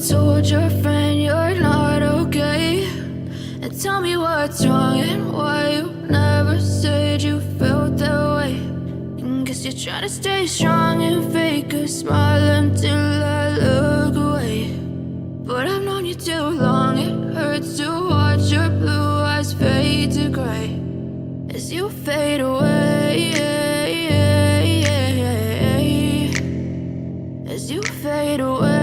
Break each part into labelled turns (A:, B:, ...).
A: told your friend you're not okay, and tell me what's wrong and why you never said you felt that way. And guess you're trying to stay strong and fake a smile until I look away. But I've known you too long, it hurts to watch your blue eyes fade to gray as you fade away, as you fade away.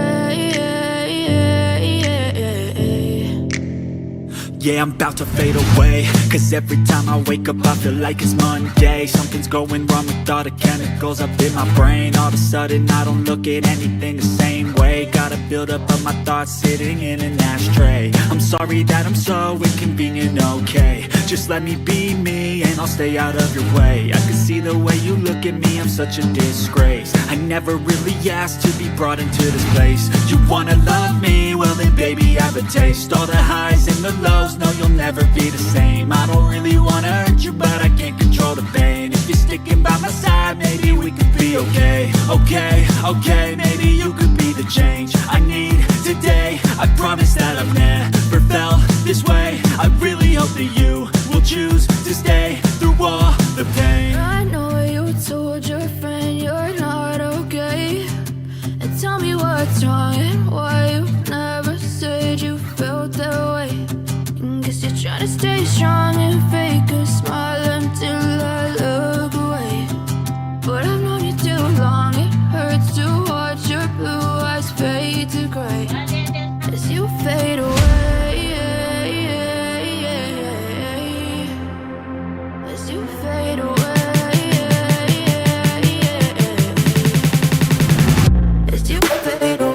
B: Yeah, I'm about to fade away, cause every time I wake up I feel like it's Monday. Something's going wrong with all the chemicals up in my brain. All of a sudden I don't look at anything the same way. Gotta build up of my thoughts sitting in an ashtray. I'm sorry that I'm so inconvenient, okay. Just let me be me and I'll stay out of your way. I can see the way you look at me, I'm such a disgrace. I never really asked to be brought into this place. You wanna love me? Well then baby I have a taste. All the highs and the lows, no you'll never be the same. I don't really wanna hurt you but I can't control the pain. If you're sticking by my side maybe we could be okay. Okay, maybe you could be the change I need today. I promise that I've never felt this way. I really hope that you will choose to stay through all the pain.
A: I know you told your friend you're not okay, and tell me what's wrong and why you never said you felt that way. And guess you're trying to stay strong and fake a smile until I look away. But I've known you too long, it hurts to watch your blue eyes fade to gray as you fade away. As you fade away. As you fade away.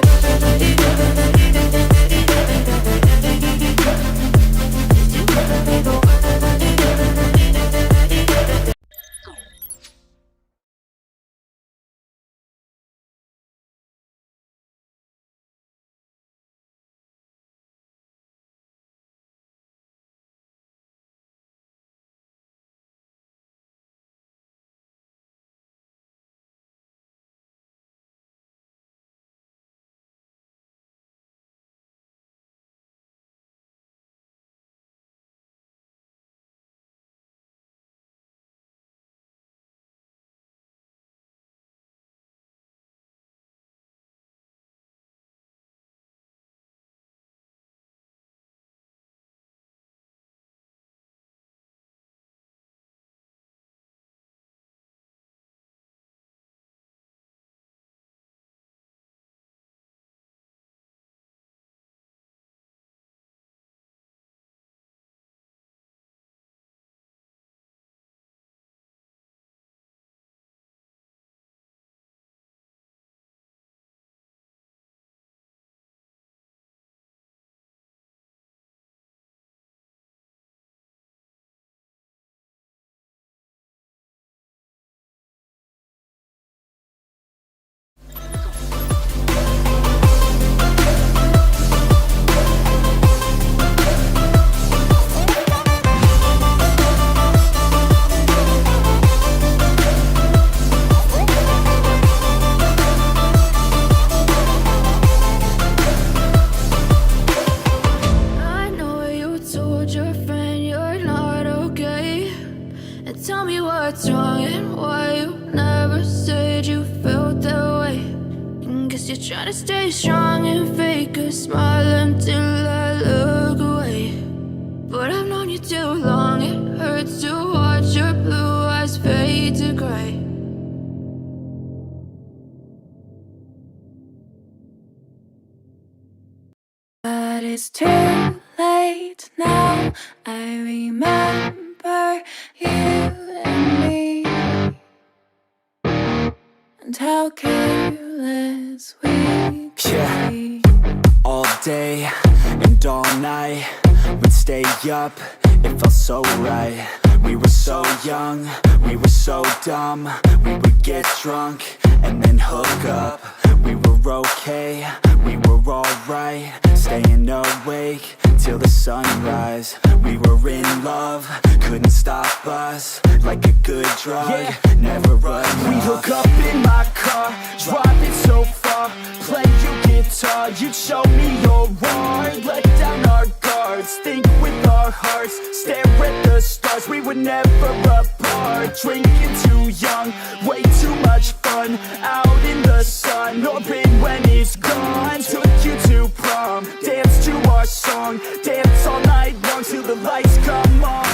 A: Trying to stay strong and fake a smile until I look away. But I've known you too long, it hurts to watch your blue eyes fade to gray. But it's too late now, I remember you and me, and how careless we could be.
B: All day and all night, we'd stay up, it felt so right. We were so young, we were so dumb. We would get drunk and then hook up. We were okay, we were alright, staying awake till the sunrise. We were in love, couldn't stop us. Like a good drug, never run.
C: We'd hook up in my car, drive it so far.
B: saw. Play you guitar, you'd show me your art. Let down our guards, think with our hearts. Stare at the stars, we were never apart. Drinking too young, way too much fun. Out in the sun, open when it's gone. Took you to prom, dance to our song. Dance all night long till the lights come on.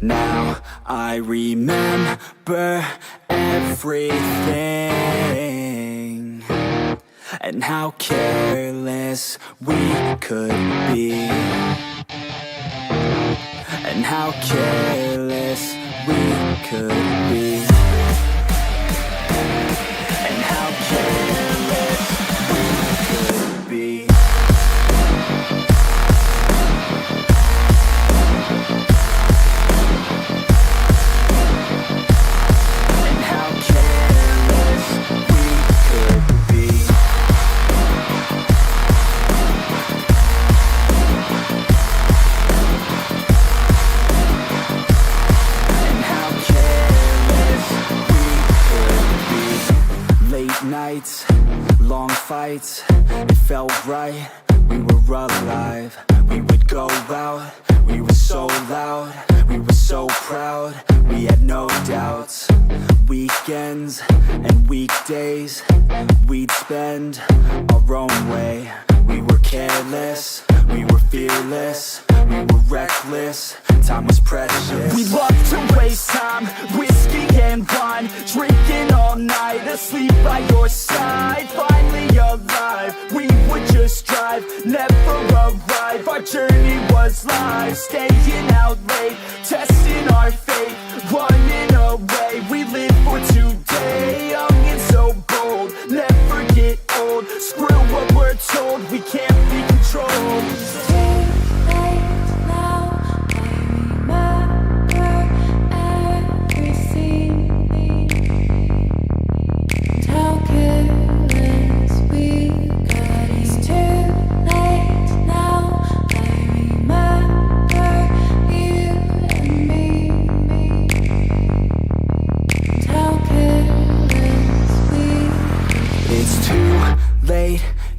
B: Now I remember everything, and how careless we could be, and how careless we could be, and how careless we could be. Nights, long fights, it felt right, we were alive. We would go out, we were so loud, we were so proud, we had no doubts. Weekends and weekdays, we'd spend our own way. We were careless, we were fearless, we were reckless, time was precious. We loved to waste time, whiskey and wine, drinking all night, asleep by your side. Finally alive, we would just drive, never arrive. Our journey was live, staying out late, testing our fate, running away. We live for today, young and so bold, never get old. Screw what we're told, we can't be controlled.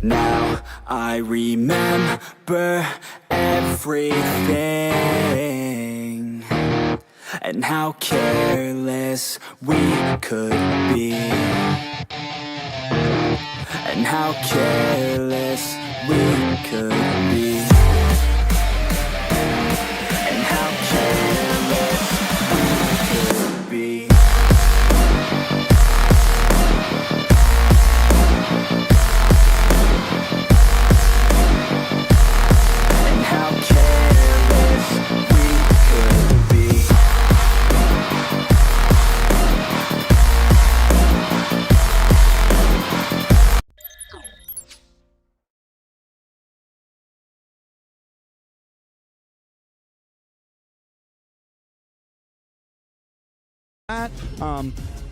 B: Now I remember everything, and how careless we could be, and how careless we could be, and how careless we could be.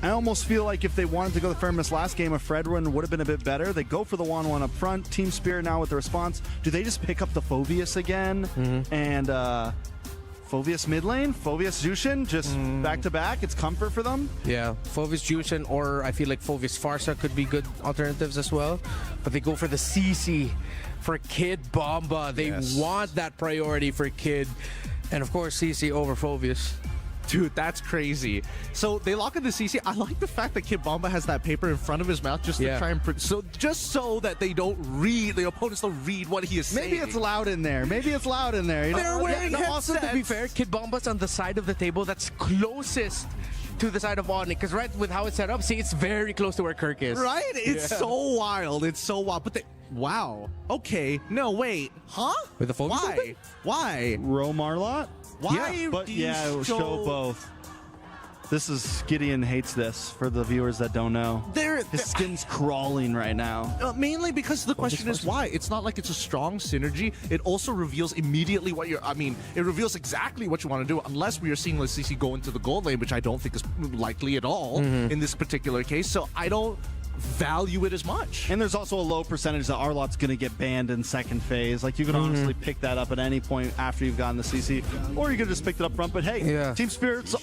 C: I almost feel like if they wanted to go the Fairness last game, a Fred run would have been a bit better. They go for the 1-1 up front. Team Spirit now with the response. Do they just pick up the Phoveus again? And Phoveus mid lane? Phoveus Jushin just back to back? It's comfort for them?
D: Yeah, Phoveus Jushin, or I feel like Phoveus Farsa could be good alternatives as well. But they go for the CC for Kid Bomba. They want that priority for Kid. And of course, CC over Phoveus.
E: Dude, that's crazy. So they lock in the CC. I like the fact that Kid Bomba has that paper in front of his mouth just to try and just so that they don't read, the opponents don't read what he is saying.
C: Maybe it's loud in there. Maybe it's loud in there. You know?
D: They're wearing headsets. Also, to be fair, Kid Bomba's on the side of the table that's closest to the side of Onyx, because right with how it's set up, see, it's very close to where Kirk is.
E: Right? It's so wild. It's so wild. But wow. Okay. No, wait. Huh?
D: With the phone?
E: Why? Why?
C: Row Marlot?
E: Why?
C: But
E: do you
C: show both. This is Gideon hates this for the viewers that don't know. His skin's crawling right now.
E: Mainly because the question is why. It's not like it's a strong synergy. It also reveals immediately what you're. I mean, it reveals exactly what you want to do, unless we are seeing CC go into the gold lane, which I don't think is likely at all in this particular case. So I don't value it as much.
C: And there's also a low percentage that Arlot's going to get banned in second phase. Like, you could honestly pick that up at any point after you've gotten the CC, or you could just pick it up front. But hey, Team Spirit's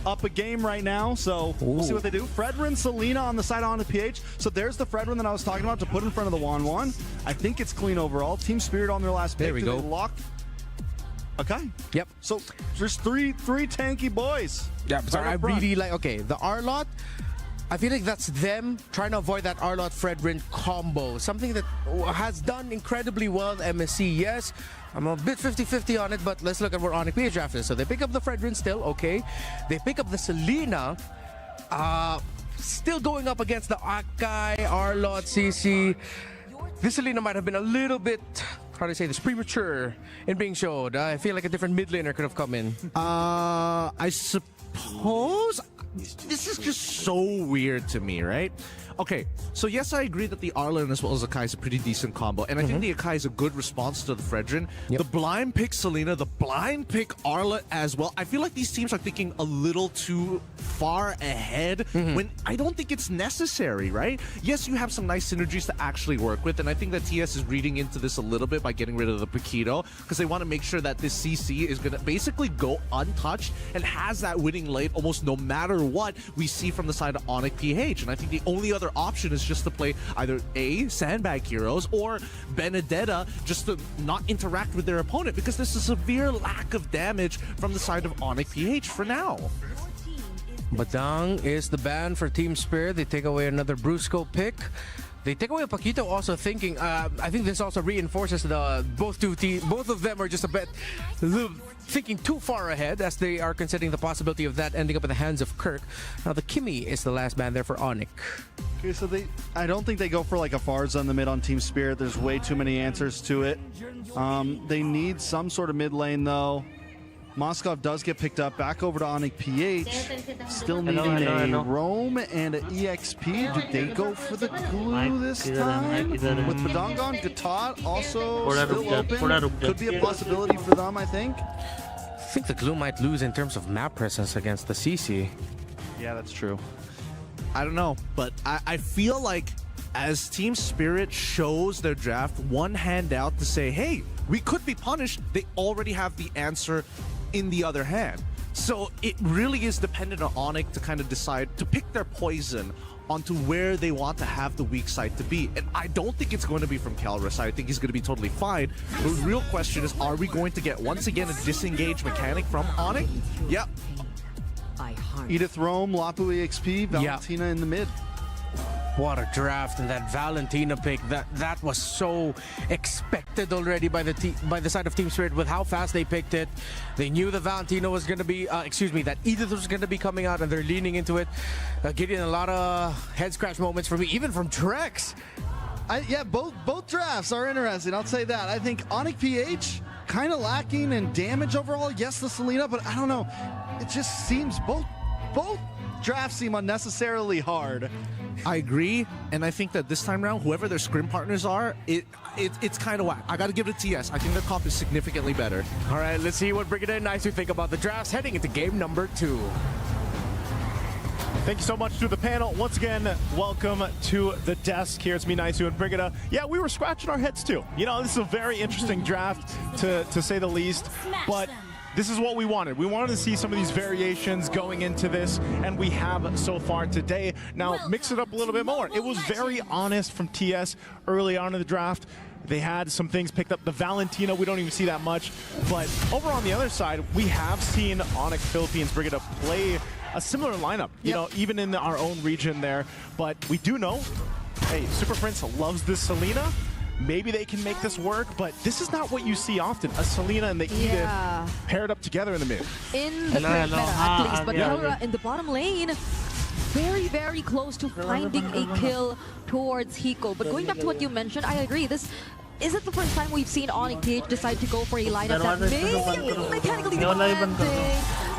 C: up a game right now, so we'll see what they do. Fredrin, Selena on the side on the PH. So there's the Fredrin that I was talking about to put in front of the Wan. I think it's clean overall. Team Spirit on their last pick.
D: There we go.
C: Lock. Okay.
D: Yep.
C: So there's three tanky boys.
D: Yeah, so I really like, okay, the Arlot, I feel like that's them trying to avoid that Arlot Fredrin combo. Something that has done incredibly well at MSC. Yes, I'm a bit 50-50 on it, but let's look at where Onic PH draft is. So they pick up the Fredrin still, okay. They pick up the Selena, still going up against the Akai, Arlot, CC. This Selena might have been a little bit, how do I say this, premature in being showed. I feel like a different mid laner could have come in.
E: I suppose this is just so weird to me, right? Okay, so yes, I agree that the Arlen as well as Akai is a pretty decent combo, and I think the Akai is a good response to the Fredrin. The blind pick Selena, the blind pick Arla as well. I feel like these teams are thinking a little too far ahead when I don't think it's necessary, right? Yes, you have some nice synergies to actually work with, and I think that TS is reading into this a little bit by getting rid of the Paquito, because they want to make sure that this CC is going to basically go untouched and has that winning lane almost no matter what we see from the side of Onic PH. And I think the only other option is just to play either Sandbag Heroes or Benedetta just to not interact with their opponent, because there's a severe lack of damage from the side of Onic PH for now.
D: Badang is the ban for Team Spirit. They take away another Brusco pick. They take away Paquito, also thinking, I think this also reinforces the both of them are just a bit thinking too far ahead, as they are considering the possibility of that ending up in the hands of Kirk. Now the Kimmy is the last ban there for Onic.
C: Okay, so I don't think they go for like a Farza in the mid on Team Spirit. There's way too many answers to it. They need some sort of mid lane though. Moskov does get picked up back over to Onic PH. Still needing a roam and an EXP. Do they go for the glue this time? With Badongon, Gatot also still open. Could be a possibility for them, I think.
D: I think the glue might lose in terms of map presence against the CC.
C: Yeah, that's true.
E: I don't know, but I feel like as Team Spirit shows their draft one hand out to say, hey, we could be punished, they already have the answer in the other hand. So it really is dependent on Onic to kind of decide to pick their poison onto where they want to have the weak side to be. And I don't think it's going to be from Calrus. I think he's going to be totally fine. The real question is, are we going to get once again a disengage mechanic from Onic? Yep.
C: Edith Rome, Lapu EXP, Valentina in the mid.
D: What a draft, and that Valentina pick, that was so expected already by the side of Team Spirit with how fast they picked it. They knew that Valentina was going to be, that Edith was going to be coming out, and they're leaning into it. Getting a lot of head scratch moments for me, even from Trex.
C: Yeah, both drafts are interesting, I'll say that. I think Onic PH kind of lacking in damage overall. Yes, the Selena, but I don't know. It just seems both drafts seem unnecessarily hard.
E: I agree, and I think that this time around, whoever their scrim partners are, it's kind of whack. I got to give it to TS. I think their comp is significantly better.
D: All right, let's see what Brigida and Nice think about the drafts heading into game number 2.
F: Thank you so much to the panel. Once again, welcome to the desk. Here it's me, Naisu, and Brigida. Yeah, we were scratching our heads too. You know, this is a very interesting draft, to say the least, but this is what we wanted. We wanted to see some of these variations going into this, and we have so far today. Now, mix it up a little bit more. It was very honest from TS early on in the draft. They had some things picked up. The Valentina, we don't even see that much. But over on the other side, we have seen Onic Philippines Brigida play a similar lineup, you know, even in our own region there. But we do know, hey, Super Prince loves this Selena. Maybe they can make this work, but this is not what you see often. A Selena and the Edith paired up together in the mid.
G: In the current meta, at least. But Laura in the bottom lane, very, very close to finding a kill towards Hiko. But going back to what you mentioned, I agree. This isn't the first time we've seen Onic PH decide to go for a lineup that may be mechanically demanding.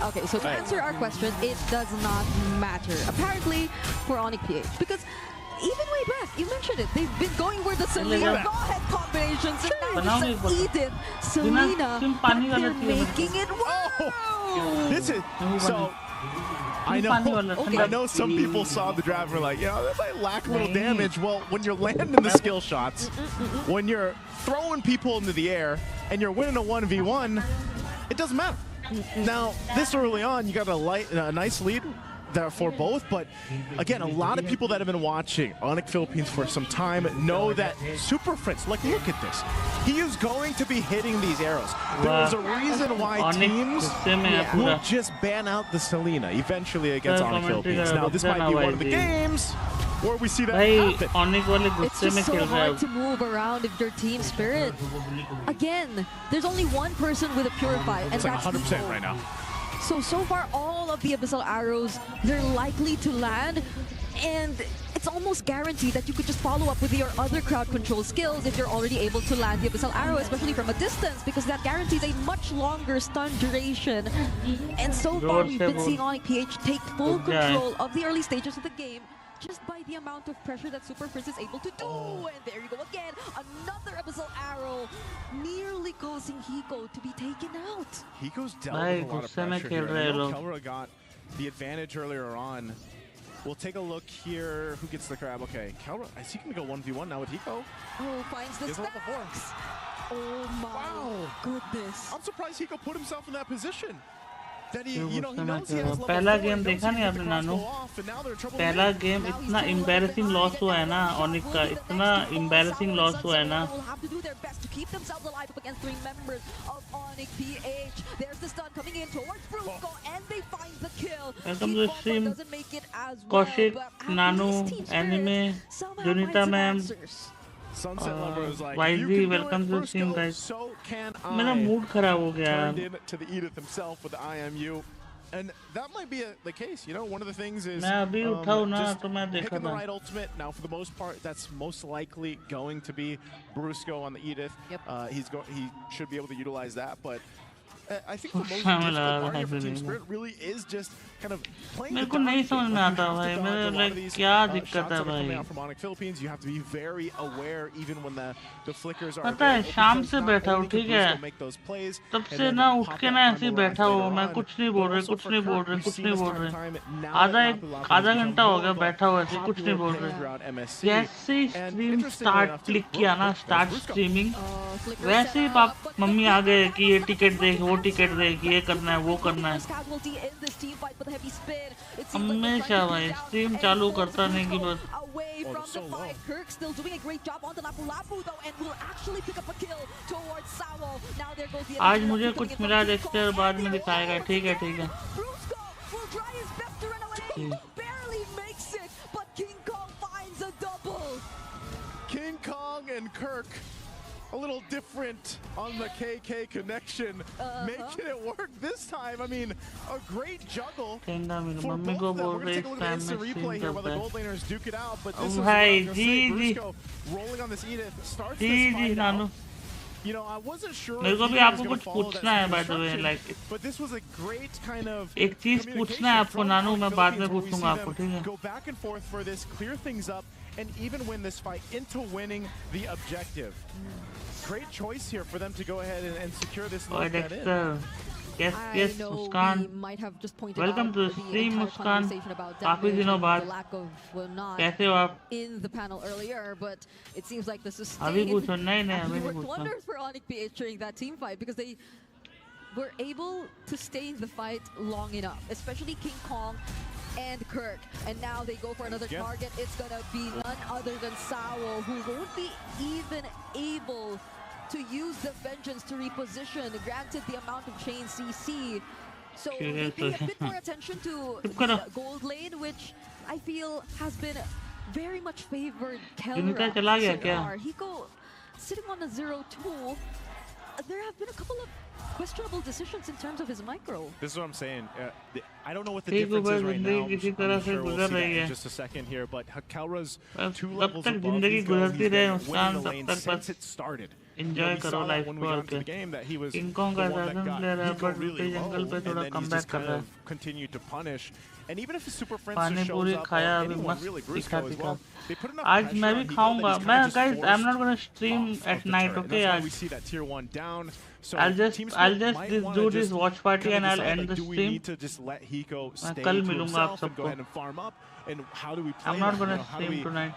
G: Okay, so to answer our question, it does not matter. Apparently, for Onyx PH. Because even way back, you mentioned it, they've been going for the Selena go-ahead combinations, and now it's Edith, Selena, but they're making it work!
F: This is so. I know some people saw the draft and were like, that might lack a little damage. Well, when you're landing the skill shots, when you're throwing people into the air, and you're winning a 1v1, it doesn't matter. Now, this early on, you got a nice lead there for both, but again, a lot of people that have been watching Onyx Philippines for some time know that Super Prince, like, look at this. He is going to be hitting these arrows. There is a reason why teams will just ban out the Selena eventually against Onyx Philippines. Now, this might be one of the games where we see that happen.
G: It's just so hard to move around if your team spirit. Again, there's only one person with a Purify, and
F: It's like
G: that's
F: 100%
G: Eco.
F: right now.
G: So far, all of the Abyssal Arrows, they're likely to land, and it's almost guaranteed that you could just follow up with your other crowd control skills if you're already able to land the Abyssal Arrow, especially from a distance, because that guarantees a much longer stun duration. And so far, we've been seeing Onyx PH take full control of the early stages of the game, just by the amount of pressure that Super Prince is able to do. And there you go again, another Abyssal Arrow, nearly causing Hiko to be taken out.
F: Hiko's dealt with a lot of pressure here. I know Kelra got the advantage earlier on. We'll take a look here. Who gets the grab? Okay, Kelra, is he going to go 1v1 now with Hiko?
G: Oh, finds the stacks. Oh my goodness.
F: I'm surprised Hiko put himself in that position. That he knows he has level 4,
H: पहला game देखा नहीं आपने नानू पहला game इतना embarrassing loss हुआ है ना ऑनिक का इतना embarrassing loss हुआ है ना welcome to stream Kaushik Nanu anime Junita ma'am YG welcome to stream guys मेरा मूड खराब हो गया
F: And that might be the case, one of the things is
H: मैं अभी उठाऊं ना तो मैं देखा
F: picking the
H: था
F: right ultimate. Now, for the most part, that's most likely going to be Brusco on the Edith. He should be able to utilize that, but I think the most difficult part here for Team Spirit really is just kind of playing
H: मेरे को नहीं समझ में आता भाई मेरे like क्या दिक्कत है भाई
F: from Onyx Philippines. You have to be very aware even when the flickers are
H: पता है शाम से बैठा हूँ ठीक है तब से ना उठ के ना ऐसे ही बैठा हूँ मैं कुछ नहीं बोल रहे आधा घंटा हो गया बैठा हुआ ऐसे कुछ नहीं बोल रहे जैसे ही स्ट्रीम स्टार्ट क्लिक किया ना स्टार्ट स्ट्रीमिंग वैसे ही पाप मम्मी आ गए कि ये टिकट देख वो टिकट देख ये करना है वो करना है हमेशा भाई स्ट्रीम चालू करता नहीं कि बस आज मुझे कुछ मिला डेक्स्टर बाद में दिखाएगा ठीक है
F: King Kong and Kirk a little different on the KK connection, making it work this time. I mean, a great juggle for both of them. We're going to take a look at the replay here while the gold laners duke it out, but this is Brusco rolling on this Edith, starts this fight out. I wasn't sure
H: मेरे को भी आपको कुछ पूछना है by the way like
F: but this was a great kind of
H: एक चीज पूछना है आपको नानू मैं बाद में पूछूंगा आपको ठीक है
F: go back and forth for this, clear things up and even win this fight into winning the objective. Great choice here for them to go ahead and secure this lead in.
H: Yes, Muskan. Welcome to the stream, Muskan. काफी दिनों बाद कैसे हो आप?
G: In the panel earlier, but it seems like this is
H: अभी पूछो नहीं अभी नहीं पूछो.
G: Wonders for Onyx PH during that team fight because they were able to stay in the fight long enough, especially King Kong and Kirk, and now they go for another target. It's gonna be none other than Sawo, who won't be even able to use the vengeance to reposition, granted the amount of chain CC. So they pay a bit more attention to the gold lane, which I feel has been very much favored Kelra. Hiko sitting on a 0-2. There have been a couple of questionable decisions in terms of his micro.
F: This is what I'm saying. I don't know what the difference is right now. I'm sure we'll see that in just a second here. But Kelra's 2 levels above these guys. He's been winning the lane since it started.
H: Enjoy करो life को और के king Kong का assassin player है but पे जंगल पे थोड़ा comeback कर रहा है पानी पूरी खाया अभी मस्त तीखा तीखा आज मैं भी खाऊंगा मैं guys I am not gonna stream at night okay आज I'll just do this watch party and I'll end the stream मैं कल मिलूंगा आप सबको I'm not gonna stream tonight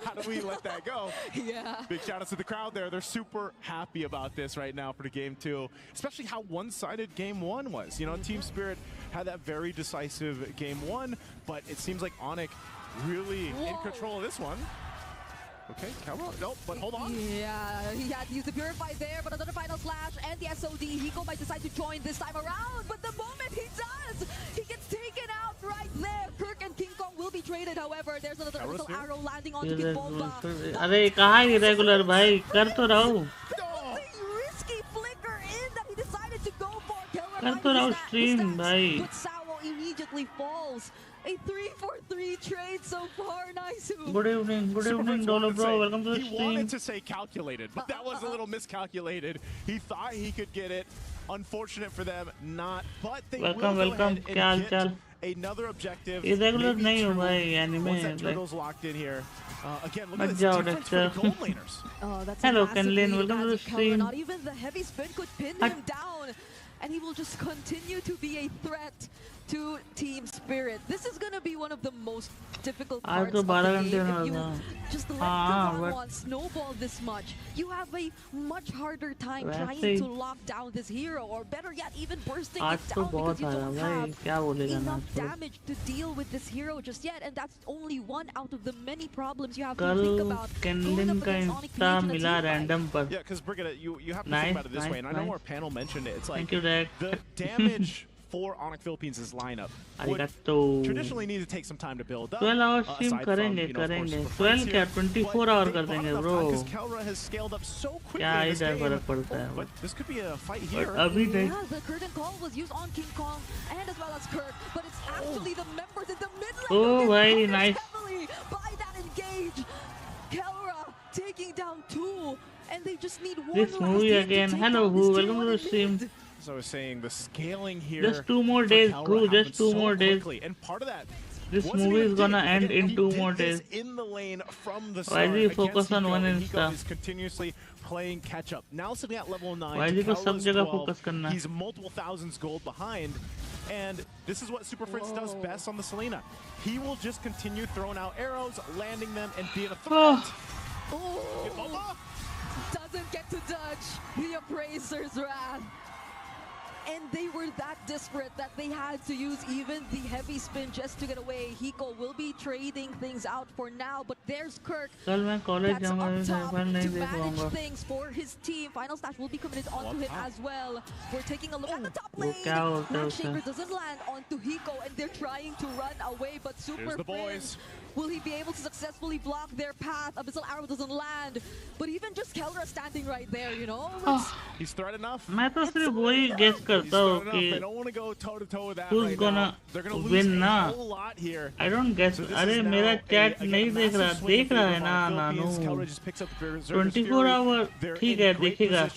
F: How do we let that go? Yeah. Big shout out to the crowd there. They're super happy about this right now for the game 2. Especially how one-sided game 1 was. You know, Team Spirit had that very decisive game 1, but it seems like Onyx really in control of this one. Okay, Kella, nope, but hold on.
G: Yeah, he had to use the Purify there, but another final slash, and the SOD, Hiko might decide to join this time around, but the moment he does, he gets taken out right there. Kirk and King Kong will be traded, however. There's another little arrow landing onto the bomba.
H: अरे कहाँ irregular भाई कर तो रहो
G: Risky flicker in that he decided to go for.
H: कर तो रहो stream भाई
G: But Sao immediately falls. A 3-for-3 trade so far, nice.
H: Good evening, Dolo bro. Welcome to the stream.
F: He wanted to say calculated, but that was a little miscalculated. He thought he could get it. Unfortunate for them, not. But they
H: welcome. क्या हाल चाल?
F: Another objective.
H: Irregular नहीं हो भाई anime.
F: Once that turtle's locked in here. Again, look at
H: मत
F: this
H: जाओ
F: difference for the gold laners.
H: Hello Kenlin, welcome to the stream.
G: Not even the heavy spin could pin him down, and he will just continue to be a threat to Team Spirit. This is gonna be one of the most difficult parts of the game. If you just let the one snowball this much, you have a much harder time trying to lock down this hero, or better yet, even bursting it down because you don't have enough damage to deal with this hero just yet. And that's only one out of the many problems you have to think about.
H: Kenlin का Insta मिला random पर.
F: Yeah, because Brigitte, you have to think about it this way, and I know our panel mentioned it. It's like the damage for Onyx Philippines' lineup would traditionally need to take some time to build up.
H: 12 hours stream करेंगे 12 क्या 24 hour कर देंगे bro.
F: Because Kelra has scaled up so quickly
H: क्या
F: in this
H: इधर
F: game.
H: फर्क पड़ता है.
F: But this could be a fight here.
H: अभी नहीं.
G: Yeah, the curtain call was used on King Kong and as well as Kirk, but it's actually the members in the mid lane.
H: Oh, very nice.
G: Heavily by that engage. Kelra taking down 2, and they just need one
H: This movie again. Hello, who? Welcome to the stream.
F: As I was saying, the scaling here.
H: Just 2 more days, crew. Just 2 more days.
F: And part of that.
H: This movie is gonna end in 2 more days.
F: In the lane from the
H: Why do you focus on one insta?
F: He's continuously playing catch up. Now sitting at level 9.
H: Why do you सब जगह focus करना?
F: He's multiple thousands gold behind. And this is what Super Prince does best on the Selena. He will just continue throwing out arrows, landing them, and being a threat.
G: Doesn't get to dodge the Appraiser's wrath. And they were that desperate that they had to use even the heavy spin just to get away. Hiko will be trading things out for now, but there's Kirk. That's up top to manage things for his team. Final stash will be committed onto him as well. We're taking a look at the top lane. Shaker doesn't land onto Hiko, and they're trying to run away, but Super Prince, will he be able to successfully block their path? Abyssal Arrow doesn't land, but even just Kelra standing right there, you know?
F: He's threat enough.
H: मैं तो सिर्फ वही guess करता हूँ कि who's gonna win ना. I don't guess. अरे मेरा chat नहीं देख रहा. देख रहा है ना नानू. 24 hour ठीक है देखेगा.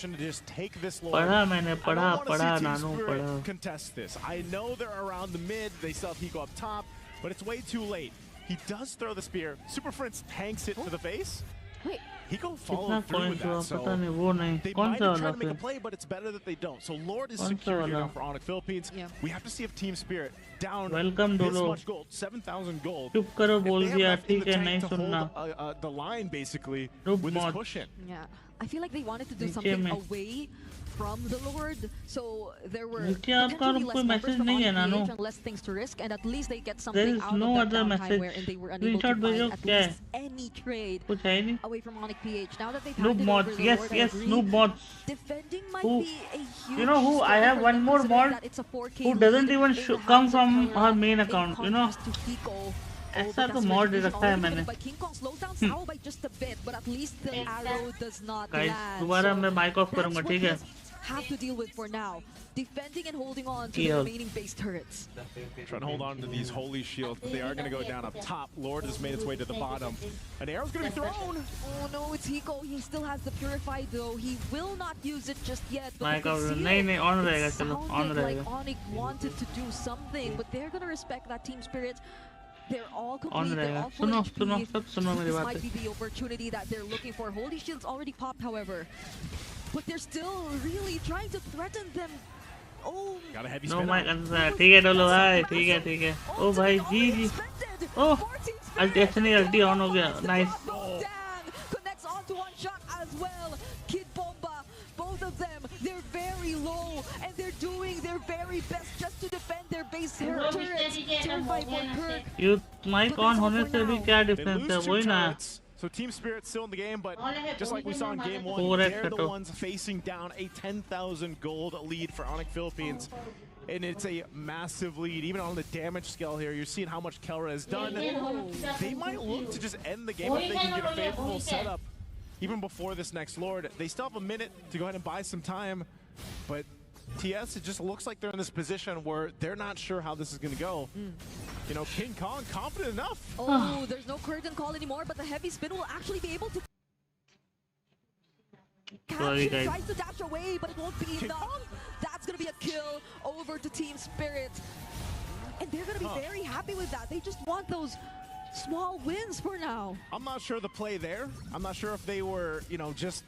H: पढ़ा मैंने पढ़ा नानू पढ़ा.
F: Contest this. I know they're around the mid. They still have Hiko up top, but it's way too late. He does throw the spear. Super Prince tanks it to the face.
G: Wait.
F: Hiko followed through with that, so
H: पता नहीं वो नहीं.
F: they
H: कौन
F: might
H: सा
F: have tried
H: वाला
F: to make a
H: फिर?
F: play, but it's better that they don't. So Lord is
H: कौन सा
F: secure here
H: वाला?
F: now for Onyx Philippines.
G: Yeah.
F: We have to see if Team Spirit down
H: Welcome,
F: this
H: Dolo.
F: much gold, 7,000 gold.
H: चुप करो
F: If
H: बोल
F: they have
H: दिया
F: left in
H: ठीक
F: the
H: है
F: tank
H: नहीं
F: to
H: सुनना.
F: hold, the line basically
H: Noob
F: with this
H: mod.
F: push in.
G: Yeah, I feel like they wanted to do
H: नीचे
G: something
H: में.
G: away from the Lord, so there were
H: नीचे आपका
G: potentially
H: कोई
G: less numbers
H: message
G: from
H: नहीं है
G: on
H: Nanu.
G: PH and less things to risk, and at least they get
H: There
G: something
H: is
G: out
H: no
G: of that
H: other
G: downtime
H: message.
G: where and they were unable
H: Screenshot
G: to
H: भेजो
G: find at
H: क्या है?
G: least any trade
H: कुछ है ही नहीं.
G: away from Onyx PH. Now that they've
H: Noob
G: handed over
H: mods.
G: the
H: Yes,
G: Lord, I
H: yes,
G: agree.
H: noob mods.
G: Defending might
H: Who-
G: be a huge
H: You know who? I
G: struggle
H: have
G: for
H: one
G: them,
H: more
G: considering
H: mod
G: that it's a 4K
H: who doesn't
G: lead
H: even
G: in the
H: come
G: hands of
H: from
G: Kelra
H: her main
G: in
H: account, you know?
G: contrast to Hiko.
H: ऐसा तो mod दे रखा है मैंने.
G: But King Kong slows down Sao by just a bit, but at least the arrow does not
H: Guys,
G: land.
H: दोबारा
G: So
H: मैं mic off
G: that's
H: करूँगा
G: what
H: ठीक है?
G: has have to deal with for now. Defending and holding on to the remaining base turrets.
F: Trying to hold on to these holy shields, but they are going to go down up top. Lord has made its way to the bottom. An arrow's going to be thrown.
G: Oh no, it's Hiko. He still has the Purify though. He will not use it just yet. But
H: My God, नहीं on रहेगा चलो on
G: like
H: रहेगा.
G: Onyx wanted to do something, but they're gonna respect that team spirit. They're all complete.
H: On
G: They're
H: रहेगा.
G: all full
H: सुनो
G: HP.
H: सुनो सब सुनो मेरी
G: This
H: बात.
G: might be the opportunity that they're looking for. Holy Shield's already popped, however, but they're still really trying to threaten them. Oh,
F: Got a heavy
H: No
F: spin
H: my
F: out.
H: answer. ठीक है Dolo भाई ठीक है. Oh भाई जी. Oh ulti on हो गया. Nice.
G: Connects onto one shot as well. Kid Bomba, both of them, they're very low and they're doing their very best just to defend their base turrets. Terrified by Kirk.
H: You mic on होने से भी क्या
F: They
H: difference
F: lose
H: है
F: two
H: वही ना.
F: turrets. So Team Spirit's still in the game, but just like we saw in Game 1,
H: Correct,
F: they're the
H: Kato.
F: ones facing down a 10,000 gold lead for Onyx Philippines. And it's a massive lead, even on the damage scale here. You're seeing how much Kelra has done. They might look to just end the game if they can get a favorable setup. Even before this next Lord, they still have a minute to go ahead and buy some time. But TS, it just looks like they're in this position where they're not sure how this is going to go. You know, King Kong confident enough.
G: Oh, there's no curtain call anymore, but the heavy spin will actually be able to
H: Sorry, guys.
G: tries to dash away, but it won't be enough. That's going to be a kill over to Team Spirit. And they're going to be very happy with that. They just want those small wins for now.
F: I'm not sure the play there. I'm not sure if they were, you know, just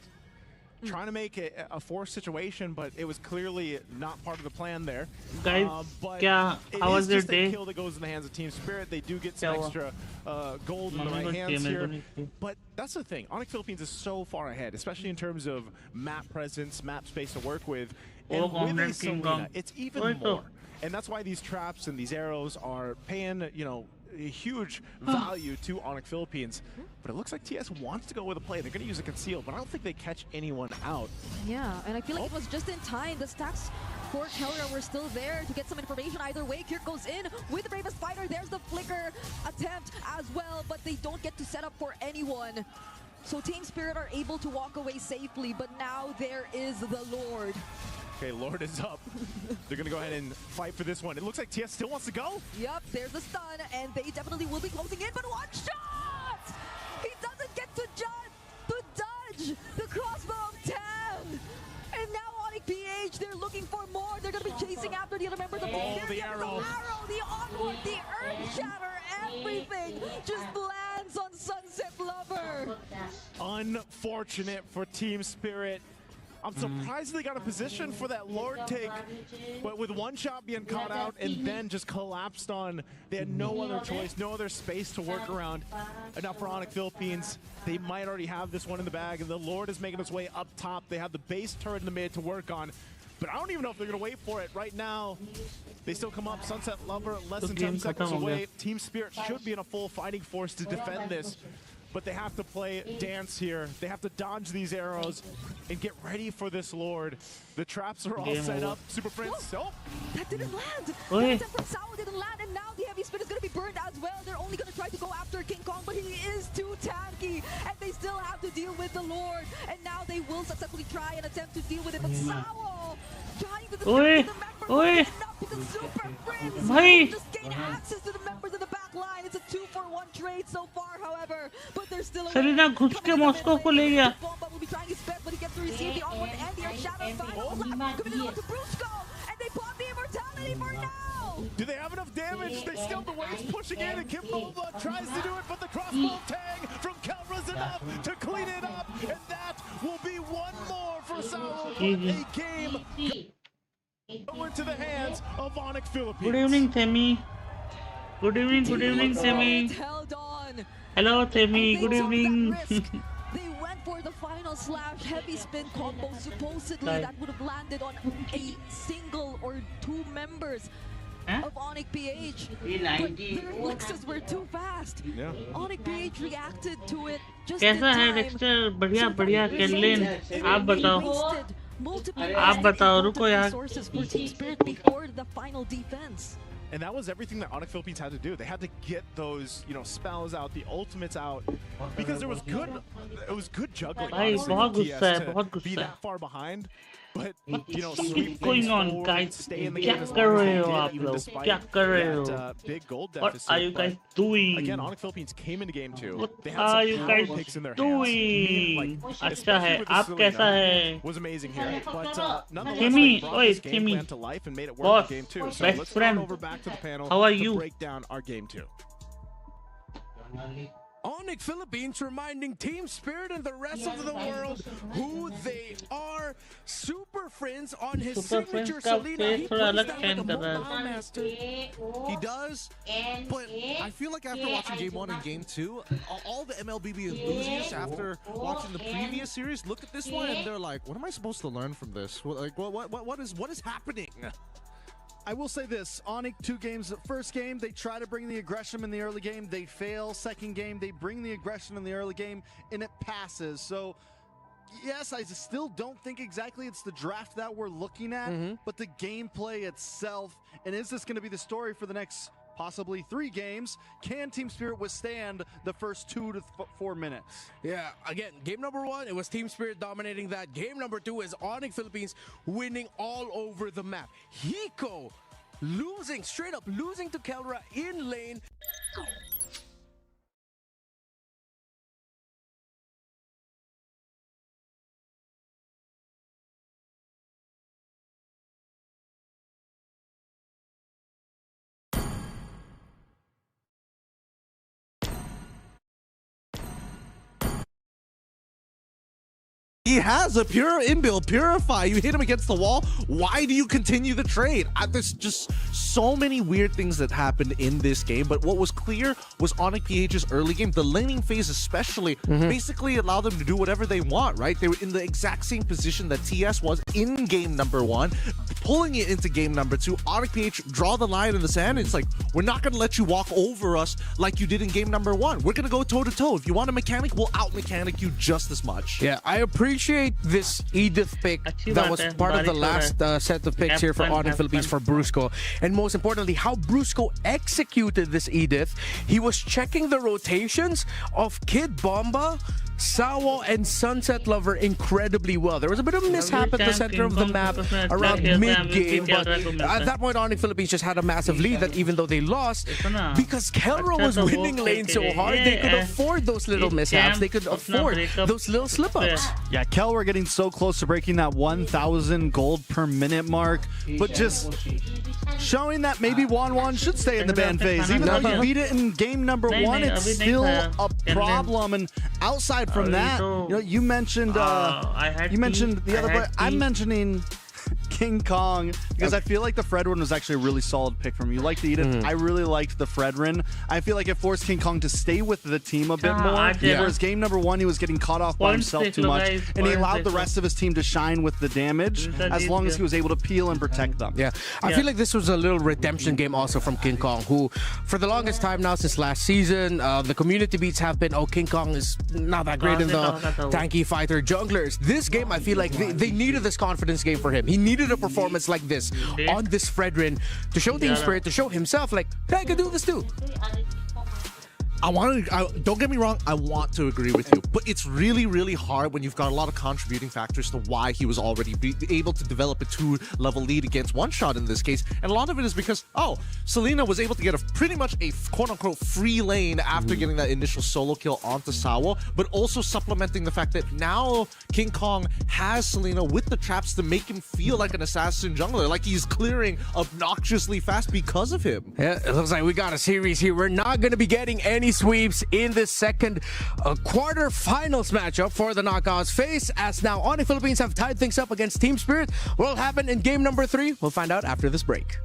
F: trying to make it a forced situation, but it was clearly not part of the plan there.
H: Guys,
F: but
H: क्या
F: it
H: how
F: is
H: was your
F: just a
H: day?
F: kill that goes in the hands of Team Spirit. They do get some
H: क्या हुआ?
F: extra gold in the
H: mummy
F: right
H: को
F: hands
H: मेरे
F: here.
H: को नहीं.
F: But that's the thing. Onyx Philippines is so far ahead, especially in terms of map presence, map space to work with. And with a
H: Comrade King Kong.
F: Selena, it's even
H: Right
F: more. And that's why these traps and these arrows are paying, you know, a huge value to Onyx Philippines. But it looks like TS wants to go with a play. They're going to use a conceal, but I don't think they catch anyone out.
G: Yeah, and I feel like it was just in time. The stacks for Kelra were still there to get some information either way. Kirk goes in with the Bravest Fighter. There's the flicker attempt as well, but they don't get to set up for anyone. So Team Spirit are able to walk away safely, but now there is the Lord.
F: Okay, Lord is up. They're going to go ahead and fight for this one. It looks like TS still wants to go.
G: Yep, there's the stun, and they definitely will be closing in, but one shot! He doesn't get to dodge the crossbow of 10! And now Onyx PH, they're looking for more. They're going to be chasing after the other members of the team.
F: the arrow.
G: The onward, the earth shatter, everything just lands on Sunset Lover.
F: Unfortunate for Team Spirit. I'm surprised they got a position for that Lord take, but with one shot being caught out and then just collapsed on, they had no other choice, no other space to work around. Enough for Onyx Philippines. They might already have this one in the bag, and the Lord is making its way up top. They have the base turret in the mid to work on, but I don't even know if they're going to wait for it right now. They still come up. Sunset Lover less than 10 seconds away. Team Spirit should be in a full fighting force to defend this. But they have to play dance here. They have to dodge these arrows and get ready for this Lord. The traps are all set up. Super Prince, oh!
G: That didn't land!
H: Oi.
G: That from Sao didn't land, and now the heavy spin is going to be burned as well. They're only going to try to go after King Kong, but he is too tanky, and they still have to deal with the Lord. And now they will successfully try and attempt to deal with it, but Sao trying to
H: Oi.
G: defend the member,
H: Oi.
G: but enough because Super Prince
H: Bhai.
G: just gain access to the members of the back line. It's a 2-for-1 trade so far, however, but they're still
H: Selena घुस के Moscow को ले गया.
G: Bomba will be trying his best, but he gets to receive the onward and the shadow final lap. Coming on to Brusco, and they pop the immortality for now.
F: Do they have enough damage? They still have the waves pushing in, and Kim Bomba tries to do it, but the crossbow tang from Kelra's enough to clean it up, and that will be one more for Sao. A game go into the hands of Onyx Philippines.
H: Good evening, Themi. Good evening, Themi.
G: Held on.
H: Hello,
G: And
H: Themi.
G: they
H: Good
G: took that
H: evening.
G: risk. They went for the final slash heavy spin combo. Supposedly
H: Right.
G: that would have landed on a single or two members
H: Huh?
G: of Onyx PH. But their reflexes were too fast.
F: Yeah.
G: Onyx PH reacted to it just in
H: कैसा है
G: time.
H: Dexter? बढ़िया बढ़िया Caitlin. आप
G: They
H: बताओ.
G: wasted multiple
H: आप बताओ,
G: important
H: रुको यार.
G: resources for Team Spirit before the final defense.
F: And that was everything that Onyx Philippines had to do. They had to get those, you know, spells out, the ultimates out, because it was good juggling.
H: भाई
F: honestly,
H: बहुत
F: from
H: गुस्सा है,
F: TS
H: बहुत
F: to be
H: गुस्सा है.
F: that far behind. But you know, sweep
H: going
F: things
H: on,
F: forward,
H: guys?
F: stay in the
H: क्या
F: game as
H: कर
F: long as
H: रहे
F: they
H: हो
F: did,
H: आप
F: even
H: लोग?
F: despite
H: क्या कर रहे
F: that
H: हो?
F: big gold
H: What
F: deficit.
H: are you guys
F: But
H: doing?
F: again, Onyx Philippines came into game 2.
H: What
F: They
H: are
F: had
H: you
F: some
H: guys
F: power picks in their
H: doing?
F: hands. Like,
H: अच्छा है,
F: especially with the
H: आप कैसा
F: Selena,
H: है?
F: was amazing here. But nonetheless,
H: Timmy,
F: they brought
H: oi,
F: this game
H: Timmy.
F: plan to life and made it work
H: Boss,
F: in game 2. So
H: best
F: let's
H: friend.
F: run over back to the panel
H: How are
F: to
H: you?
F: break down our game 2.
D: Onyx Philippines reminding Team Spirit and the rest of the world who they are. Super Friends on his
H: Super
D: signature
H: Friends का
D: Selena.
H: face
D: He
H: थोड़ा
D: plays
H: अलग
D: that like
H: shine
D: a
H: कर रहा है.
D: mobile master.
E: He does, but I feel like after watching Game 1 and Game 2, all the MLBB enthusiasts after watching the previous series look at this one and they're like, what am I supposed to learn from this? Like, what is happening?
C: I will say this, Onyx 2 games. First game, they try to bring the aggression in the early game. They fail. Second game, they bring the aggression in the early game, and it passes. So, yes, I still don't think exactly it's the draft that we're looking at, but the gameplay itself. And is this going to be the story for the next possibly 3 games? Can Team Spirit withstand the first 2 to 4 minutes?
D: Yeah, again, game number 1, it was Team Spirit dominating that. Game number 2 is Onyx Philippines winning all over the map. Hiko losing, straight up losing to Kelra in lane.
E: He has a pure inbuilt Purify. You hit him against the wall. Why do you continue the trade? There's just so many weird things that happened in this game. But what was clear was Onyx PH's early game, the laning phase especially, basically allowed them to do whatever they want, right? They were in the exact same position that TS was in game number 1, pulling it into game number 2. Onyx PH draw the line in the sand. It's like, we're not going to let you walk over us like you did in game number 1. We're going to go toe-to-toe. If you want a mechanic, we'll out-mechanic you just as much.
D: Yeah, I appreciate this Edith pick that was part of the last set of picks here for Onyx Philippines for Brusco. And most importantly, how Brusco executed this Edith. He was checking the rotations of Kid Bomba, Sawo, and Sunset Lover incredibly well. There was a bit of a mishap at the center of the map around mid-game, but at that point, Onyx Philippines just had a massive lead that even though they lost, because Kelro was winning lane so hard, they could afford those little mishaps. They could afford those little slip-ups.
C: Yeah, Kel, we're getting so close to breaking that 1,000 gold per minute mark, but just showing that maybe Wan should stay in the ban phase. Even though you beat it in game number 1, it's still a problem. And outside from that, you know, you mentioned the other player. I'm mentioning King Kong because I feel like the Fredrin was actually a really solid pick from you. You liked the Edith. I really liked the Fredrin. I feel like it forced King Kong to stay with the team a bit more. Whereas game number 1, he was getting caught off by himself too much, and he allowed the rest of his team to shine with the damage as long as he was able to peel and protect them.
D: Yeah, I feel like this was a little redemption game also from King Kong, who for the longest time now since last season, the community beats have been, oh, King Kong is not that great in the tanky fighter junglers. This game, I feel like they needed this confidence game for him. He needed a performance like this on this Fredrin to show Team Spirit, to show himself like, hey, I can do this too.
E: Don't get me wrong, I want to agree with you, but it's really, really hard when you've got a lot of contributing factors to why he was already able to develop a 2-level lead against One Shot in this case. And a lot of it is because, Selena was able to get pretty much a quote-unquote free lane after getting that initial solo kill onto Sawo, but also supplementing the fact that now King Kong has Selena with the traps to make him feel like an assassin jungler, like he's clearing obnoxiously fast because of him.
D: Yeah, it looks like we got a series here. We're not going to be getting any sweeps in this second quarterfinals matchup for the knockouts phase, as now Onyx Philippines have tied things up against Team Spirit. What will happen in game number 3? We'll find out after this break.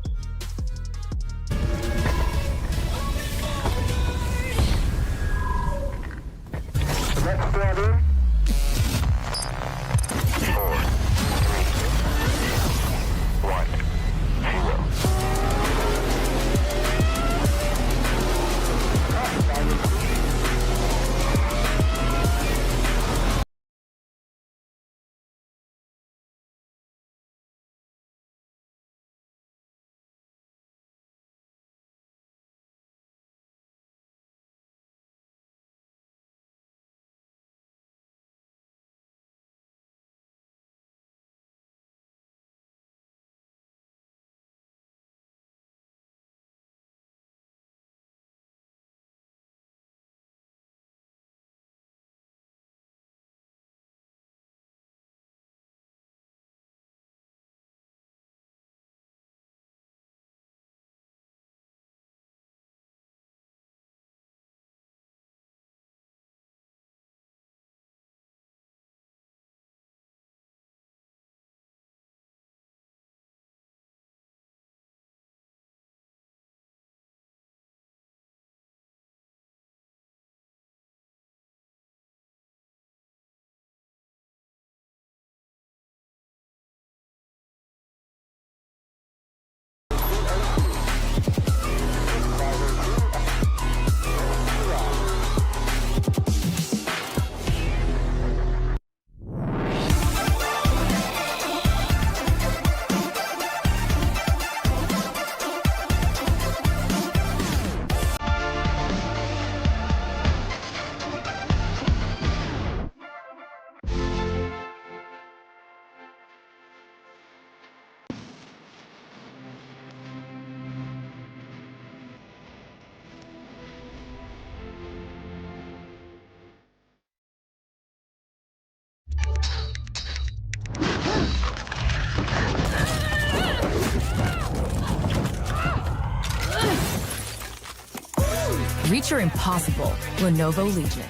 I: Reach your impossible. Lenovo Legion.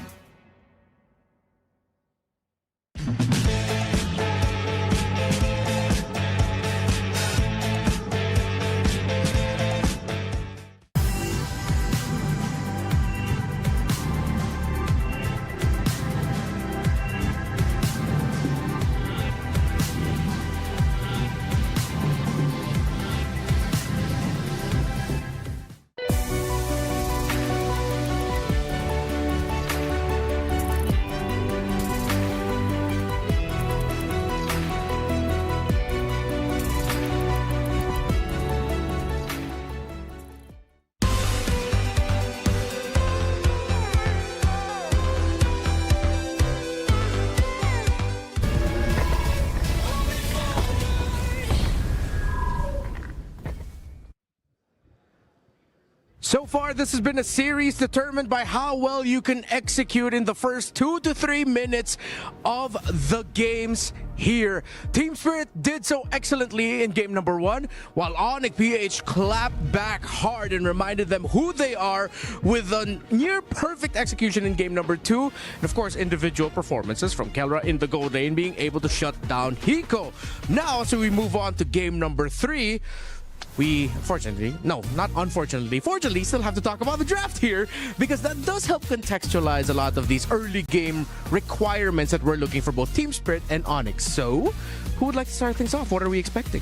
D: So far, this has been a series determined by how well you can execute in the first 2 to 3 minutes of the games here. Team Spirit did so excellently in game number 1, while Onyx PH clapped back hard and reminded them who they are with a near perfect execution in game number 2. And of course, individual performances from Kelra in the gold lane being able to shut down Hiko. Now, so we move on to game number 3. We, fortunately, no, not unfortunately, fortunately, still have to talk about the draft here, because that does help contextualize a lot of these early game requirements that we're looking for both Team Spirit and Onyx. So, who would like to start things off? What are we expecting?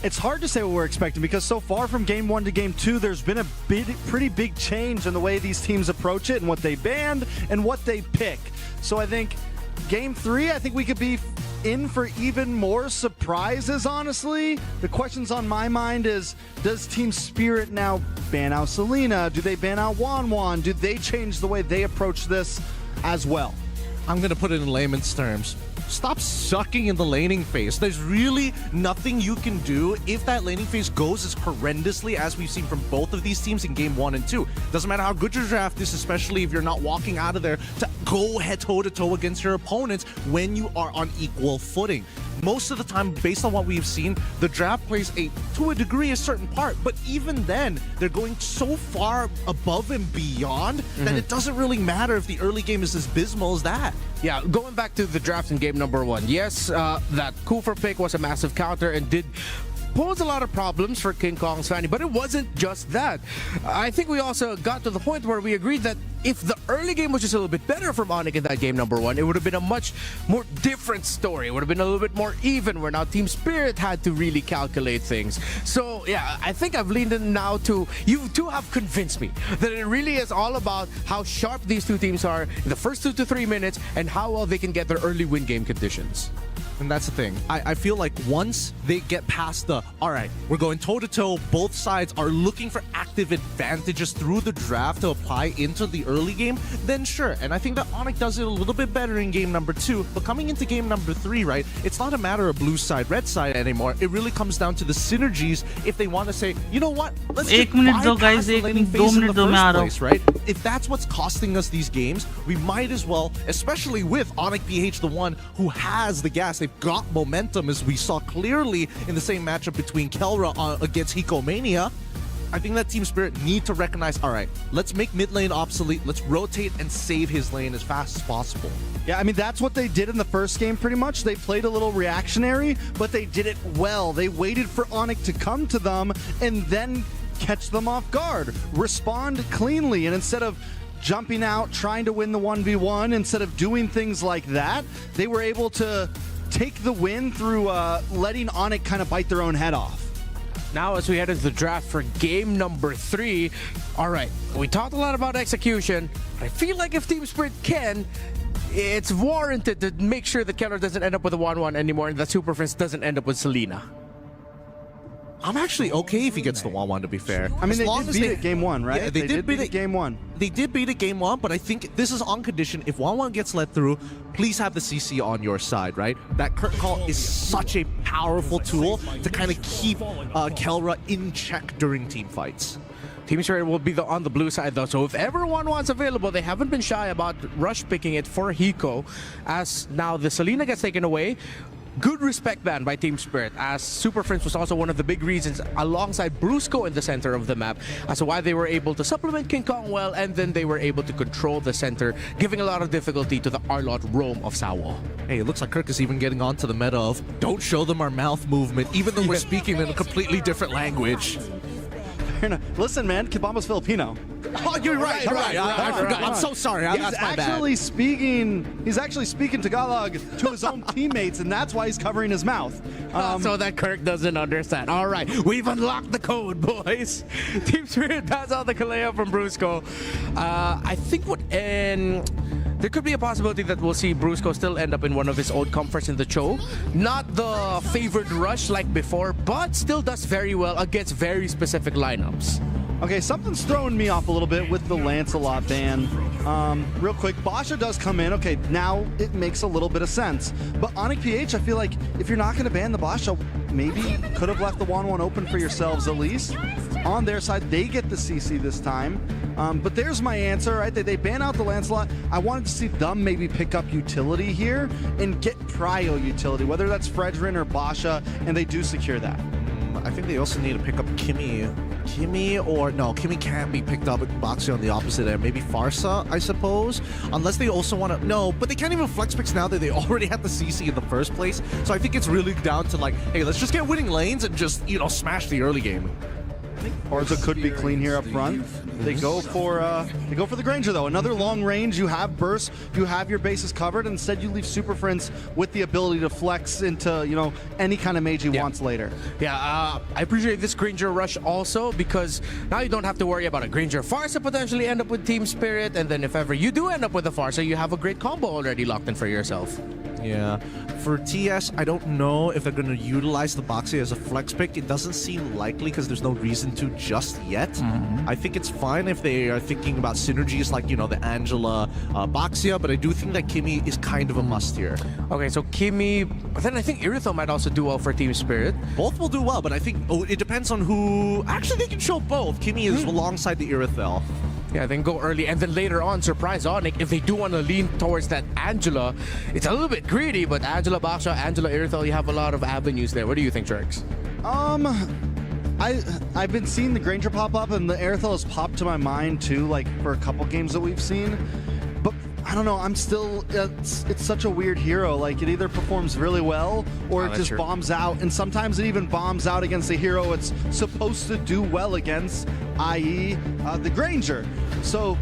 C: It's hard to say what we're expecting, because so far from game 1 to game 2, there's been a pretty big change in the way these teams approach it and what they banned and what they pick. So I think game 3, I think we could be in for even more surprises, honestly. The questions on my mind is, does Team Spirit now ban out Selena? Do they ban out Wanwan? Do they change the way they approach this as well?
E: I'm going to put it in layman's terms. Stop sucking in the laning phase. There's really nothing you can do if that laning phase goes as horrendously as we've seen from both of these teams in game 1 and 2. Doesn't matter how good your draft is, especially if you're not walking out of there to go head toe-to-toe against your opponents when you are on equal footing. Most of the time, based on what we've seen, the draft plays to a degree a certain part, but even then, they're going so far above and beyond that it doesn't really matter if the early game is as abysmal as that.
D: Yeah, going back to the draft in game number 1, yes, that Kufa pick was a massive counter and did pose a lot of problems for King Kong's Fanny, but it wasn't just that. I think we also got to the point where we agreed that if the early game was just a little bit better from Onyx in that game number 1, it would have been a much more different story. It would have been a little bit more even, where now Team Spirit had to really calculate things. So yeah, I think I've leaned in now to, you two have convinced me that it really is all about how sharp these two teams are in the first 2 to 3 minutes and how well they can get their early win game conditions.
E: And that's the thing. I feel like once they get past the, all right, we're going toe-to-toe, both sides are looking for active advantages through the draft to apply into the early game, then sure. And I think that Onyx does it a little bit better in game number 2. But coming into game number 3, right, it's not a matter of blue side, red side anymore. It really comes down to the synergies if they want to say, you know what, let's just bypass the laning phase in the first place, right? If that's what's costing us these games, we might as well, especially with Onyx PH, the one who has the gas. They've got momentum, as we saw clearly in the same matchup between Kelra against Hikomania. I think that Team Spirit need to recognize, all right, let's make mid lane obsolete, let's rotate and save his lane as fast as possible.
C: Yeah, I mean, that's what they did in the first game pretty much. They played a little reactionary, but they did it well. They waited for Onyx to come to them and then catch them off guard, respond cleanly, and instead of jumping out, trying to win the 1v1, instead of doing things like that, they were able to take the win through letting Onyx kind of bite their own head off.
D: Now, as we head into the draft for game number 3, all right, we talked a lot about execution, but I feel like if Team Spirit can, it's warranted to make sure that Keller doesn't end up with a 1-1 anymore and that Super Prince doesn't end up with Selena.
E: I'm actually okay if he gets the 1-1, to be fair.
C: I mean, they did beat it game 1, right?
E: Yeah,
C: they did beat it game 1.
E: They did beat it game 1, but I think this is on condition. If 1-1 gets let through, please have the CC on your side, right? That Kurt call is such a powerful tool to kind of keep Kelra in check during team fights.
D: Team Spirit will be on the blue side though, so if ever 1-1's available, they haven't been shy about rush picking it for Hiko, as now the Selena gets taken away. good respect ban by Team Spirit, as Super Friends was also one of the big reasons, alongside Brusco in the center of the map, as to why they were able to supplement King Kong well, and then they were able to control the center, giving a lot of difficulty to the Arlot roam of Sawo.
E: Hey, it looks like Kirk is even getting onto the meta of don't show them our mouth movement, even though we're speaking in a completely different language.
C: Listen, man, Kibama's Filipino.
E: Oh, you're right. I forgot. I'm so sorry.
C: He's actually speaking Tagalog to his own teammates, and that's why he's covering his mouth.
D: So that Kirk doesn't understand. All right, we've unlocked the code, boys. Team Spirit has all the Kaleo from Brusco. I think there could be a possibility that we'll see Brusco still end up in one of his old comforts in the Cho. Not the favored rush like before, but still does very well against very specific lineups.
C: Okay, something's throwing me off a little bit with the Lancelot ban. Real quick, Basha does come in. Okay, now it makes a little bit of sense. But Onyx PH, I feel like if you're not going to ban the Basha, maybe could have left the 1-1 open for yourselves at least. On their side, they get the CC this time. But there's my answer, right? They ban out the Lancelot. I wanted to see them maybe pick up utility here and get prio utility, whether that's Fredrin or Basha, and they do secure that.
E: I think they also need to pick up Kimmy. Kimmy can't be picked up with Boxy on the opposite end. Maybe Farsa, I suppose. Unless they also want to... No, but they can't even flex picks now that they already had the CC in the first place. So I think it's really down to like, hey, let's just get winning lanes and just, smash the early game.
C: I think Barza could be clean here up front. They go for the Granger though. Another long range. You have burst. You have your bases covered. Instead, you leave Super Friends with the ability to flex into any kind of mage he wants later.
D: Yeah, I appreciate this Granger rush also because now you don't have to worry about a Granger Farsa potentially end up with Team Spirit, and then if ever you do end up with a Farsa, you have a great combo already locked in for yourself.
E: Yeah. For TS, I don't know if they're going to utilize the Boxy as a flex pick. It doesn't seem likely because there's no reason to just yet. I think it's fine if they are thinking about synergies like, the Angela Boxia, but I do think that Kimmy is kind of a must here.
D: Okay, so Kimmy, but then I think Irithel might also do well for Team Spirit.
E: Both will do well, but I think it depends on who... Actually, they can show both. Kimmy is alongside the Irithel.
D: Yeah, then go early, and then later on, surprise Onyx. If they do want to lean towards that Angela, it's a little bit greedy, but Angela Basha, Angela Irithel, you have a lot of avenues there. What do you think, Jerks?
C: I've been seeing the Granger pop up, and the Irithel has popped to my mind too, like for a couple games that we've seen. But I don't know, I'm still, it's such a weird hero. Like, it either performs really well or it just bombs out. And sometimes it even bombs out against the hero it's supposed to do well against, i.e. The Granger. So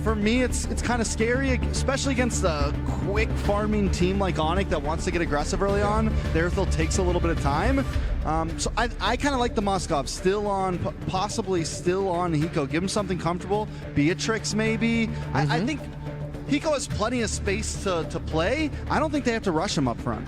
C: for me, it's kind of scary, especially against a quick farming team like Onyx that wants to get aggressive early on. The Irithel takes a little bit of time. So I kind of like the Moskov possibly still on Hiko. Give him something comfortable. Beatrix maybe. I think Hiko has plenty of space to play. I don't think they have to rush him up front.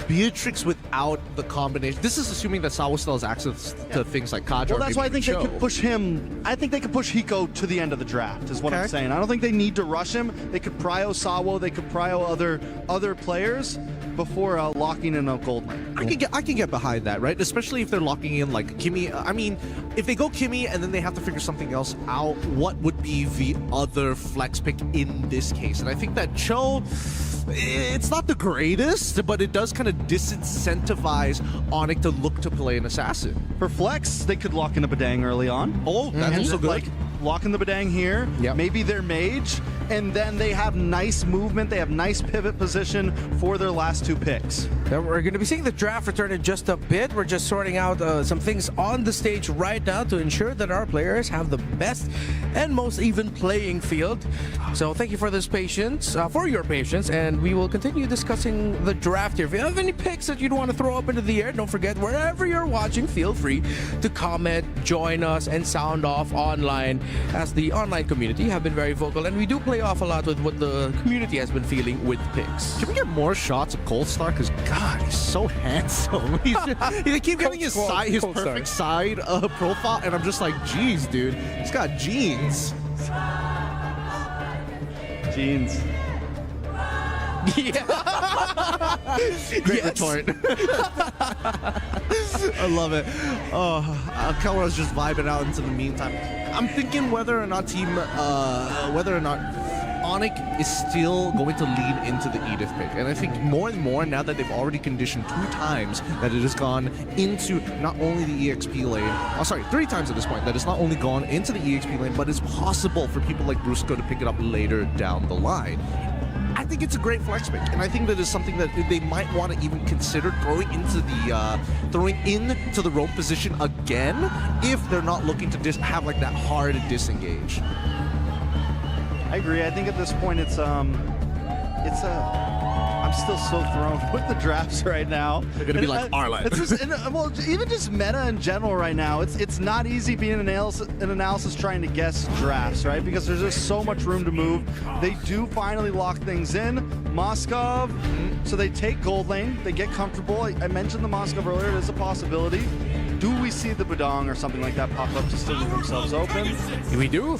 E: Beatrix without the combination. This is assuming that Sawo still has access to things like Kadra.
C: Well, that's why I think they could push him. I think they could push Hiko to the end of the draft, is what I'm saying. I don't think they need to rush him. They could prio Sawo. They could prio other players before locking in a gold lane.
E: I can get behind that, right? Especially if they're locking in like Kimmy. I mean, if they go Kimmy and then they have to figure something else out, what would be the other flex pick in this case? And I think that Cho, it's not the greatest, but it does kind of disincentivize Onyx to look to play an assassin.
C: For flex, they could lock in a Badang early on.
E: Oh, that's also good.
C: Like, lock in the Badang here, maybe their mage, and then they have nice movement, they have nice pivot position for their last two picks.
D: Now we're going to be seeing the draft return in just a bit. We're just sorting out some things on the stage right now to ensure that our players have the best and most even playing field. So thank you for this patience, for your patience, and we will continue discussing the draft here. If you have any picks that you'd want to throw up into the air, don't forget, wherever you're watching, feel free to comment, join us, and sound off online, as the online community have been very vocal, and we do play off a lot with what the community has been feeling with picks.
E: Can we get more shots of Cold Star? Because God, he's so handsome. They keep getting his perfect side profile, and I'm just like, geez, dude, he's got jeans.
C: Jeans.
D: Yeah.
E: Great retort. I love it. Oh, Kelra's just vibing out into the meantime. I'm thinking whether or not Onyx is still going to lean into the Edith pick. And I think more and more, now that they've already conditioned 2 times that it has gone into not only the EXP lane, 3 times at this point, that it's not only gone into the EXP lane, but it's possible for people like Brusco to pick it up later down the line. I think it's a great flex pick, and I think that is something that they might want to even consider throwing into the roam position again if they're not looking to have like that hard disengage.
C: I agree. I think at this point I'm still so thrown with the drafts right now.
E: They're gonna be like Arlen.
C: It's just, well, even just meta in general right now. It's not easy being an analysis trying to guess drafts, right? Because there's just so much room to move. They do finally lock things in. Moskov, so they take gold lane. They get comfortable. I mentioned the Moskov earlier. It is a possibility. Do we see the Budong or something like that pop up to still leave themselves open?
D: We do.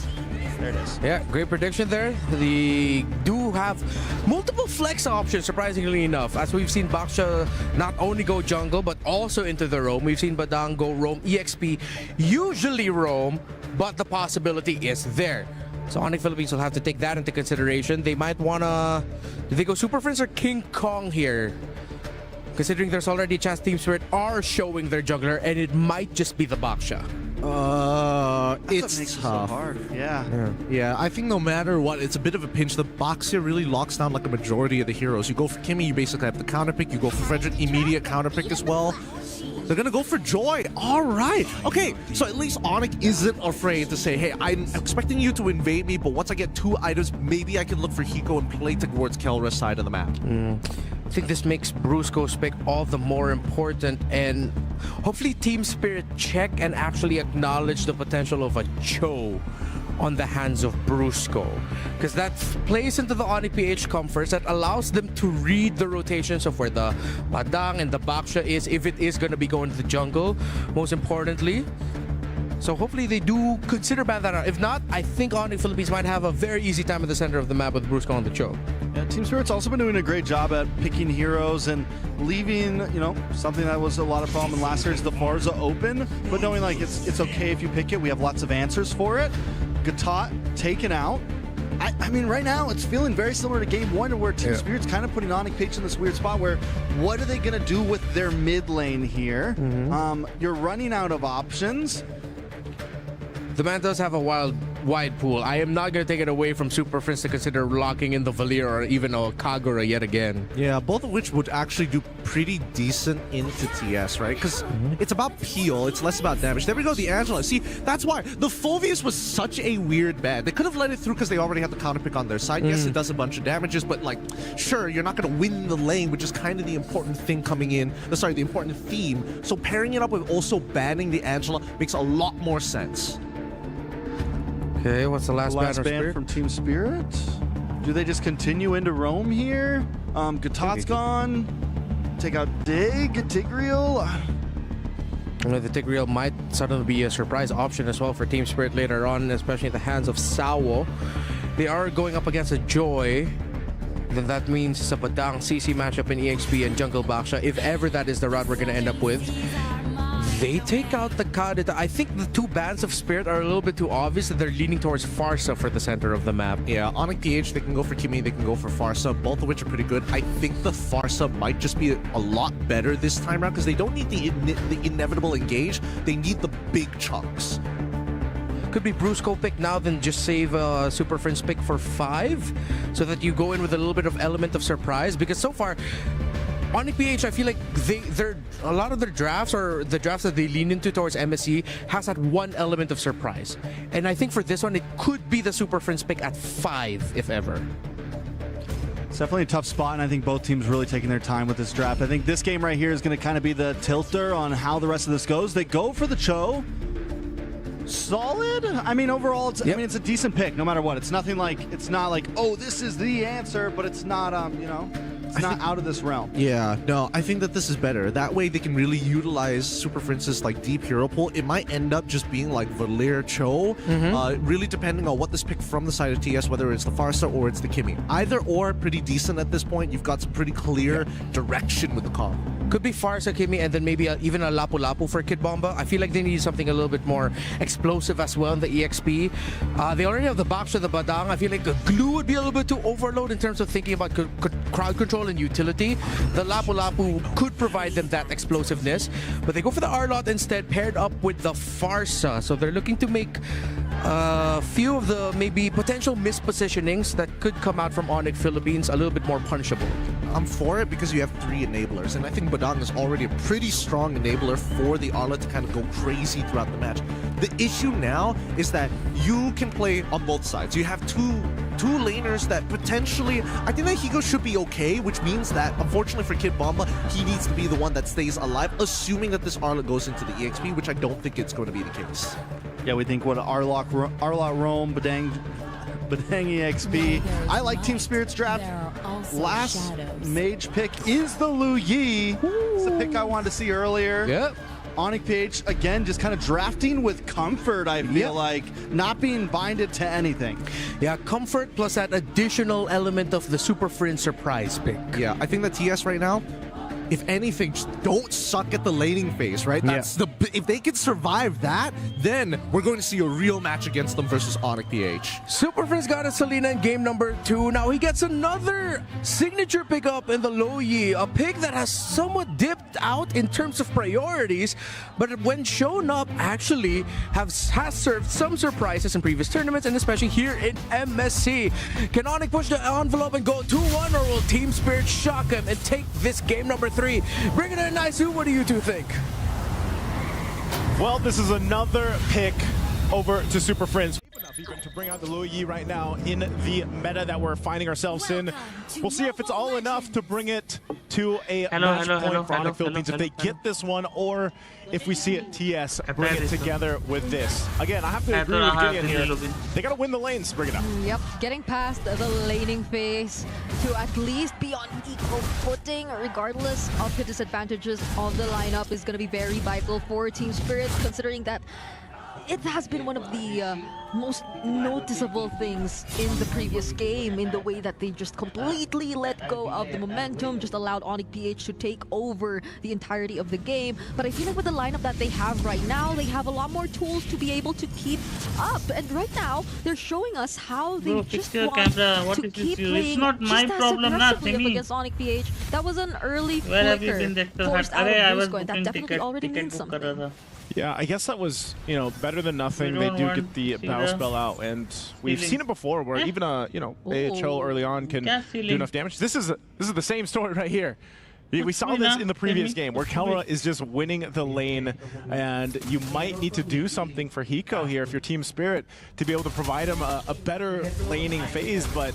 C: There it is.
D: Yeah, great prediction there. They do have multiple flex options, surprisingly enough. As we've seen Baksha not only go jungle, but also into the roam. We've seen Badang go roam, EXP, usually roam, but the possibility is there. So Onyx Philippines will have to take that into consideration. They might want to... Do they go Super Prince or King Kong here? Considering there's already a chance Team Spirit are showing their jungler, and it might just be the Baksha.
E: It's tough.
C: So hard. Yeah.
E: Yeah, I think no matter what, it's a bit of a pinch. The Baksha really locks down like a majority of the heroes. You go for Kimmy, you basically have the counter pick. You go for Frederick, immediate counter pick as well. They're gonna go for Joy. All right. Okay, so at least Onyx isn't afraid to say, hey, I'm expecting you to invade me, but once I get 2 items, maybe I can look for Hiko and play towards Kelra's side of the map.
D: I think this makes Brusco's pick all the more important, and hopefully Team Spirit check and actually acknowledge the potential of a Cho on the hands of Brusco, because that plays into the Onyx PH comforts that allows them to read the rotations of where the Badang and the Baksha is, if it is going to be going to the jungle, most importantly. So hopefully they do consider that out. If not, I think Onyx Philippines might have a very easy time at the center of the map with Brusco on the Cho.
C: Yeah, Team Spirit's also been doing a great job at picking heroes and leaving, something that was a lot of problem in last year's the Farza open, but knowing like it's okay if you pick it. We have lots of answers for it. Gatot taken out. I mean, right now it's feeling very similar to Game 1 where Team Spirit's kind of putting Onyx PH in this weird spot where what are they going to do with their mid lane here? You're running out of options.
D: The man does have a wide pool. I am not going to take it away from Super Prince to consider locking in the Valir or even a Kagura yet again.
E: Yeah, both of which would actually do pretty decent into TS, right? Because it's about peel, it's less about damage. There we go, the Angela. See, that's why the Phoveus was such a weird ban. They could have let it through because they already had the counter pick on their side. Yes, it does a bunch of damages, but like, sure, you're not going to win the lane, which is kind of the important thing coming in. The important theme. So pairing it up with also banning the Angela makes a lot more sense.
D: Okay, what's the last
C: ban from Team Spirit? Do they just continue into Rome here? Gatot's gone. Take out Tigreal.
D: The Tigreal might suddenly be a surprise option as well for Team Spirit later on, especially in the hands of Sawo. They are going up against a Joy. Then that means it's a Badang CC matchup in EXP and Jungle Baksha. If ever that is the route we're going to end up with. They take out the Kadita. I think the 2 bands of Spirit are a little bit too obvious that they're leaning towards Farsa for the center of the map.
E: Yeah, Onyx PH, they can go for Kimmy, they can go for Farsa, both of which are pretty good. I think the Farsa might just be a lot better this time around because they don't need the inevitable engage, they need the big chunks.
D: Could be Brusco pick now, then just save a Super Prince pick for 5 so that you go in with a little bit of element of surprise, because so far Onyx PH, I feel like they're a lot of their drafts or the drafts that they lean into towards MSC has that one element of surprise. And I think for this one, it could be the Super Prince pick at 5, if ever.
C: It's definitely a tough spot, and I think both teams really taking their time with this draft. I think this game right here is going to kind of be the tilter on how the rest of this goes. They go for the Cho. Solid. I mean, overall, it's it's a decent pick no matter what. It's nothing like, it's not like, oh, this is the answer, but it's not, It's not out of this realm.
E: Yeah, no, I think that this is better. That way they can really utilize Super Prince's like deep hero pool. It might end up just being like Valir Cho, really depending on what this pick from the side of TS, whether it's the Farsa or it's the Kimmy. Either or, pretty decent at this point. You've got some pretty clear direction with the comp.
D: Could be Farsa, Kimmy, and then maybe even a Lapu Lapu for Kid Bomba. I feel like they need something a little bit more explosive as well in the EXP. They already have the box with the Badang. I feel like the glue would be a little bit too overload in terms of thinking about crowd control and utility. The Lapu Lapu could provide them that explosiveness, but they go for the Arlot instead, paired up with the Farsa. So they're looking to make a few of the maybe potential mispositionings that could come out from Onyx Philippines a little bit more punishable.
E: I'm for it because you have 3 enablers, and I think Badang is already a pretty strong enabler for the Arla to kind of go crazy throughout the match. The issue now is that you can play on both sides. You have two laners that potentially, I think that Higo should be okay, which means that, unfortunately for Kid Bomba, he needs to be the one that stays alive, assuming that this Arla goes into the EXP, which I don't think it's going to be the case.
C: Yeah, we think what Arlot Rome, Badang EXP. I like Team Spirit's draft. Last mage pick is the Lu Yi. It's the pick I wanted to see earlier.
D: Yep.
C: Onyx PH, again, just kind of drafting with comfort, I feel like. Not being binded to anything.
D: Yeah, comfort plus that additional element of the Super Friend surprise pick.
E: Yeah, I think that TS right now, if anything, just don't suck at the laning phase, right? That's if they can survive that, then we're going to see a real match against them versus Onyx PH.
D: Super Friends got a Selena in game number 2. Now he gets another signature pickup in the Lo Yi, a pick that has somewhat dipped out in terms of priorities, but when shown up, actually has served some surprises in previous tournaments, and especially here in MSC. Can Onyx push the envelope and go 2-1, or will Team Spirit shock him and take this game number 3? Bring it in, Nice. What do you two think?
F: Well, this is another pick over to Super Friends. Enough even to bring out the Lu Yi right now in the meta that we're finding ourselves in. We'll see if it's all enough to bring it to a match point for Onyx Philippines if they get this one, or if we see it TS bring it together with this. Again, I have to agree with Gideon here. They gotta win the lanes, bring it up.
G: Yep, getting past the laning phase to at least be on equal footing, regardless of the disadvantages of the lineup, is gonna be very vital for Team Spirit, considering that it has been one of the most noticeable things in the previous game, in the way that they just completely let go of the momentum, just allowed Onyx PH to take over the entirety of the game. But I feel like with the lineup that they have right now, they have a lot more tools to be able to keep up. And right now, they're showing us how they just want to keep playing just as aggressively against Onyx PH. That was an early flicker forced out of Brusco, and that definitely already means something.
F: Yeah, I guess that was, you know, better than nothing. They do get the battle spell out, and we've seen it before where even a, you know, AHL early on can do enough damage. This is the same story right here. We saw this in the previous game where Kelra is just winning the lane, and you might need to do something for Hiko here if you're Team Spirit to be able to provide him a better laning phase. But,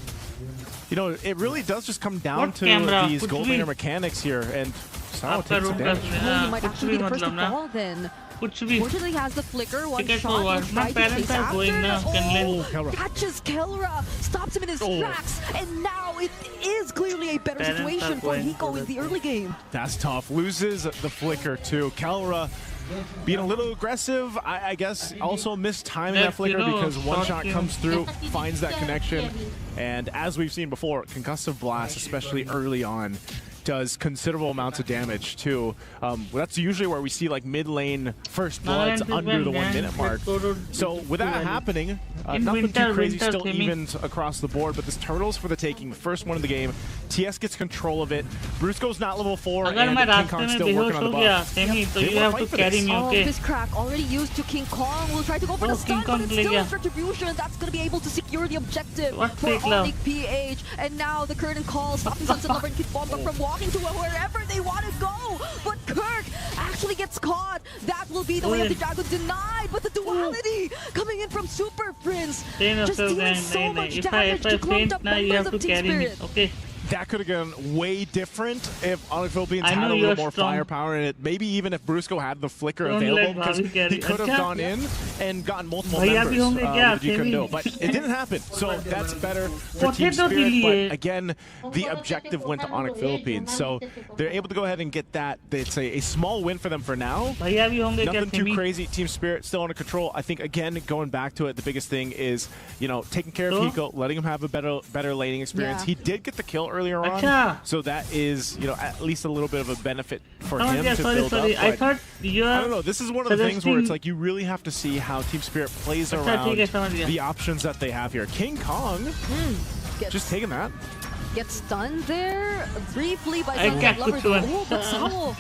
F: you know, it really does just come down to these gold laner mechanics here, and Sao takes some damage.
G: He might actually be the first to fall then. Fortunately, has the flicker, one shot, and tries to chase after. Catches Kelra, stops him in his tracks, and now it is clearly a better situation for Hiko in the early game.
F: That's tough. Loses the flicker too. Kelra being a little aggressive, I guess also mistiming that flicker because one shot comes through, finds that connection, and as we've seen before, Concussive Blast, especially early on, does considerable amounts of damage too. That's usually where we see like mid lane first bloods under the 1 minute mark. So with that happening, nothing too crazy, still evens across the board, but this Turtle's for the taking, the first one of the game. TS gets control of it. Brusco's not level 4, and King Kong's still working on the buff.
H: So you have to carry me, okay?
G: This crack already used to King Kong. Will try to go for the stun, but it's still his retribution. That's going to be able to secure the objective for Onyx PH. And now the curtain call stops the Sunset Lover and Kid Bomba from walking to wherever they want to go. But Kirk actually gets caught. That will be the way of the Dragon denied. But the duality coming in from Super Prince, just dealing so much damage to clumped up members of Team Spirit.
H: Okay.
F: that could have gone way different if Onyx Philippines
H: I
F: had
H: know
F: a little
H: you're
F: more
H: strong.
F: firepower in it. Maybe even if Brusco had the flicker
H: Don't
F: available,
H: let
F: because
H: Bobby carry.
F: he could have
H: Acha.
F: gone in and gotten multiple
H: Bhaiya
F: members
H: bhi honge kya?
F: that you couldn't do.
H: Semi.
F: But it didn't happen. So that's better for Team
H: Potato
F: Spirit.
H: liye.
F: But again, the objective went to Onyx Philippines. So they're able to go ahead and get that. It's a small win for them for now.
H: Bhaiya bhi honge kya?
F: Nothing too
H: Semi?
F: crazy. Team Spirit still under control. I think, again, going back to it, the biggest thing is, you know, taking care of
H: So?
F: Hiko, letting him have a better laning experience.
G: Yeah.
F: He did get the kill earlier on,
H: Acha.
F: so that is, you know, at least a little bit of a benefit for
H: Oh,
F: him
H: yeah,
F: to
H: sorry.
F: build up.
H: I
F: but
H: thought you
F: I
H: are.
F: don't know. This is one of the things where it's
H: suggesting-
F: like you really have to see how Team Spirit plays
H: Acha,
F: around
H: theek hai, samajh gaya.
F: the options that they have here. King Kong,
G: Gets,
F: just taking that.
G: gets stunned there briefly by
H: I
G: Sunset
H: can't
G: Lover.
H: put you on.
G: Oh, but Samo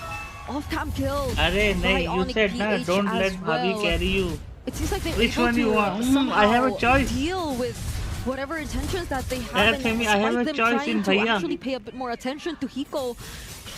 G: off-cam kill.
H: Arey,
G: by
H: nahi, you
G: Onyx
H: said na,
G: PH
H: don't
G: as
H: let Bhabhi
G: well.
H: carry you.
G: It seems like they're
H: Which
G: able
H: one
G: to
H: you want?
G: somehow
H: I have a choice.
G: deal with whatever intentions that they
H: I
G: have,
H: have
G: and
H: Semi, I have
G: despite
H: a
G: them
H: choice
G: trying
H: in
G: to
H: Bhaiya.
G: actually pay a bit more attention to Hiko,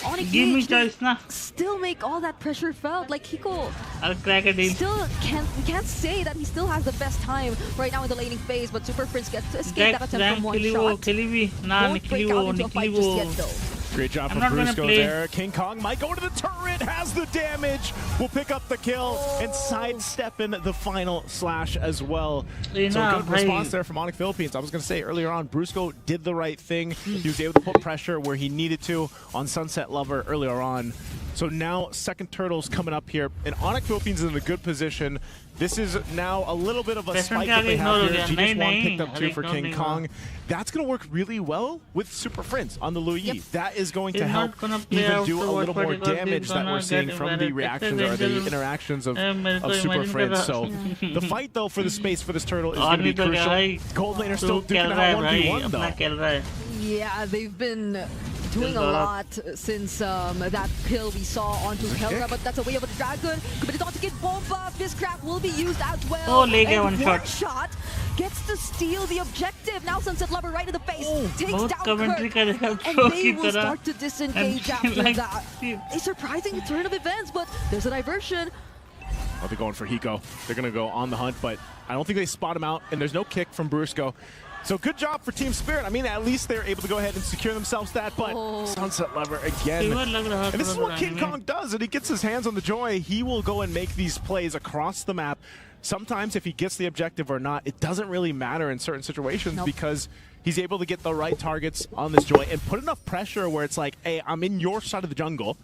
G: Onyx
H: Give me
G: PH, they
H: choice na.
G: still make all that pressure felt. Like Hiko
H: I'll crack a deal.
G: still can't say that he still has the best time right now in the laning phase, but Super Prince gets to escape that
H: Dex
G: attempt
H: rank
G: from one
H: khili wo,
G: shot.
H: khili bhi. Na,
G: Won't
H: nikli
G: break out
H: wo,
G: into a fight
H: nikli
G: just yet
H: wo.
G: though.
F: Great job
H: I'm
F: from
H: not gonna
F: Brusco
H: play.
F: there. King Kong might go to the turret, has the damage, will pick up the kill, and sidestep in the final slash as well.
H: Hey,
F: So
H: nah,
F: good
H: bhai.
F: response there from Onyx Philippines. I was going to say earlier on, Brusco did the right thing. He was able to put pressure where he needed to on Sunset Lover earlier on. So now second turtle's coming up here, and Onyx Philippines is in a good position. This is now a little bit of a
H: Person
F: spike
H: ka
F: that they
H: ignore
F: have
H: ho
F: here.
H: gaya.
F: Genius
H: Nahi,
F: One
H: nahi.
F: picked up two for
H: Ignore
F: King
H: nahi
F: Kong.
H: hua.
F: That's going to work really well with Super Friends on the Lui Yi.
G: Yep.
F: That is going to
H: It's
F: help
H: not gonna play
F: even
H: out
F: do a
H: to
F: little
H: what
F: more
H: because
F: damage
H: they're
F: that we're
H: gonna
F: seeing
H: get
F: from the
H: embarrassed.
F: reactions or the interactions of Super
H: imagine
F: Friends.
H: kar
F: So
H: raha.
F: the fight though for the space for this turtle is going to
H: Aadmi
F: be
H: to kya
F: crucial.
H: bhai?
F: Gold laner
H: Tu
F: still duking
H: khel
F: out
H: raha hai
F: 1v1
H: bhai, apna
F: though.
H: khel raha hai.
G: Yeah, they've been doing a lot since that kill we saw onto Helga, but that's a way of a dragon. But it's on to get Bomba. This crack will be used as well.
H: Oh, le gaya
G: And
H: one shot.
G: shot gets to steal the objective. Now Sunset Lover right in the face. Takes
H: बहुत
G: down
H: commentary
G: Kirk.
H: करेगा
G: And
H: pro
G: they
H: की
G: will
H: तरह.
G: start to disengage
H: And
G: after
H: like,
G: that. A surprising turn of events, but there's a diversion.
F: Oh, they're going for Hiko. They're going to go on the hunt, but I don't think they spot him out, and there's no kick from Brusco. So good job for Team Spirit. I mean, at least they're able to go ahead and secure themselves that, but Sunset Lover again.
H: Fever लग रहा
F: And this is
H: था
F: what King
H: anime.
F: Kong does, and he gets his hands on the joy. He will go and make these plays across the map. Sometimes if he gets the objective or not, it doesn't really matter in certain situations
G: Nope.
F: because he's able to get the right targets on this joy and put enough pressure where it's like, hey, I'm in your side of the jungle.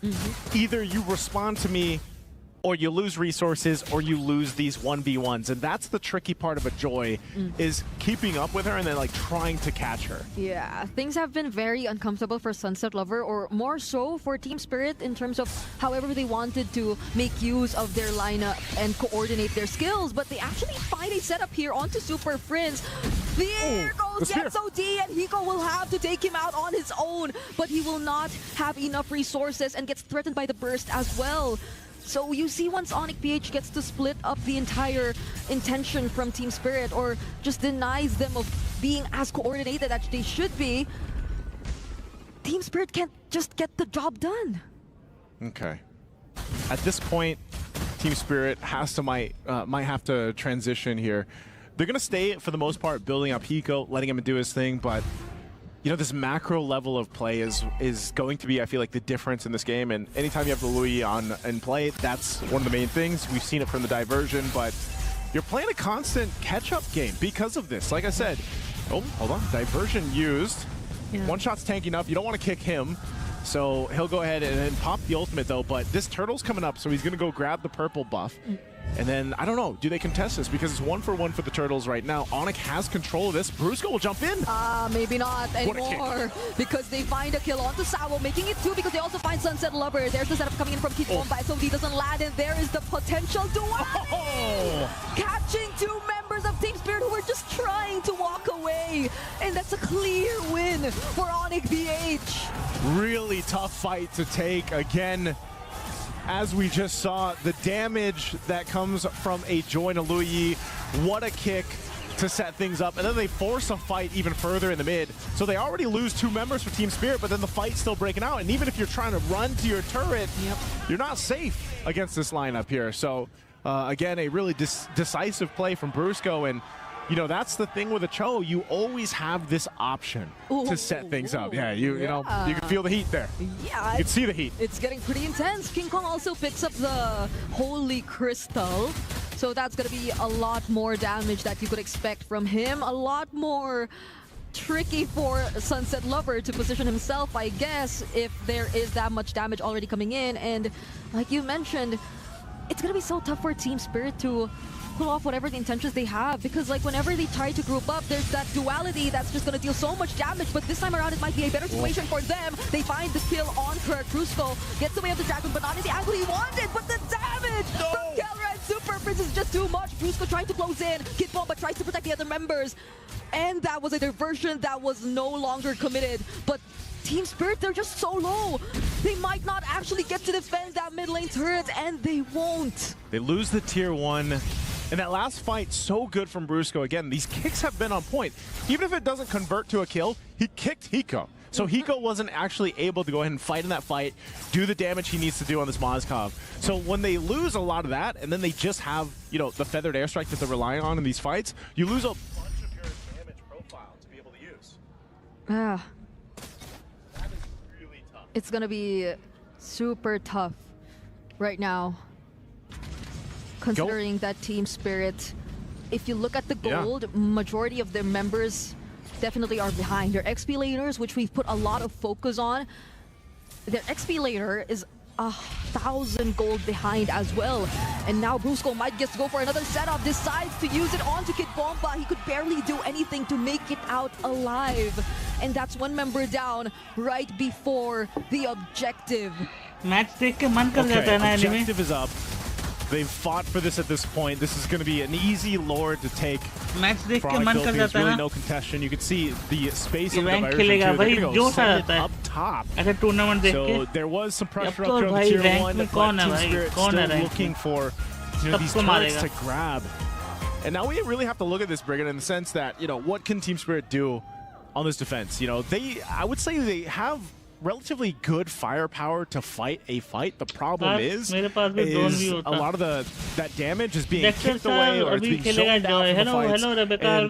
F: Either you respond to me or you lose resources, or you lose these 1v1s. And that's the tricky part of a Joy, is keeping up with her and then like trying to catch her.
G: Yeah, things have been very uncomfortable for Sunset Lover, or more so for Team Spirit in terms of however they wanted to make use of their lineup and coordinate their skills. But they actually find a setup here onto Super Friends. There goes the SO-DIMM, and Hiko will have to take him out on his own. But he will not have enough resources and gets threatened by the burst as well. So you see, once Onyx PH gets to split up the entire intention from Team Spirit, or just denies them of being as coordinated as they should be, Team Spirit can't just get the job done.
F: Okay. At this point, Team Spirit has to might have to transition here. They're gonna stay for the most part, building up Hiko, letting him do his thing, but you know, this macro level of play is going to be, I feel like, the difference in this game. And anytime you have the Lui on in play, that's one of the main things. We've seen it from the diversion, but you're playing a constant catch-up game because of this. Like I said, oh, hold on, diversion used.
G: Yeah.
F: One shot's tanking up. You don't want to kick him. So he'll go ahead and then pop the ultimate, though. But this turtle's coming up, so he's going to go grab the purple buff. And then, I don't know, do they contest this? Because it's 1-for-1 for the turtles right now. Onyx has control of this. Brusco will jump in.
G: Maybe not
F: What a kick.
G: anymore, because they find a kill onto Sawo, making it 2 because they also find Sunset Lover. There's the setup coming in from Kid Bomba. SOD doesn't land, and there is the potential to catching 2 members of Team Spirit who were just trying to walk away. And that's a clear win for Onyx PH.
F: Really tough fight to take. Again, as we just saw, the damage that comes from a Joy and a Lui Yi. What a kick to set things up. And then they force a fight even further in the mid. So they already lose 2 members for Team Spirit, but then the fight's still breaking out. And even if you're trying to run to your turret, you're not safe against this lineup here. So again, a really decisive play from Brusco. And you know, that's the thing with a Cho. You always have this option to set things up. Yeah, you know, you can feel the heat there.
G: Yeah,
F: you can see the heat.
G: It's getting pretty intense. King Kong also picks up the Holy Crystal. So that's going to be a lot more damage that you could expect from him. A lot more tricky for Sunset Lover to position himself, I guess, if there is that much damage already coming in. And like you mentioned, it's going to be so tough for Team Spirit to pull off whatever the intentions they have, because like whenever they try to group up, there's that duality that's just going to deal so much damage. But this time around, it might be a better situation for them. They find the kill on Kirk. Brusco gets away with the Dragon, but not in the angle he wanted. But the damage from Keller and Super Prince is just too much. Brusco trying to close in. Kid Bomba tries to protect the other members. And that was a diversion that was no longer committed. But Team Spirit, they're just so low. They might not actually get to defend that mid lane turret, and they won't.
F: They lose the tier 1. And that last fight, so good from Brusco. Again, these kicks have been on point. Even if it doesn't convert to a kill, he kicked Hiko. So Hiko wasn't actually able to go ahead and fight in that fight, do the damage he needs to do on this Mozkov. So when they lose a lot of that, and then they just have, you know, the feathered airstrike that they're relying on in these fights, you lose a bunch of your damage profile to be able to use.
G: Ah.
F: That is really tough.
G: It's gonna be super tough right now, considering that Team Spirit, if you look at the gold, majority of their members definitely are behind. Their XP laners, which we've put a lot of focus on, their XP laner is 1,000 gold behind as well. And now Brusco might get to go for another setup, decides to use it onto Kid Bomba. He could barely do anything to make it out alive. And that's one member down right before the objective.
H: Match देख के मन कर जाता है ना anime.
F: Objective is up. They've fought for this at this point. This is going to be an easy lord to take.
H: Match देख के
F: Frog
H: मन
F: build,
H: कर
F: there's
H: जाता है
F: really
H: ना.
F: no contestation. You can see the space of the
H: rank
F: version
H: खेलेगा
F: too.
H: भाई,
F: They're gonna
H: जोश
F: go
H: आ
F: set it
H: जाता है.
F: up top.
H: ऐसे टूर्नामेंट देख
F: So
H: के.
F: there was some pressure
H: अब
F: up
H: तो
F: here on
H: भाई
F: the tier
H: रैंक
F: 1,
H: में
F: but
H: कौन है
F: Team
H: भाई?
F: Spirit
H: कौन है
F: still
H: रैंक
F: looking
H: में?
F: for, you know, these
H: सबको
F: turrets
H: मारेगा.
F: to grab. And now we really have to look at this, Brigand, in the sense that, you know, what can Team Spirit do on this defense? You know, I would say they have relatively good firepower to fight a fight. The problem is a lot of that damage is being kicked away, or it's being zoned out from the fights,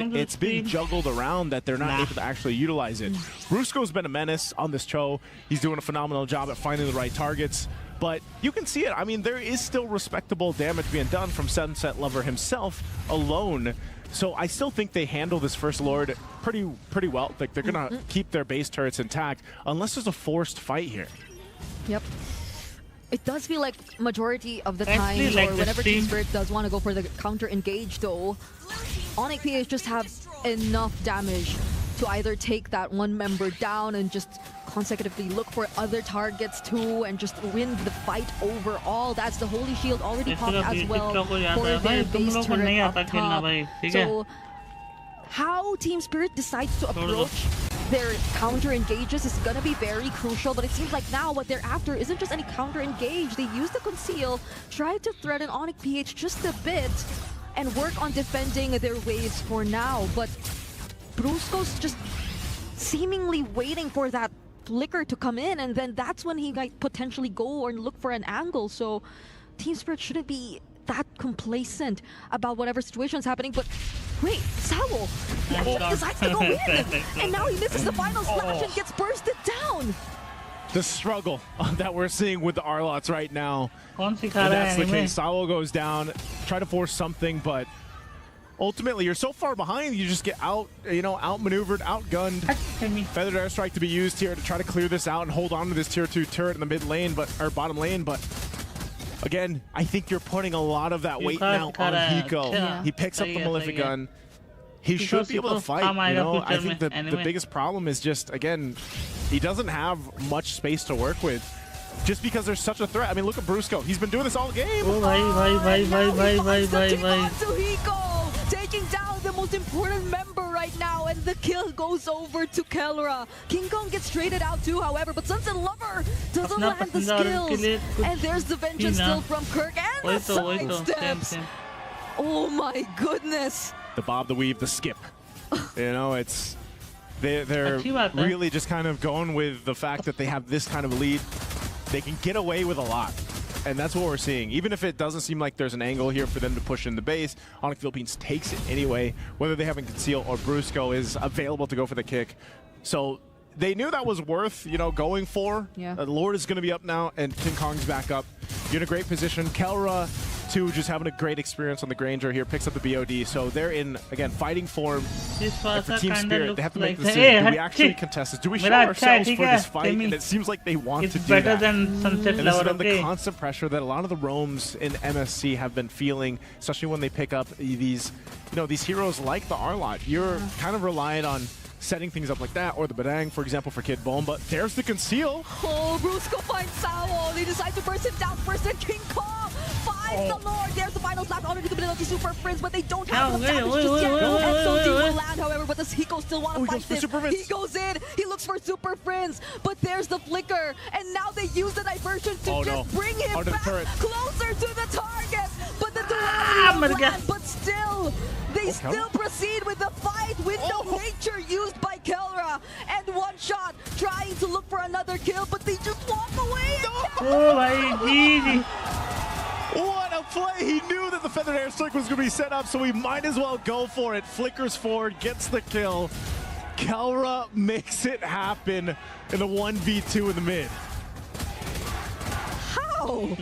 F: and it's being juggled around that they're not able to actually utilize it. Brusco's been a menace on this Cho. He's doing a phenomenal job at finding the right targets. But you can see it. I mean, there is still respectable damage being done from Sunset Lover himself alone. So I still think they handle this first Lord pretty well. Like, they're going to keep their base turrets intact unless there's a forced fight here.
G: Yep. It does feel like majority of the
H: Actually,
G: time,
H: like
G: or
H: the
G: whenever Team
H: team-
G: Spirit does want to go for the counter engage though, Onyx PH just have enough damage to either take that one member down and just consecutively look for other targets too and just win the fight overall. That's the Holy Shield already popped as well for their base turret up top. So how Team Spirit decides to approach their counter engages is gonna be very crucial, but it seems like now what they're after isn't just any counter engage. They use the conceal, try to threaten Onyx PH just a bit, and work on defending their waves for now. But Brusco's just seemingly waiting for that flicker to come in, and then that's when he might potentially go and look for an angle. So Team Spirit shouldn't be that complacent about whatever situation's happening. But wait, Sawo, he decides to go in, and now he misses the final slash and gets bursted down.
F: The struggle that we're seeing with the Arlots right now.
H: कौन सिखा रहा है
F: That's the
H: anime?
F: case. Sawo goes down, try to force something, but ultimately you're so far behind, you just get outmaneuvered, outgunned. Feathered airstrike to be used here to try to clear this out and hold on to this tier 2 turret in the mid lane, or bottom lane, but again, I think you're putting a lot of that weight now on Hiko.
G: Yeah.
F: He picks up the Maleficent. He should be able to fight, you know. I think the biggest problem is just, again, he doesn't have much space to work with. Just because there's such a threat. I mean, look at Brusco. He's been doing this all game.
H: Oh, भाई.
G: Hiko taking down the most important member right now, and the kill goes over to Kellra. King Kong gets traded out too, however, but Sunset Lover doesn't
H: अपना
G: land the
H: पसंदीदा और
G: skills.
H: के लिए कुछ
G: And there's the vengeance
H: ही ना.
G: still from Kirk, and the
H: वही तो,
G: side steps. Oh my goodness.
F: The bob, the weave, the skip. You know, they're
H: अच्छी बात है.
F: really just kind of going with the fact that they have this kind of lead. They can get away with a lot. And that's what we're seeing. Even if it doesn't seem like there's an angle here for them to push in the base, Onyx Philippines takes it anyway. Whether they haven't concealed or Brusco is available to go for the kick. So they knew that was worth, you know, going for.
G: Yeah.
F: Lord is going to be up now, and King Kong's back up. You're in a great position. Kelra, too, just having a great experience on the Granger here, picks up the BOD. So they're in, again, fighting form. And for Team Spirit, they have to make the decision. Do we actually contest this? Do we show ourselves for this fight? And it seems like they want to do that.
H: It's better than Sunset
F: And this has
H: Lover,
F: been the constant pressure that a lot of the roams in MSC have been feeling, especially when they pick up these, you know, these heroes like the Arlot. You're kind of reliant on setting things up like that, or the Badang, for example, for Kid Bomba. There's the conceal.
G: Oh, Brusco finds Sao. They decide to burst him down first, and King Kong finds the Lord. There's the final slap already committed on the Super Prince, but they don't have enough damage just yet. SO-DIMM will land, however, but does Hiko still want to fight this? He goes in, he looks for Super Prince, but there's the flicker, and now they use the diversion to just bring him back closer to the target. But the duality will land, but still, they still proceed with the fight with no nature used by Kelra, and one shot trying to look for another kill, but they just walk away.
H: Oh my GG.
F: What a play! He knew that the Feathered Airstrike was going to be set up, so he might as well go for it. Flickers forward, gets the kill. Kelra makes it happen in the 1v2 in the mid.
G: How?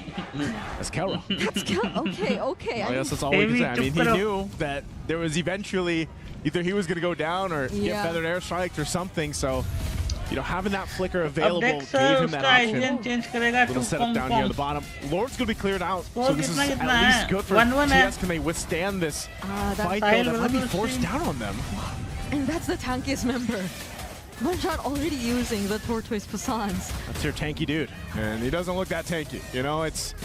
F: That's Kelra.
G: That's okay.
F: I guess that's all we can say. I mean, he knew that there was eventually either he was going to go down or get Feathered Airstriked or something, so you know, having that flicker available gave him that option. Little setup down here at the bottom. Lord's going to be cleared out, so this is at least good for TS. Can they withstand this fight, though, that might be forced down on them?
G: And that's the tankiest member. One shot already using the Tortoise Passans.
F: That's your tanky dude, and he doesn't look that tanky. You know, it's,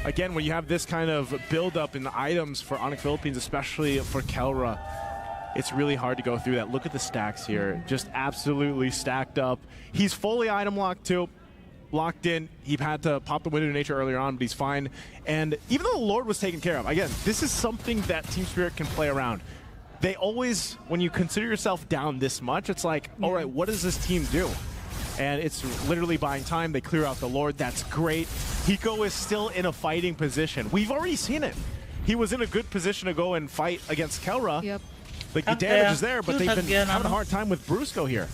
F: again, when you have this kind of build-up in the items for Onyx Philippines, especially for Kelra, it's really hard to go through that. Look at the stacks here. Just absolutely stacked up. He's fully item locked too. Locked in. He had to pop the Window of Nature earlier on, but he's fine. And even though the Lord was taken care of, again, this is something that Team Spirit can play around. They always, when you consider yourself down this much, it's like, all right, what does this team do? And it's literally buying time. They clear out the Lord. That's great. Hiko is still in a fighting position. We've already seen it. He was in a good position to go and fight against Kelra.
G: Yep.
F: Like, the damage is there, but they've been having a hard time with Brusco here.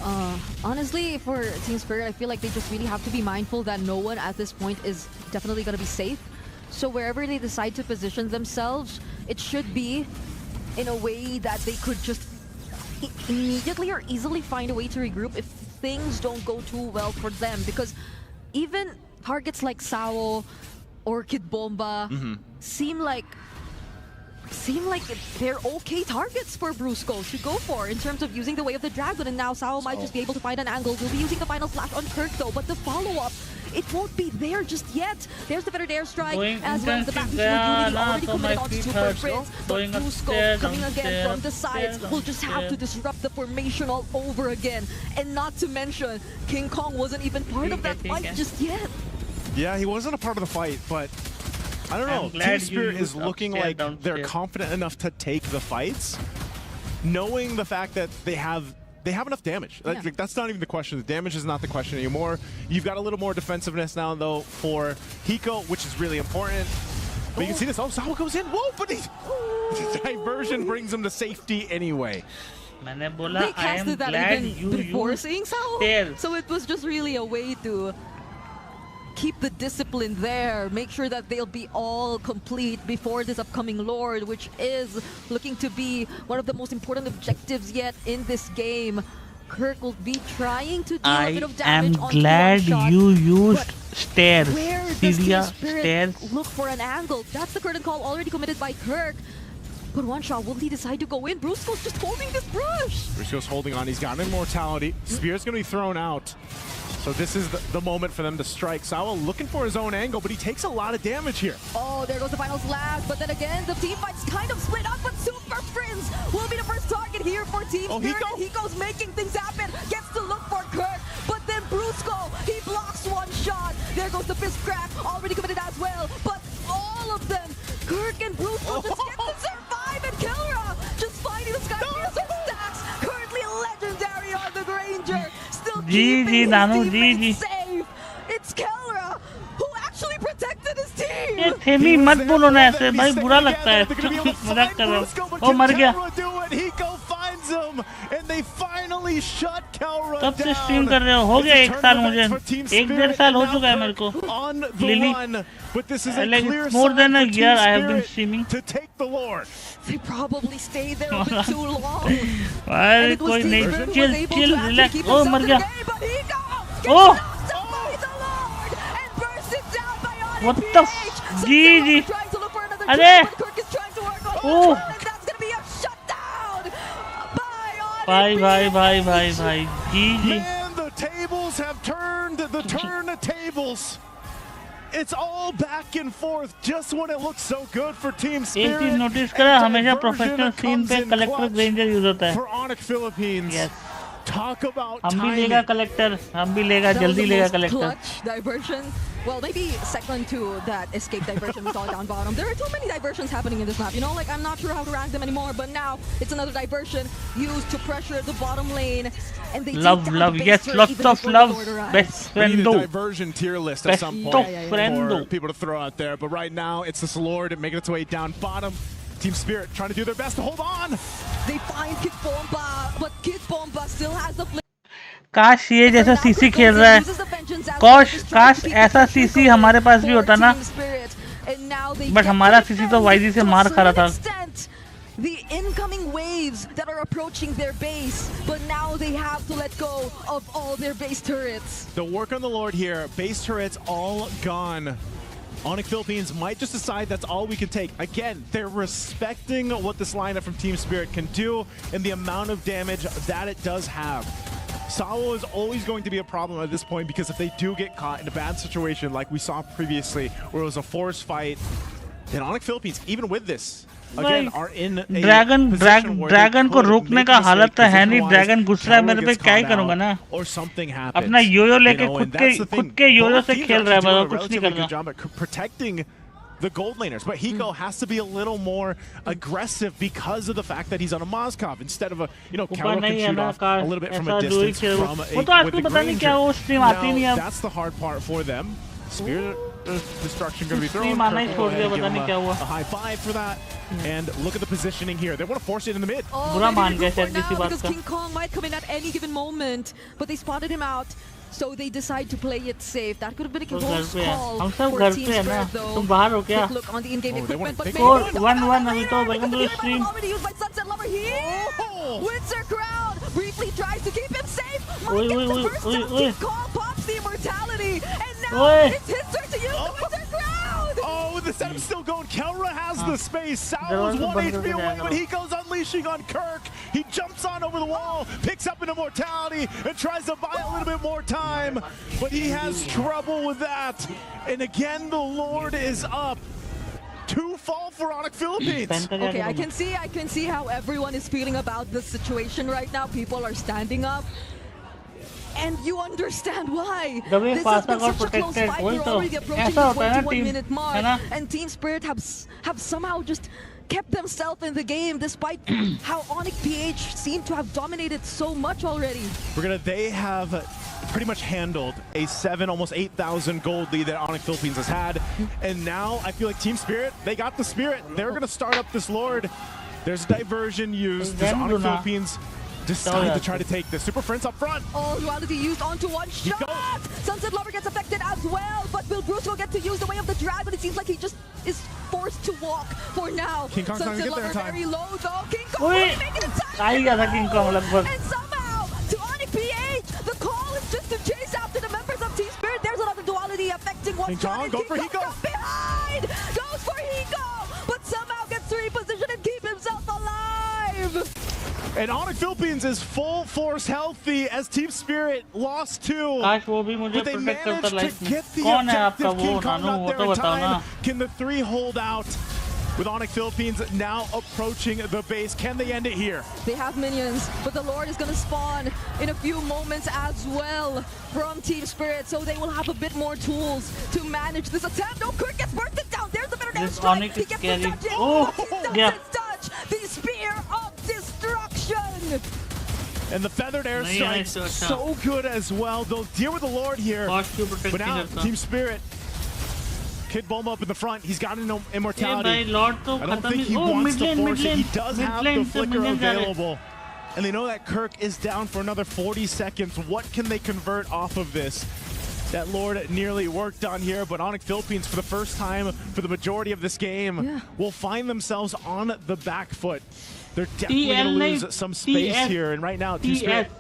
G: Honestly, for Team Spirit, I feel like they just really have to be mindful that no one at this point is definitely going to be safe. So wherever they decide to position themselves, it should be in a way that they could just immediately or easily find a way to regroup if things don't go too well for them. Because even targets like Sao or Kid Bomba seem like they're okay targets for Brusco to go for in terms of using the Way of the Dragon, and now Sao might just be able to find an angle. We'll be using the final slash on Kirk though, but the follow-up, it won't be there just yet. There's the Feathered Airstrike, as well as the back unit already committed onto Super Prince, but Brusco coming again from the sides will just have to disrupt the formation all over again. And not to mention, King Kong wasn't even part of that fight just yet.
F: Yeah, he wasn't a part of the fight, but I don't know. Team Spirit is looking like they're confident enough to take the fights, knowing the fact that they have enough damage. Like, that's not even the question. The damage is not the question anymore. You've got a little more defensiveness now, though, for Hiko, which is really important. But you can see this. Oh, Sao goes in. Whoa, but the diversion brings him to safety anyway.
G: They casted that even before seeing Sao. So it was just really a way to keep the discipline there, make sure that they'll be all complete before this upcoming Lord, which is looking to be one of the most important objectives yet in this game. Kirk will be trying to do a bit of damage on
H: glad
G: shot,
H: you used stairs.
G: Where does Team Spirit look for an angle? That's the curtain call already committed by Kirk. But one shot, will he decide to go in? Brusco's just holding this brush.
F: Brusco's holding on. He's got immortality. Spear's going to be thrown out. So this is the moment for them to strike. Sao looking for his own angle, but he takes a lot of damage here.
G: Oh, there goes the final slash. But then again, the team fight's kind of split up, but Super Prince will be the first target here for Team Spirit. Hiko's making things happen. Gets to look for Kirk, but then Brusco, he blocks one shot. There goes the fist crack, already committed as well. But all of them, Kirk and Brusco just get to survive, and Kelra just finding the Sky Piercer stacks. Currently legendary on the Granger.
H: GG, Nano, GG.
G: Safe. It's Kelra who actually protected his team.
H: थेमी मत बोलो ना ऐसे भाई, बुरा लगता है, मजाक कर रहा हूँ। ओ मर गया। कब से स्ट्रीम कर रहे हो गया 1 साल, मुझे 1-1.5 साल हो चुका है मेरे को। Lily, like more than a year I have been streaming.
G: They probably stayed there a bit too long.
H: भाई कोई नहीं, chill relax। ओ मर गया। ओ what the जी अरे ओ भाई जी
F: The tables have turned, the turntables. It's all back and forth just when it looks so good for Team Spirit.
H: एक चीज notice करा, हमेशा प्रोफेशनल सीन पे कलेक्टर रेंजर यूज होता है।
F: For Onyx Philippines.
H: Yes.
F: Talk about
H: हम भी लेगा कलेक्टर, हम भी लेगा, जल्दी लेगा collector.
G: Diversion. Well, maybe second to that escape diversion we saw down bottom. There are too many diversions happening in this map. You know, like I'm not sure how to rank them anymore. But now it's another diversion used to pressure the bottom lane. And they
H: love, yes, lots of love. Best friend.
F: We need a diversion tier list at some point for people to throw out there. But right now it's this Lord making its way down bottom. Team Spirit trying to do their best to hold on.
G: They find Kid Bomba, but Kid Bomba still has the.
H: काश ये जैसा CC खेल रहा है, काश ऐसा CC हमारे पास भी होता ना, बट हमारा सीसी तो वाईजी से मार खा रहा था।
G: The incoming waves that are approaching their base, but now they have to let go of all their base turrets.
F: The work on the Lord here, base turrets all gone. Onyx Philippines might just decide that's all we can take. Again, they're respecting what this lineup from Team Spirit can do and the amount of damage that it does have. Sawo is always going to be a problem at this point because if they do get caught in a bad situation like we saw previously where it was a forced fight, then Onyx Philippines, even with this, again, are in a
H: dragon को रोकने का हालत तो है नहीं। Dragon गुस्सा है मेरे पे, क्या ही करूंगा ना। अपना योयो लेके खुद के योयो से खेल रहा है, मतलब कुछ नहीं कर रहा।
F: Protecting the gold laners, but Hiko has to be a little more aggressive because of the fact that he's on a Moskov instead of a, you know, Carol can shoot off a little bit from a distance from a, with a Granger. Now, that's the hard part for them. Spirit destruction going to be thrown. A high five for that. And look at the positioning here. They want to force it in the mid.
G: Because King Kong might come in at any given moment, but they spotted him out. So they decide to play it safe. That could have been a close call for Team Spirit, though. Quick look on the in-game equipment, but
H: 1-1 अभी तो welcome to the stream.
G: Already used by Sunset Lover here. Wins her crown. Briefly tries to keep him safe. Might get the first step. King Kong pops the immortality, and now it's his turn to use the Winter Crown.
F: Oh, the setup's still going. Kelra has the space. Sauer's 1 HP away, but he goes unleashing on Kirk. He jumps on over the wall, picks up an immortality, and tries to buy a little bit more time. But he has trouble with that. And again, the Lord is up. 2 fall for Onyx Philippines.
G: Okay, I can see how everyone is feeling about this situation right now. People are standing up. And you understand why.
H: This
G: has been such a close fight. We're already approaching the 21-minute mark. And Team Spirit have somehow just kept themselves in the game despite how Onyx PH seemed to have dominated so much already.
F: They have pretty much handled a 7, almost 8,000 gold lead that Onyx Philippines has had. And now I feel like Team Spirit, they got the spirit. They're going to start up this Lord. There's diversion used. Does Onyx Philippines decide to try to take the Super Prince up front?
G: Oh, duality used onto one shot! Sunset Lover gets affected as well, but will Bruce get to use the way of the dragon? It seems like he just is forced to walk for now.
F: King Kong's
G: Sunset
F: Lover
G: very low though. King Kong really making it time. And somehow, to Onyx PH, the call is just to chase after the members of Team Spirit. There's another duality affecting one shot.
F: King Kong, go for Hiko!
G: Behind! Goes for Hiko! But somehow gets to reposition and keep himself alive!
F: And Onyx Philippines is full force healthy as Team Spirit lost 2. But they managed to get the objective. King Kong not there in time. Can the 3 hold out? With Onyx Philippines now approaching the base. Can they end it here?
G: They have minions, but the Lord is going to spawn in a few moments as well from Team Spirit, so they will have a bit more tools to manage this attempt. No, Kirk gets bursted down. There's the better down strike. He gets the touch. He doesn't touch the Spear of Destruction.
F: And the feathered airstrike, so good as well. They'll deal with the Lord here. But now Team Spirit Kid Bomba up in the front. He's got an
H: ये
F: immortality.
H: भाई lord तो
F: I don't
H: खत्म
F: think
H: ही
F: he
H: ओ
F: wants
H: mid
F: to
H: lane
F: force it. He does have the
H: से
F: flicker
H: mid lane
F: available. And they know that Kirk is down for another 40 seconds. What can they convert off of this? That Lord nearly worked on here, but Onyx Philippines, for the first time for the majority of this game, will find themselves on the back foot. They're definitely going to lose some space here. And right now, Team Spirit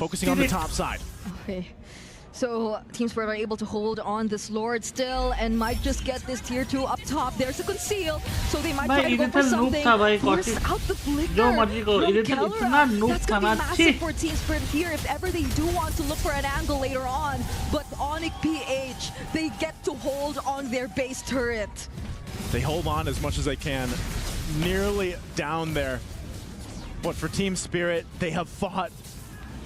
F: focusing on the top side.
G: Okay. So Team Spirit are able to hold on this Lord still and might just get this tier 2 up top. There's a conceal, so they might try to go for something. Force out the flicker. That's going to be massive for Team Spirit here if ever they do want to look for an angle later on. But Onyx PH, they get to hold on their base turret.
F: They hold on as much as they can. Nearly down there. But for Team Spirit, they have fought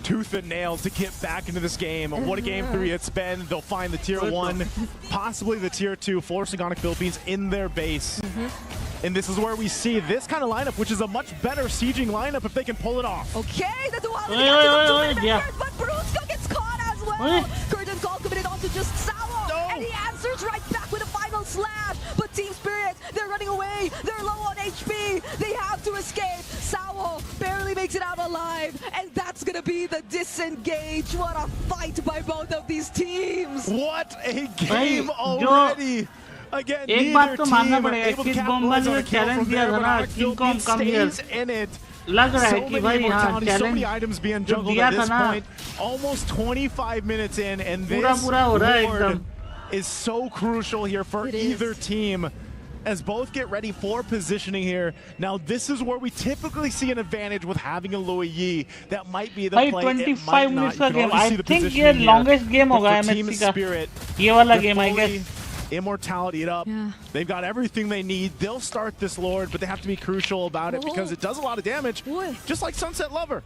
F: tooth and nail to get back into this game. What a game 3 it's been. They'll find the tier 1, possibly the tier 2, forcing Onyx Philippines in their base. And this is where we see this kind of lineup, which is a much better sieging lineup if they can pull it off.
G: Okay, the duality but Brusco gets caught as well. Curtain call committed onto just Sao, and he answers right back with a final slash. But Team Spirit, they're running away. They're low on HP. They have to escape. Sao barely makes it out alive, and that's gonna be the disengage. What a fight by both of these teams.
F: What a game already. Again,
H: एक बात तो मानना पड़ेगा kid बॉम्बा ने challenge दिया था ना king Kong come here लग रहा है कि भाई हाँ चैलेंज दिया था ना
F: almost 25 minutes in and this
H: पूरा हो रहा है एकदम
F: is so crucial here for either team as both get ready for positioning here. Now this is where we typically see an advantage with having a Louis Yi. That might be the
H: भाई
F: play.
H: 25 minutes का game I think ये longest game होगा MSC का ये वाला game I guess
F: immortality it up. They've got everything they need. They'll start this Lord, but they have to be crucial about it because it does a lot of damage, just like Sunset Lover.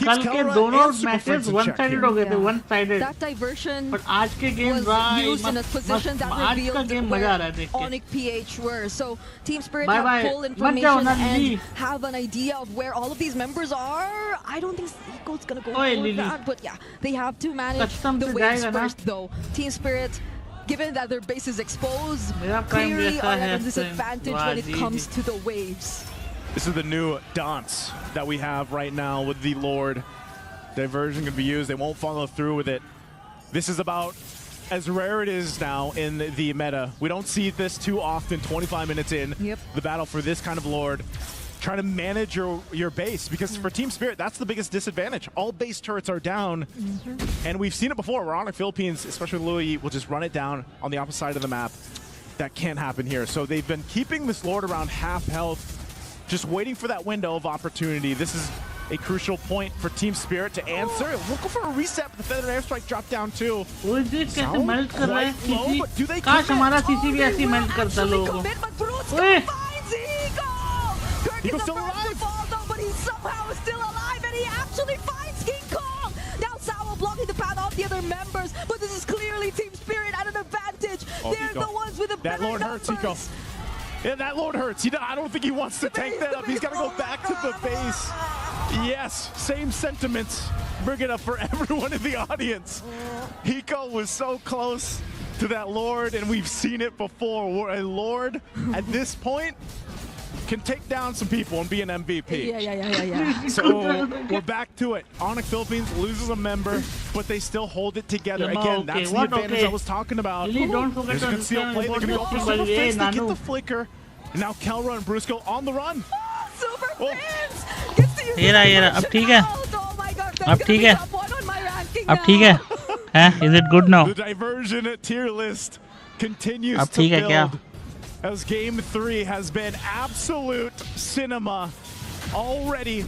H: कल के दोनों matches one sided हो गए थे one sided
G: That diversion
H: but आज के game
G: used in a position that revealed where Onyx PH were. So Team Spirit have full information and have an idea of where all of these members are. I don't think Seiko's gonna go for that, but yeah, they have to manage the waves first though. Team Spirit, given that their base is exposed, clearly are at a disadvantage when it comes to the waves.
F: This is the new dance that we have right now with the Lord. Diversion can be used. They won't follow through with it. This is about as rare it is now in the meta. We don't see this too often 25 minutes in the battle for this kind of Lord. Trying to manage your base because for Team Spirit, that's the biggest disadvantage. All base turrets are down. And we've seen it before where Onyx Philippines, especially Louis, will just run it down on the opposite side of the map. That can't happen here. So they've been keeping this Lord around half health, just waiting for that window of opportunity. This is a crucial point for Team Spirit to answer. We'll go for a reset, but the Feather Airstrike dropped down too.
H: कैसे melt कर रहा है
F: low, but do they
H: काश हमारा CC भी ऐसे melt करता लोगों
F: He's still alive,
G: but he somehow is still alive, and he actually finds King Kong. Now Sao blocking the path off the other members, but this is clearly Team Spirit at an advantage. They're the ones with the better
F: Lord
G: numbers.
F: hurts, Hiko. Yeah, that Lord hurts. I don't think he wants to tank that up. He's got to go back to the base. Yes, same sentiments. Bring it up for everyone in the audience. Hiko was so close to that Lord, and we've seen it before, where a Lord at this point can take down some people and be an MVP.
G: Yeah.
F: So we're back to it. Onyx Philippines loses a member, but they still hold it together. Again, that's the advantage I was talking about.
H: Don't forget
F: There's a concealed play. They're going to go for Super Fist. They get the flicker. And now Kelra and Brusco on the run.
G: Super Fins gets to use
H: ये अब ठीक है
G: Oh my God,
H: अब ठीक है अब ठीक है हैं is it good now
F: The diversion tier list continues
H: अब
F: to
H: ठीक है क्या
F: build. As game 3 has been absolute cinema already.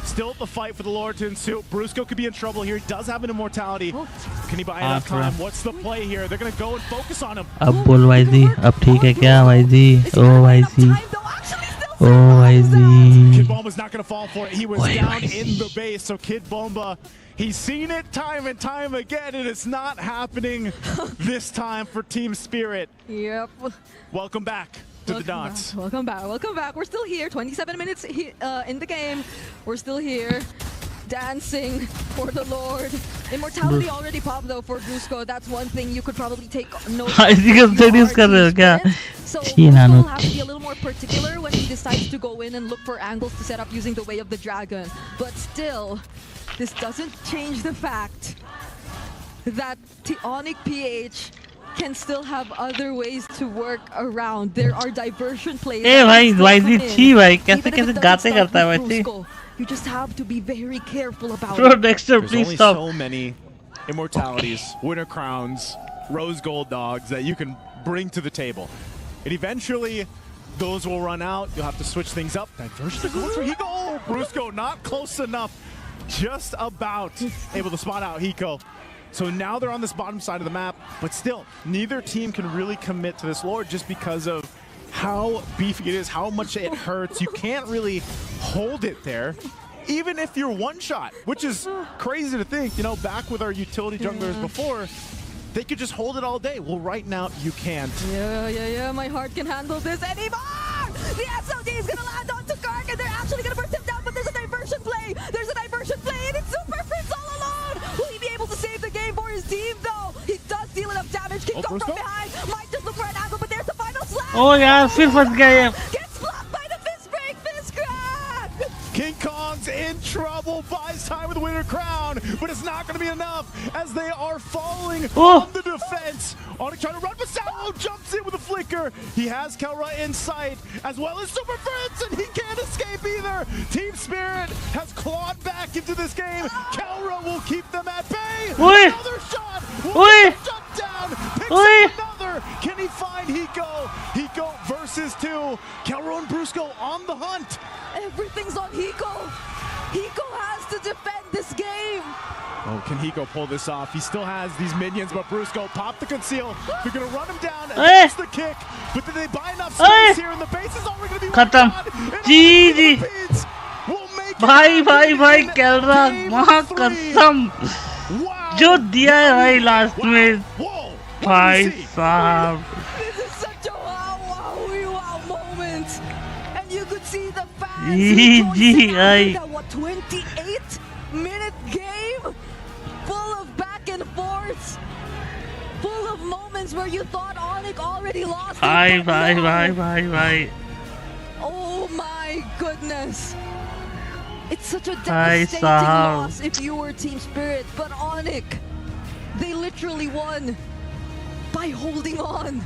F: Still the fight for the Lord to ensue. Brusco could be in trouble here. He does have an immortality. Can he buy enough time? What's the play here? They're going to go and focus on him.
H: अब बोल YG अब ठीक है क्या YG O YG O YG
F: Kid Bomba's not going to fall for it. He was down in the base. So Kid Bomba, he's seen it time and time again, and it's not happening this time for Team Spirit.
G: Yep.
F: Welcome back to the Dots.
G: Welcome back. We're still here. 27 minutes in the game. We're still here. dancing for the Lord. Immortality already popped though for Brusco. That's one thing you could probably take note of.
H: I think I'm studies कर रहे हो क्या?
G: So Brusco will have to be a little more particular when he decides to go in and look for angles to set up using the Way of the Dragon. But still, this doesn't change the fact that Onyx PH can still have other ways to work around. There are diversion plays.
H: Hey भाई, YZ3 भाई, कैसे गाते करता है वैसे?
G: You just have to be very careful about
H: Bro,
G: it.
H: Dexter,
F: There's
H: please
F: only
H: stop.
F: so many immortalities, winter crowns, rose gold dogs that you can bring to the table. And eventually, those will run out. You'll have to switch things up. Diversion goes for Hiko. Oh, Brusco not close enough. Just about able to spot out Hiko. So now they're on this bottom side of the map, but still, neither team can really commit to this Lord just because of how beefy it is, how much it hurts. You can't really hold it there, even if you're one shot, which is crazy to think. You know, back with our utility junglers before, they could just hold it all day. Well, right now, you can't.
G: Yeah, my heart can handle this anymore! The SOD is gonna land onto Kark and they're actually gonna burst him down, but there's a diversion play! There's a diversion play and it's Super Prince all alone! Will he be able to save the game for his team though? He does deal enough damage, can go from behind, might just look for an angle, but there's the final slap!
H: Oh यार, फिर फंस गया ये.
G: Gets blocked by the fist break, fist crack!
F: King Kong's in trouble, buys time with the Winter Crown, but it's not going to be enough as they are falling on the defense. Onyx trying to run, but Salvo jumps in with a flicker. He has Kelra in sight, as well as Super Prince, and he can't escape either. Team Spirit has clawed back into this game. Kelra will keep them at bay. Another shot. Shut down. Picks up another. Can he find Hiko? Hiko versus 2. Kelra and Brusco on the hunt.
G: Everything's on Hiko. Hiko has to defend this game.
F: Oh, can Hiko pull this off? He still has these minions, but Brusco pop the conceal. They're going to run him down and miss the kick. But did they buy enough space here? And the base is already going to be
H: खत्म. GG. भाई कैलरा वहाँ कसम जो दिया है भाई last में भाई साहब.
G: This is such a wow moment. And you could see the fans
H: GG.
G: that 28-minute game full of back and forth, full of moments where you thought Onyx already lost.
H: भाई.
G: Oh my goodness. It's such a devastating loss if you were Team Spirit, but Onyx, they literally won by holding on.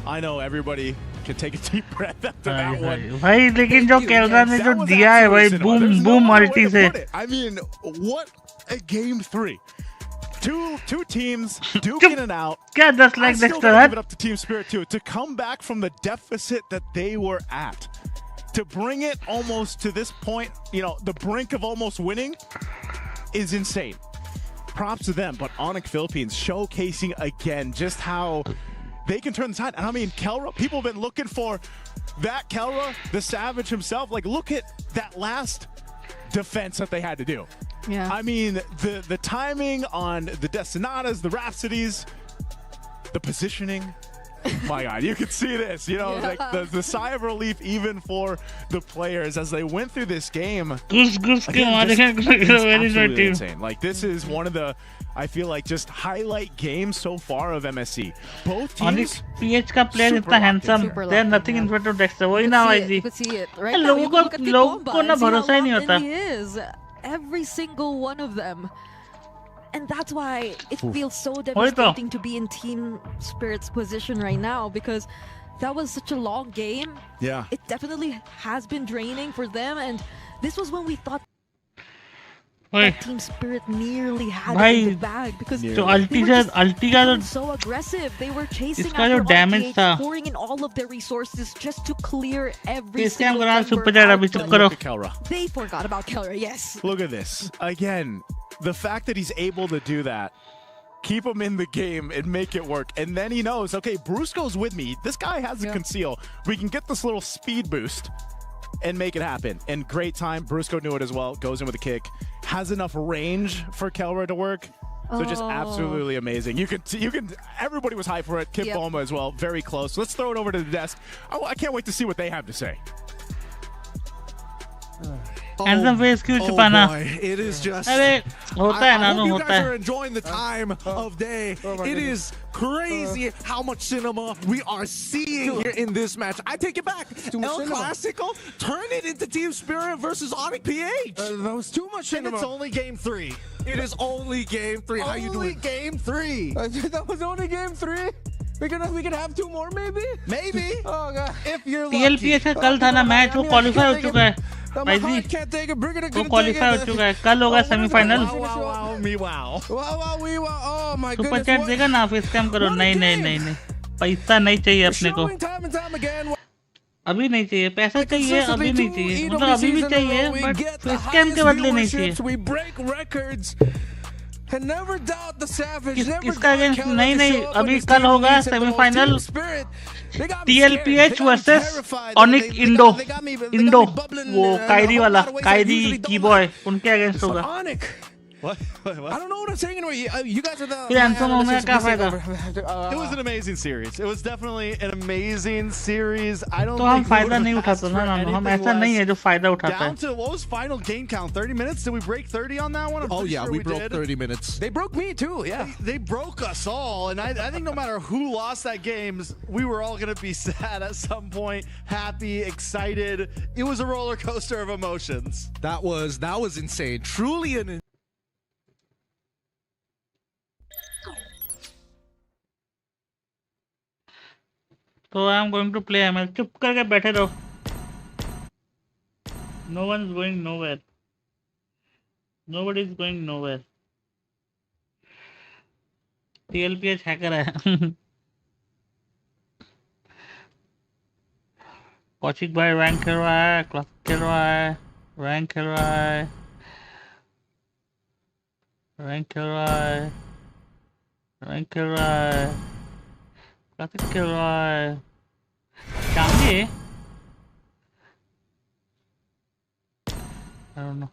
F: I know everybody can take a deep breath after that one.
H: भाई लेकिन जो कैलरा ने जो दिया है भाई boom multi से.
F: I mean, what a game 3. Two teams duking it out.
H: क्या just like
F: Dexter? Give it up to Team Spirit too to come back from the deficit that they were at, to bring it almost to this point. You know, the brink of almost winning is insane. Props to them, but Onyx Philippines showcasing again just how they can turn the tide. And I mean, Kelra, people have been looking for that Kelra, the Savage himself. Like, look at that last defense that they had to do.
G: Yeah.
F: I mean, the timing on the Destinatas, the Rhapsodies, the positioning. My God, you can see this, you know, like the sigh of relief even for the players as they went through this game. Again, absolutely insane. Like, this is one of the, I feel like, just highlight games so far of MSC. Both teams.
H: PH का player इतना handsome, there's nothing in front of Dexter. वही ना भाई जी.
G: You could see it. Right now, you look at
H: लोगों को ना भरोसा ही नहीं होता.
G: He is. Every single one of them. And that's why it feels so devastating to be in Team Spirit's position right now, because that was such a long game.
F: Yeah.
G: It definitely has been draining for them, and this was when we thought that Team Spirit nearly had it in the bag, because
H: तो
G: they
H: अल्टी
G: were so aggressive. They were chasing after
H: damage था.
G: pouring in all of their resources just to clear every single
H: super chat अभी चुप करो.
G: They forgot about Kelra, yes.
F: Look at this. Again, the fact that he's able to do that, keep him in the game and make it work. And then he knows, okay, Brusco's with me. This guy has a conceal. We can get this little speed boost and make it happen. And great time. Brusco knew it as well. Goes in with a kick. Has enough range for Kelra to work. So just absolutely amazing. You can, everybody was hyped for it. Kip Boma as well. Very close. Let's throw it over to the desk. I can't wait to see what they have to say.
H: Handsome face क्यों छुपाना?
E: boy, it is just.
H: अरे होता है
E: I
H: Nanu,
E: hope you
H: होता
E: guys
H: है.
E: are enjoying the time of day. It is crazy how much cinema we are seeing here in this match. I take it back. El Clasico, turn it into Team Spirit versus Onyx PH.
F: That was too much
C: And
F: cinema.
C: it's only game 3.
E: It is only game 3. How you
C: Only
E: doing?
C: game 3.
D: That was only game 3. We can have 2 more maybe.
C: Maybe.
D: Oh god.
C: If you're lucky.
H: TLPH का कल था ना match, वो qualify हो चुका है भाई जी,
D: Can't take it. Brigadier
H: वो
D: couldn't take
H: क्वालिफाई हो
D: it.
H: चुका है, कल होगा semifinal.
C: Wow, me wow.
D: Wow, oh my
H: super
D: goodness.
H: Chat
D: what-
H: देगा ना, फिर स्कैम करो. नहीं नहीं नहीं नहीं, पैसा नहीं चाहिए अपने को,
D: Showing time and time again.
H: अभी नहीं चाहिए. पैसा चाहिए, अभी नहीं चाहिए. मतलब अभी भी
D: EWCs in a
H: चाहिए,
D: row, we
H: but
D: get the
H: scam के
D: highest
H: बदले नहीं चाहिए.
D: viewerships, we break records. And never doubt the savage. Never
H: इसका
D: doubt
H: against
D: Kelly
H: नहीं
D: to
H: नहीं,
D: show up when
H: अभी
D: his
H: कल
D: team
H: होगा
D: needs it the most.
H: Semifinal.
D: Team Spirit, they got me scared.
H: TLPH
D: They got me
H: versus
D: terrified.
H: ऑनिक
D: They
H: Indo,
D: got me
H: Indo
D: bubbling,
H: वो
D: in a
H: Kairi
D: whole
H: वाला,
D: lot of ways I
H: Kairi
D: usually don't
H: की
D: like.
H: Boy, उनके against
D: So
H: होगा.
D: Onyx,
C: What?
D: I don't know what I'm saying anymore. You guys are the.
H: फिर Anthem होने का क्या फायदा?
C: It was an amazing series. It was definitely an amazing series. I don't
H: तो हम
C: think we
H: फायदा
C: would've
H: नहीं
C: asked
H: उठाते ना
C: for
H: नानू, हम
C: anything
H: ऐसा नहीं
C: less.
H: है जो फायदा उठाता
C: Down
H: है.
C: to what was final game count? 30 minutes? Did we break 30 on that one? I'm
E: Oh
C: pretty
E: yeah,
C: sure
E: we broke
C: did.
E: 30 minutes.
D: They broke me too. Yeah.
C: They broke us all, and I think no matter who lost that game, we were all going to be sad at some point, happy, excited. It was a roller coaster of emotions.
E: That was insane. Truly an.
H: तो I am going to play ML. चुप करके बैठे रहो. No one is going nowhere. Nobody is going nowhere. TLPH hacker है. कौशिक भाई rank खेल रहा है, क्लास खेल रहा है, रैंक खेल रहा है, रैंक खेल रहा है, रैंक खेल रहा है, क्लासिक खेल रहा है. चांदी I don't know.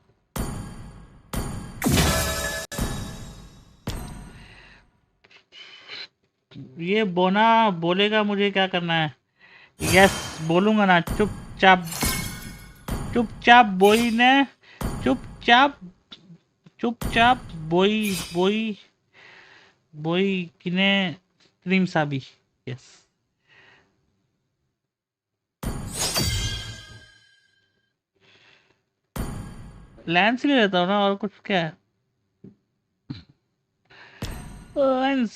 H: ये बोना बोलेगा मुझे क्या करना है. यस बोलूंगा ना. चुपचाप चुपचाप बोई ने चुपचाप चुपचाप बोई बोई बोई किने स्ट्रीम साबी. यस लैंस ले लेता हूँ ना, और कुछ क्या है. लैंस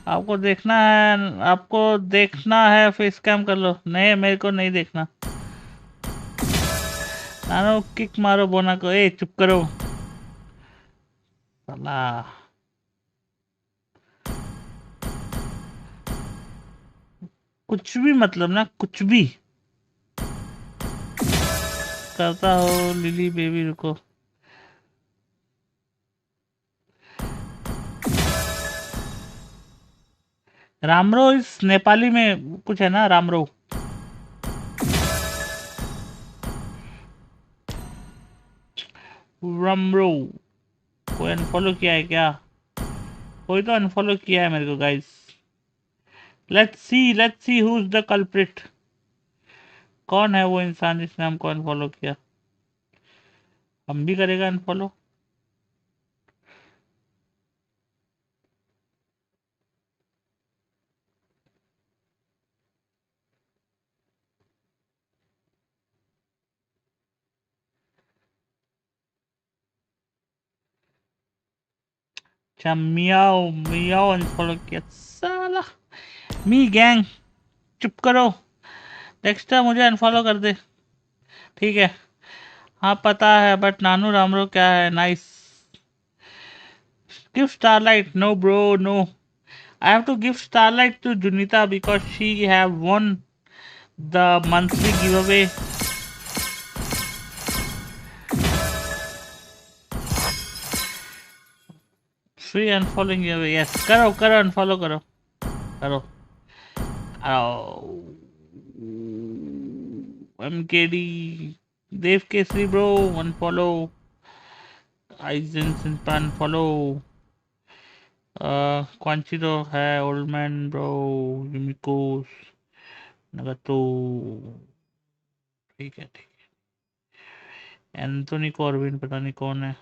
H: आपको देखना है फिर स्कैम कर लो. नहीं मेरे को नहीं देखना. नानो किक मारो बोना को. ए चुप करो साला. कुछ भी मतलब ना, कुछ भी करता हो. लिली बेबी रुको. रामरो इस नेपाली में कुछ है ना. रामरो रामरो कोई अनफॉलो किया है क्या? कोई तो अनफॉलो किया है मेरे को guys. Let's see who is the culprit. कौन है वो इंसान जिसने हमको अनफॉलो किया? हम भी करेगा अनफॉलो. अच्छा मियाओ मियाओ अनफॉलो किया साला. मी गैंग चुप करो. नेक्स्ट मुझे अनफॉलो कर दे. ठीक है हाँ पता है, बट नानू रामरो क्या है. Nice. Give Starlight. No bro no. I have to give Starlight to Junita because she have won the monthly giveaway. Free unfollowing giveaway. Yes करो अनफॉलो करो. MKD Dev Kesari bro unfollow. आइजन सिंपा अनफॉलो. कौन सी तो है ओल्ड मैन ब्रो. यूमिकोस नगर तो ठीक है ठीक है। एंथोनी कॉर्बिन पता नहीं कौन है।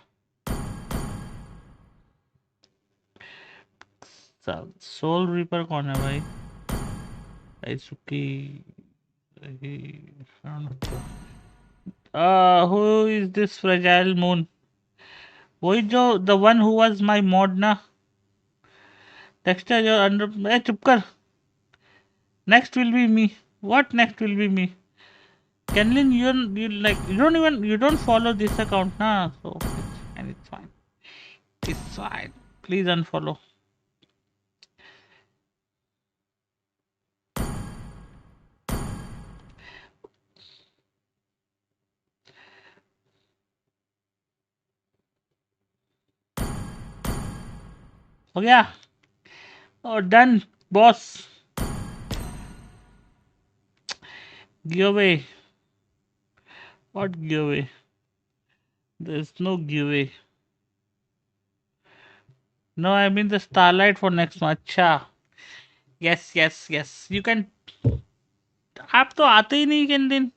H: सोल रीपर कौन है भाई? Daisuke. Who is this fragile moon? वही जो the one who was my mod ना? Texture your under. चुप कर. Next will be me. What next will be me? Kenlin, you don't follow this account na, so it's fine. It's fine. Please unfollow. हो गया? Oh, done, boss. Giveaway. What giveaway? There's no giveaway. No, I mean the starlight for next month. अच्छा. Yes. You can. आप तो आते ही नहीं किन दिन.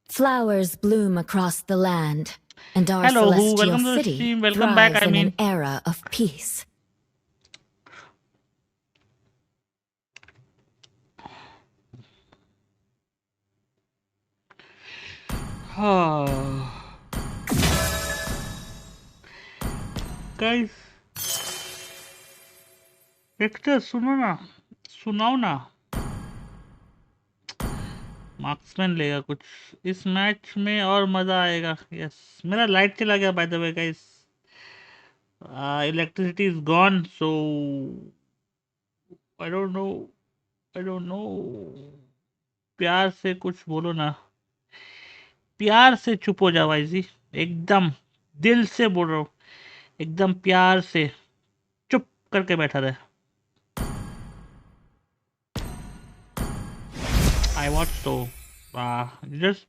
I: Flowers bloom across the land, and our
H: Hello,
I: celestial
H: welcome to the
I: city
H: stream. Welcome
I: thrives
H: back. I
I: in
H: mean,
I: an era of peace.
H: guys, actor सुनाओ ना. Marksman लेगा कुछ इस मैच में और मजा आएगा. यस, मेरा लाइट चला गया by the way guys. Electricity is gone, so I don't know. प्यार से कुछ बोलो ना. प्यार से चुप हो जाओ भाई जी. एकदम दिल से बोल रहा हूँ. एकदम प्यार से चुप करके बैठा रहे. I watch so just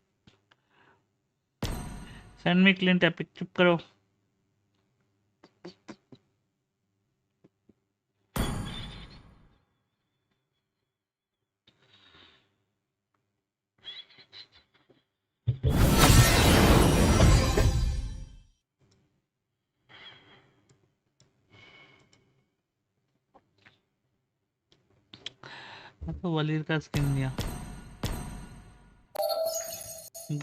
H: send me Clint Epic. चुप करो. तो वलीर का स्किन दिया.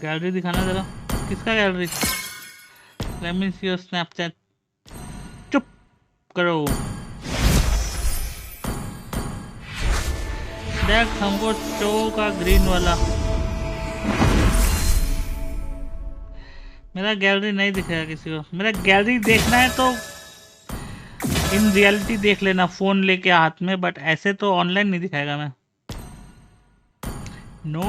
H: गैलरी दिखाना जरा. किसका gallery? Let me see your Snapchat. चुप करो. देख हमको शो का ग्रीन वाला. मेरा गैलरी नहीं दिखेगा किसी को. मेरा गैलरी देखना है तो इन रियलिटी देख लेना फोन लेके हाथ में. बट ऐसे तो ऑनलाइन नहीं दिखाएगा मैं. नो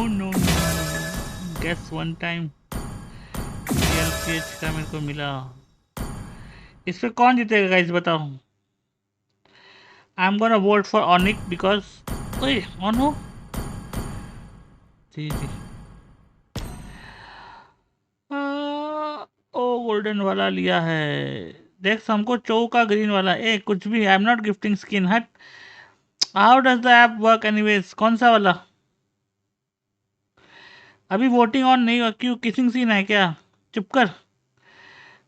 H: गेस वन टाइम का मेरे को मिला. इस पे कौन जीतेगा गाइस बताओ. I am gonna vote for Onik because ऑन हो. जी ओ गोल्डन वाला लिया है. देख हमको चौ का ग्रीन वाला. कुछ भी. I am not gifting skin. हट. How does the app work anyways. कौन सा वाला? अभी वोटिंग ऑन नहीं हुआ. क्यों? किसिंग सीन है क्या? चुप कर.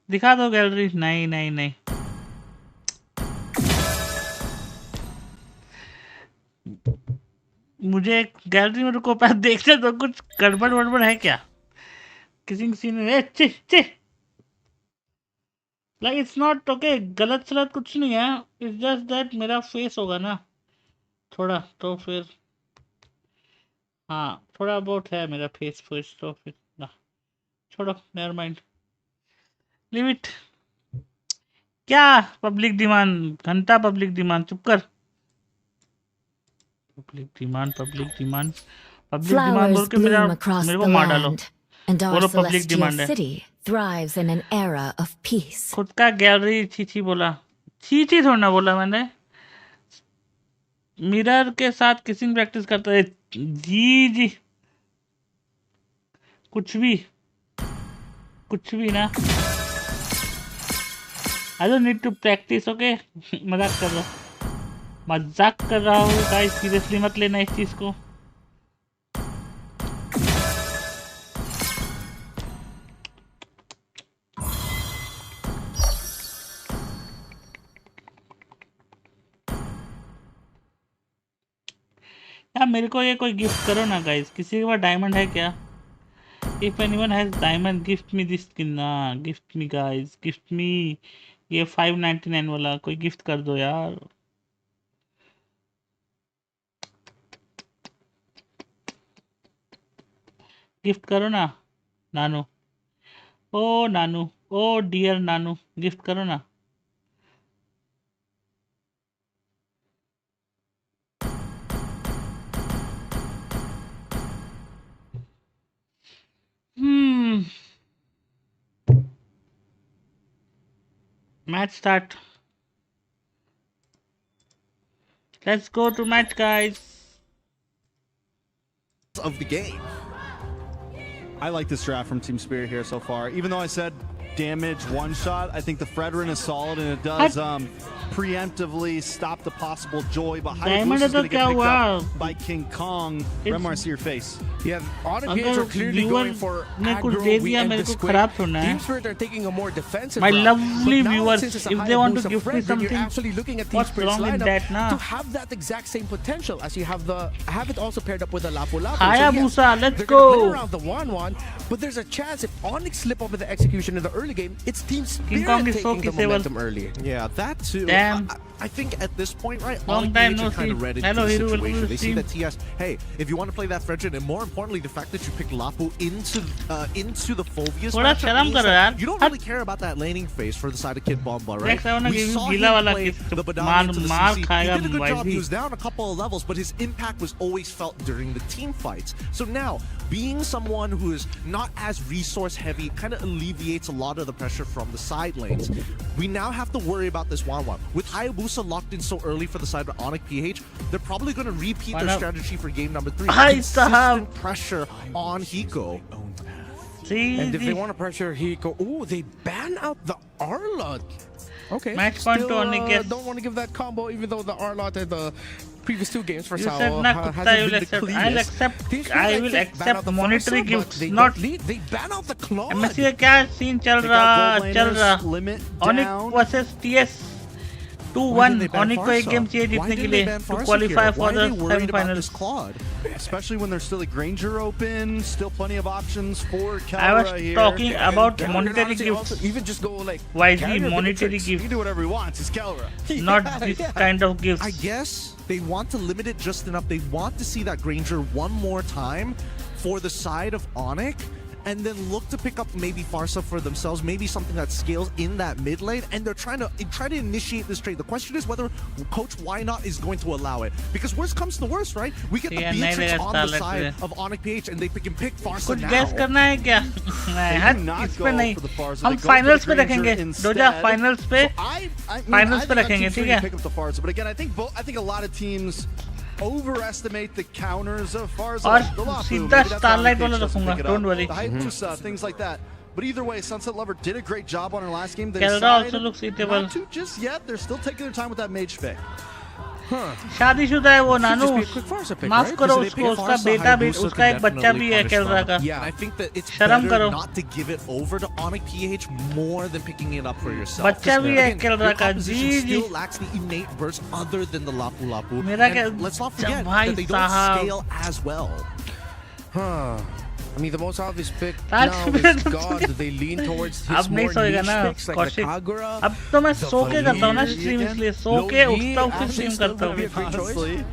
H: दिखा दो गैलरी. नहीं. मुझे गैलरी में रुको पैर देखते तो कुछ गड़बड़ है क्या? किसिंग सीन है. Like it's not okay. गलत सलत कुछ नहीं है. इट्स जस्ट दैट मेरा फेस होगा ना थोड़ा, तो फिर हाँ थोड़ा बहुत है मेरा फेस तो फिर ना छोड़ो. Never mind. Leave it. क्या पब्लिक डिमांड? घंटा पब्लिक डिमांड. चुप कर. पब्लिक डिमांड बोल
I: Flowers
H: के
I: bloom across
H: मेरे
I: the
H: को मार डालो.
I: land, and our
H: बोलो पब्लिक
I: celestial
H: डिमांड है.
I: city thrives in an era of peace.
H: खुद का गैलरी छी बोला. छी थोड़ा ना बोला मैंने. मिरर के साथ किसिंग प्रैक्टिस करता है. जी कुछ भी ना. I don't need to practise. Okay मजाक कर लो. मजाक कर रहा हूँ गाइस, सीरियसली मत लेना इस चीज को। यार मेरे को ये कोई गिफ्ट करो ना गाइस, किसी के पास डायमंड है क्या? If anyone has diamond, gift me this skin ना, gift me guys, gift me ये 599 वाला कोई गिफ्ट कर दो यार। गिफ्ट करो ना नानू, ओ नानू, ओ डियर नानू, गिफ्ट करो ना। Match start. Let's go to match, guys.
E: Of the game.
C: I like this draft from Team Spirit here so far. Even though I said damage one shot, I think the Fredrin is solid and it does preemptively stop the possible joy. But Hayabusa is going to get picked up by King Kong. Remember, I see your face.
D: Yeah, Automate are clearly going for aggro. We end this quick. Team Spirit are taking a more defensive
H: My
D: route.
H: lovely
D: But now,
H: viewers,
D: since it's a
H: if they want to
D: Hayabusa
H: give me
D: Fredrin,
H: something,
D: you're actually looking at Team
H: what's
D: Spirit's
H: wrong with
D: lineup
H: that now?
D: to have that exact same potential as you have it also paired up with a Lapu Lapu.
H: Hayabusa,
D: so yes,
H: let's
D: they're
H: go.
D: Play around the 1-1, but there's a chance if Onyx slip up with the execution in the early game, it's Team Spirit taking the momentum early.
E: Yeah, that too.
H: Damn.
E: I think at this point, right,
H: Long
E: all
H: time
E: PH
H: no
E: are kind of
H: see.
E: ready
H: Hello,
E: to the
H: Hiru, welcome
E: situation.
H: to
E: They
H: the
E: see
H: team.
E: that TS, hey, if you want to play that Fredrin, and more importantly, the fact that you picked Lapu into the Phobius
H: थोड़ा
E: matchup
H: शर्म
E: means
H: करो
E: that
H: यार।
E: you don't really care about that laning phase for the side of Kid Bomba, right?
H: Next I wanna
E: We
H: give you
E: saw
H: गीला
E: him
H: वाला
E: play
H: किस
E: the Badani
H: मार
E: into the
H: मार
E: CC.
H: खाएगा
E: He did a good job.
H: YZ।
E: He was down a couple of levels, but his impact was always felt during the team fights. So now, being someone who is not as resource heavy kind of alleviates a lot of the pressure from the side lanes. We now have to worry about this 1-1. With Hayabusa locked in so early for the side of Onyx PH, they're probably going to repeat their strategy for game number 3. Consistent pressure on Hiko.
D: And if they want to pressure Hiko, ooh, they ban out the Arlot. Okay.
H: Match point
D: Still,
H: to Onyx.
D: don't want to give that combo, even though the Arlot in the previous 2 games for
H: You
D: Sao
H: said na kutta, I will accept. I will accept monetary gifts, not
D: they ban out the claw.
H: MSC का क्या scene चल रहा? Onyx versus TS 2-1. Onyx को एक game चाहिए जीतने के लिए to qualify for the semi-finals.
C: Especially when there's still a Granger open, still plenty of options for Calra
H: I was
C: here.
H: talking about monetary gifts.
D: Even just go like
H: YZ monetary
C: He
H: gifts,
C: can do whatever he wants. It's Calra.
H: not this kind of gifts.
E: I guess they want to limit it just enough. They want to see that Granger one more time for the side of Onyx, and then look to pick up maybe Farsa for themselves, maybe something that scales in that mid lane, and they're trying to initiate this trade. The question is whether Coach Why Not is going to allow it, because worst comes to worst, right? We get the Beatrix on the side of Onyx PH, and they can pick Farsa
H: कुछ
E: now.
H: guess करना है क्या? नहीं, इस पे नहीं। हम finals पे रखेंगे। दोजा finals पे रखेंगे, ठीक है?
C: Pick up the Farsa, but again, I think a lot of teams overestimate the counters of Farsa.
H: और सीधा Starlight वाला रखूंगा, don't worry.
C: The Hayabusa, things like that. But either way, Sunset Lover did a great job on her last game. They
H: Kelra
C: decided
H: also looks eatable.
C: not to just yet. They're still taking their time with that mage pick.
H: शादीशुदा है वो नानू, माफ करो उसको, उसका बेटा भी, उसका एक बच्चा भी है केलरा का।
E: Yeah, I think that it's
H: शर्म
E: better
H: करो।
E: not to give it over to Onyx PH more than picking it up for yourself.
H: बच्चा भी है केलरा का, जी जी।
E: Still lacks the innate burst other than the Lapu Lapu.
H: मेरा क्या,
E: And let's not forget
H: भाई
E: that they don't
H: साहब।
E: scale as well.
D: I mean, the most obvious pick now is God. They lean towards his more niche picks like the Kagura.
H: अब तो मैं सो के करता हूँ ना स्ट्रीम, इसलिए सो के उठता हूँ फिर स्ट्रीम करता हूँ।
C: Honestly.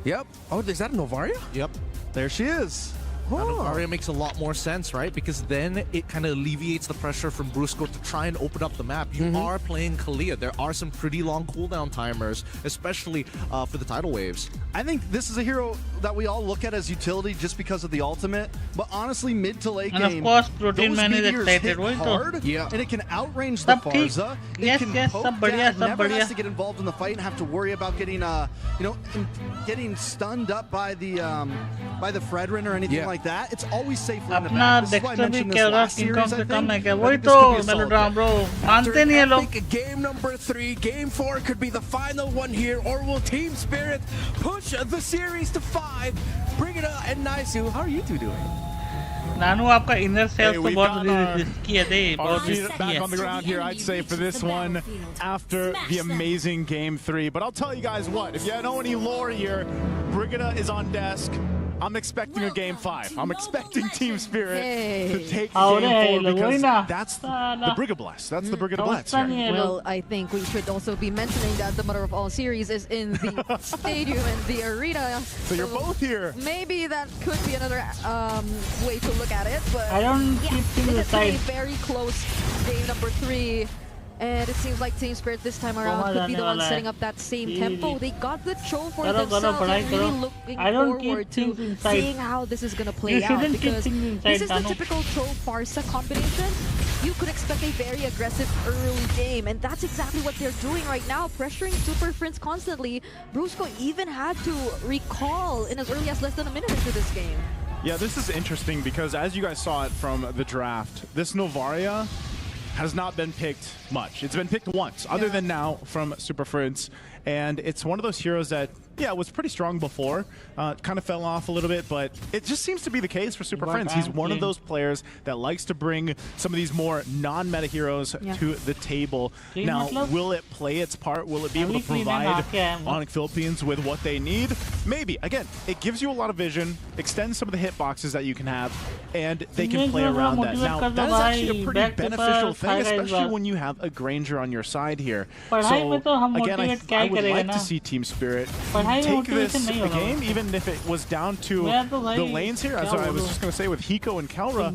D: Yep. Oh, is that Novaria?
E: Yep.
C: There she is.
E: Aria makes a lot more sense, right? Because then it kind of alleviates the pressure from Brusco to try and open up the map. You are playing Kalia. There are some pretty long cooldown timers, especially for the tidal waves.
C: I think this is a hero that we all look at as utility just because of the ultimate. But honestly, mid to late
H: And of
C: game,
H: course, Protein
C: those
H: Man is
C: meteors
H: excited,
C: hit
H: वही तो।
C: hard,
D: Yeah.
C: and it can outrange the
H: सब ठीक।
C: Farza.
H: Yes,
C: It can
H: yes,
C: poke
H: सब बढ़िया,
C: down,
H: सब
C: never
H: बढ़िया।
C: has to get involved in the fight and have to worry about getting, getting stunned up by the Fredrin or anything like like that, it's always safer in the
H: अपना
C: back. This is why I
H: Dexter भी
C: mentioned this
H: क्या होगा
C: last
H: king
C: series,
H: Kong
C: I
H: से कम है
C: think.
H: क्या
C: I
H: वही
C: think this
H: तो
C: could be a solid
H: मेलोड्राम
C: pick.
H: Bro
E: After
H: मानते
E: an
H: नहीं है लोग
E: epic game number 3, game 4 could be the final one here, or will Team Spirit push the series to 5? Brigida and Naisu, how are you two doing?
H: नानू आपका inner sales तो
F: we've
H: बहुत
F: got our-
H: risky है दे
F: Our
H: बहुत
F: feet
H: risky
F: back
H: है
F: on the ground here, I'd say, for this one after the amazing game 3. But I'll tell you guys what, if you know any lore here, Brigida is on desk. I'm expecting a game 5. I'm expecting Team Spirit to take
H: Hey.
F: game 4
H: Hey,
F: because
H: Loina.
F: that's the Brigida Bless. That's the Brigida Bless here.
G: Well, I think we should also be mentioning that the mother of all series is in the stadium and the arena.
F: So you're both here.
G: Maybe that could be another way to look at it. But
H: I don't
G: yeah,
H: keep things
G: it is a
H: aside.
G: very close game number 3. And it seems like Team Spirit this time around could be the one setting up that same tempo. They got the show for themselves. I'm really looking forward to seeing how this is going to play out. Because this is the typical Tro-Farsa combination. You could expect a very aggressive early game. And that's exactly what they're doing right now, pressuring Super Friends constantly. Brusco even had to recall in as early as less than a minute into this game.
F: Yeah, this is interesting because as you guys saw it from the draft, this Novaria has not been picked much. It's been picked once, other than now from Super Friends. And it's one of those heroes that, yeah, was pretty strong before. Kind of fell off a little bit, but it just seems to be the case for Super Friends. He's one of those players that likes to bring some of these more non-meta heroes to the table. Now, will it play its part? Will it be able to provide Onyx Philippines with what they need? Maybe. Again, it gives you a lot of vision, extends some of the hitboxes that you can have, and they can play around that. Now, that is actually a pretty beneficial thing, especially when you have a Granger on your side here. So, again, I would like to see Team Spirit take this game, even if it was down to the lanes here. As I was just going to say with Hiko and Kalra,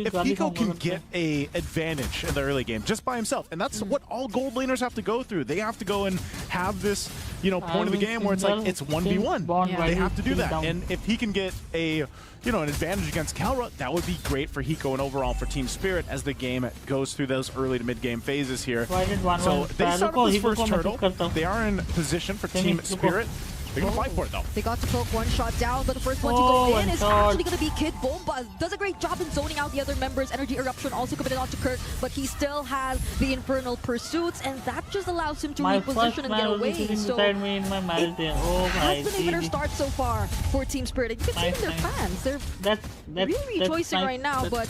F: if Hiko can get a advantage in the early game just by himself, and that's what all gold laners have to go through. They have to go and have this, point of the game where it's like it's 1v1. They have to do that, and if he can get a an advantage against Kalra, that would be great for Hiko and overall for Team Spirit as the game goes through those early to mid-game phases here. So they start up this first turtle. They are in position for Team Spirit. They're going to fight for it, though.
G: They got to poke one shot down, but the first one to go in is actually going to be Kid Bomba. Does a great job in zoning out the other members. Energy Eruption also committed onto Kirk, but he still has the Infernal Pursuits, and that just allows him to reposition and get away. So it hasn't even start so far for Team Spirit. And you can see in their fans. They're really rejoicing right now, but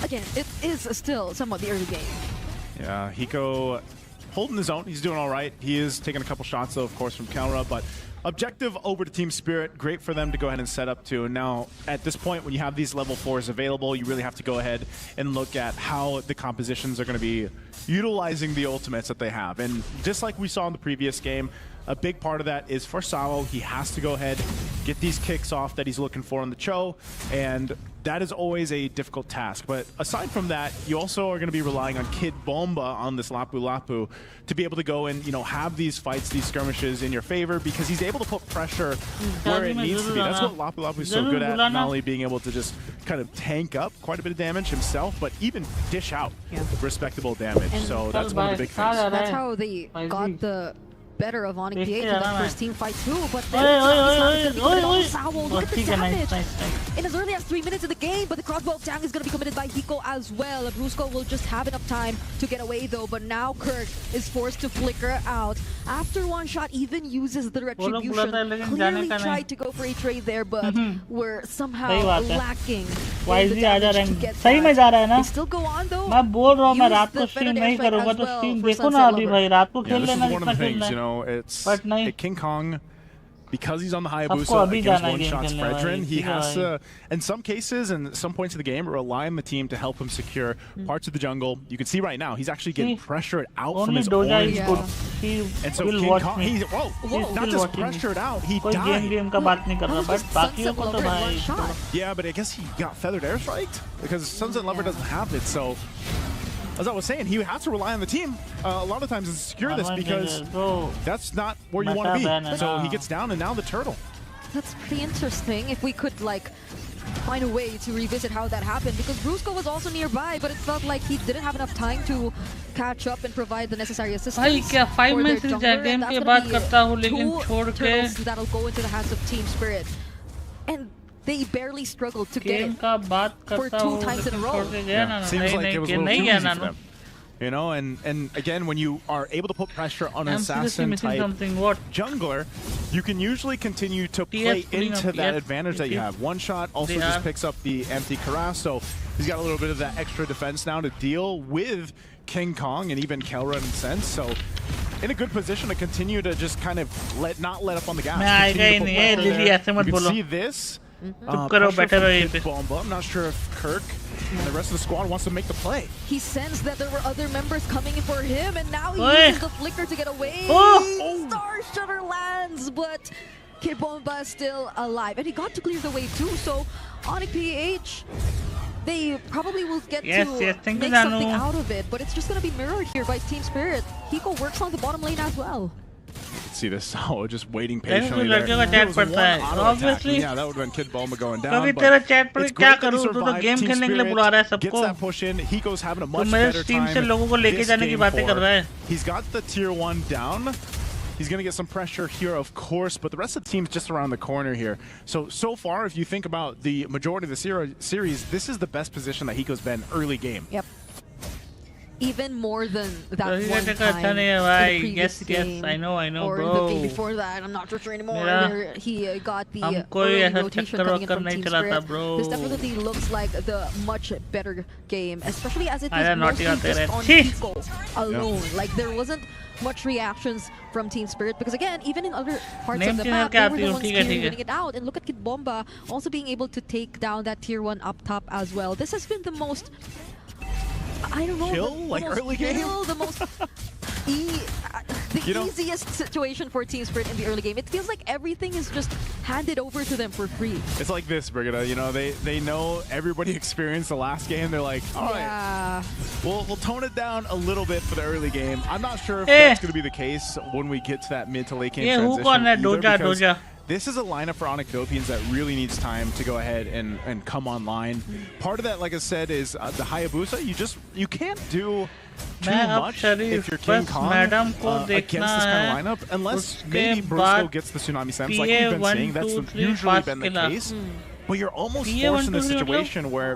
G: again, it is still somewhat the early game.
F: Yeah, Hiko holding his own. He's doing all right. He is taking a couple shots, though, of course, from Kalra, but objective over to Team Spirit. Great for them to go ahead and set up to. And now, at this point, when you have these level 4s available, you really have to go ahead and look at how the compositions are going to be utilizing the ultimates that they have. And just like we saw in the previous game, a big part of that is for Sao. He has to go ahead, get these kicks off that he's looking for on the Cho, and that is always a difficult task. But aside from that, you also are going to be relying on Kid Bomba on this Lapu Lapu to be able to go and, have these fights, these skirmishes in your favor, because he's able to put pressure where it needs to be. That's what Lapu Lapu is so good at, not only being able to just kind of tank up quite a bit of damage himself, but even dish out respectable damage.
G: And
F: so that's one of the big things.
G: That's how they got the better of Onyx PH in that first team fight too, but then look at the damage in as early as 3 minutes of the game, but the crossbow tank is going to be committed by Hiko as well. Brusco will just have enough time to get away though, but now Kirk is forced to flicker out. After one shot, even uses the retribution. Clearly tried to go for a trade there, but we're somehow lacking in the damage to get that. They still go on though.
H: मैं बोल रहा हूँ मैं रात को stream नहीं करूँगा तो स्ट्रीम देखो ना अभी भाई रात को खेल लेना
F: जितना खेलना है it's King Kong, because he's on the Hayabusa against one-shots Fredrin, he has to, in some cases and some points of the game, rely on the team to help him secure parts of the jungle. You can see right now, he's actually getting pressured out from his orange buff. And so King Kong, he's, not just pressured out, he died. Yeah, but I guess he got Feathered Airstriked, because Sunset Lover doesn't have it, so as I was saying, he has to rely on the team a lot of times to secure this, because that's not where you want to be. So he gets down, and now the turtle.
G: That's pretty interesting. If we could find a way to revisit how that happened, because Brusco was also nearby, but it felt like he didn't have enough time to catch up and provide the necessary assistance.
H: भाई क्या 5 minutes game के बाद करता हूँ लेकिन छोड़ के
G: that'll go into the hands of Team Spirit. And they barely struggled to get
H: game
G: it.
H: का बात
G: For
H: करता
G: 2
H: हूँ
G: times in a
H: लेकिन
G: row.
H: छोड़ के गया ना
F: Seems like it was a little too
H: नहीं
F: easy
H: गया
F: for
H: ना
F: them. You know, and again, when you are able to put pressure on an
H: I'm seriously
F: assassin
H: missing
F: type
H: something. What?
F: jungler, you can usually continue to
H: TS
F: play
H: pulling
F: into
H: up,
F: that
H: yes,
F: advantage that you have. One shot also
H: They
F: just
H: are.
F: picks up the empty Karas, so he's got a little bit of that extra defense now to deal with King Kong and even Kelra in a sense. So in a good position to continue to just kind of not let up on the gas.
H: मैं आएगा ही नहीं है, lily ऐसे मत
F: You can
H: बोलो।
F: see this.
H: चुप करो,
F: pressure
H: बैठे
F: from
H: रहो यहीं
F: Kid
H: पे।
F: Bomba. I'm not sure if Kirk and the rest of the squad wants to make the play.
G: He sensed that there were other members coming in for him, and now he
H: Oi.
G: uses the flicker to get away.
H: Oh.
G: Star Shutter lands, but Kid Bomba is still alive, and he got to clear the wave too. So Onyx PH, they probably will get
H: Yes,
G: to
H: yes, thank you,
G: make something
H: Danu.
G: out of it, but it's just going to be mirrored here by Team Spirit. Hiko works on the bottom lane as well.
F: See this Sao just waiting
H: देखो
F: patiently
H: लड़कियों
F: there.
H: का
F: There
H: chat
F: was
H: पड़ता
F: one
H: है।
F: auto attack.
H: Obviously,
F: Yeah, that would have been Kid Bomba going down.
H: कभी
F: but
H: तेरा chat पर
F: it's
H: क्या
F: great that
H: करूँ?
F: he
H: तू तो
F: survived.
H: गेम
F: Team
H: खेलने के लिए
F: Spirit
H: बुला रहा है
F: gets
H: सबको।
F: that push in. Hiko's having a
H: तो
F: much
H: मेरे
F: better
H: टीम से
F: time
H: लोगों को लेके
F: this
H: जाने की
F: game
H: बातें कर रहा है।
F: He's got the tier 1 down. He's going to get some pressure here, of course, but the rest of the team's just around the corner here. So far, if you think about the majority of the series, this is the best position that Hiko's been early game.
G: Yep. Even more than that
H: रही
G: one
H: का
G: time
H: अच्छा नहीं है
G: in the
H: भाई।
G: previous
H: Yes, yes,
G: game,
H: I know,
G: or
H: bro।
G: the game before that. I'm not so sure anymore.
H: मेरा-
G: Where he got the
H: हम कोई
G: early
H: ऐसा
G: rotation
H: चक्कर
G: coming in
H: वक्कर
G: from
H: नहीं
G: Team
H: चलाता,
G: Spirit.
H: bro।
G: This definitely looks like the much better game, especially as it was
H: अरे naughty
G: mostly
H: होते
G: just
H: रहे।
G: on
H: छी!
G: Hiko alone. Like there wasn't much reactions from Team Spirit because again, even in other parts
H: Name
G: of the
H: change
G: map,
H: करके
G: they were
H: आती
G: the
H: हूँ,
G: ones
H: ठीक है, ठीक है।
G: clearing it out. And look at Kid Bomba also being able to take down that tier 1 up top as well. This has been the most, I don't know,
F: Chill?
G: the
F: Like
G: most
F: early game?
G: chill, the most
F: You know-
G: easiest situation for Team Spirit in the early game. It feels like everything is just handed over to them for free.
F: It's like this, Brigida. You know, they know everybody experienced the last game. They're like, all right,
G: Yeah.
F: we'll tone it down a little bit for the early game. I'm not sure if
H: Eh.
F: that's going to be the case when we get to that mid to late game
H: ये who
F: transition.
H: कौन है?
F: either,
H: Doja,
F: because
H: Doja।
F: This is a lineup for Onyx Philippines that really needs time to go ahead and come online. Part of that, like I said, is the Hayabusa. You can't do too
H: मैं अब
F: much
H: Sharif
F: if you're King
H: बस
F: Kong
H: madam को
F: against this
H: देखना
F: kind
H: है।
F: of lineup, unless
H: उसके
F: maybe Brusco
H: बाद
F: gets the Tsunami Sams, like
H: PA
F: we've been
H: 1,
F: saying. That's
H: 2, 3
F: usually
H: pass
F: been the
H: Qila.
F: case. But you're almost
H: PA
F: forced in
H: 1,
F: a
H: 2, 3
F: situation where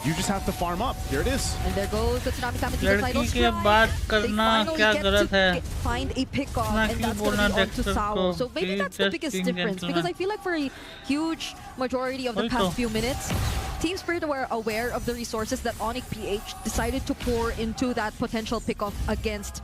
F: you just have to farm up. Here it is.
G: And there goes the Tsunami Sam into the title
H: लड़की के
G: strike.
H: बात
G: They
H: करना
G: finally
H: क्या
G: get
H: गलत
G: to
H: है?
G: find a pick-off,
H: ना
G: and
H: कि
G: that's going
H: बोलना
G: to be onto
H: Dexter
G: Sao.
H: को
G: So maybe
H: कि
G: that's the biggest
H: just
G: difference, because I feel like for a huge majority of the
H: वही
G: past
H: तो।
G: few minutes, Team Spirit were aware of the resources that Onyx PH decided to pour into that potential pick-off against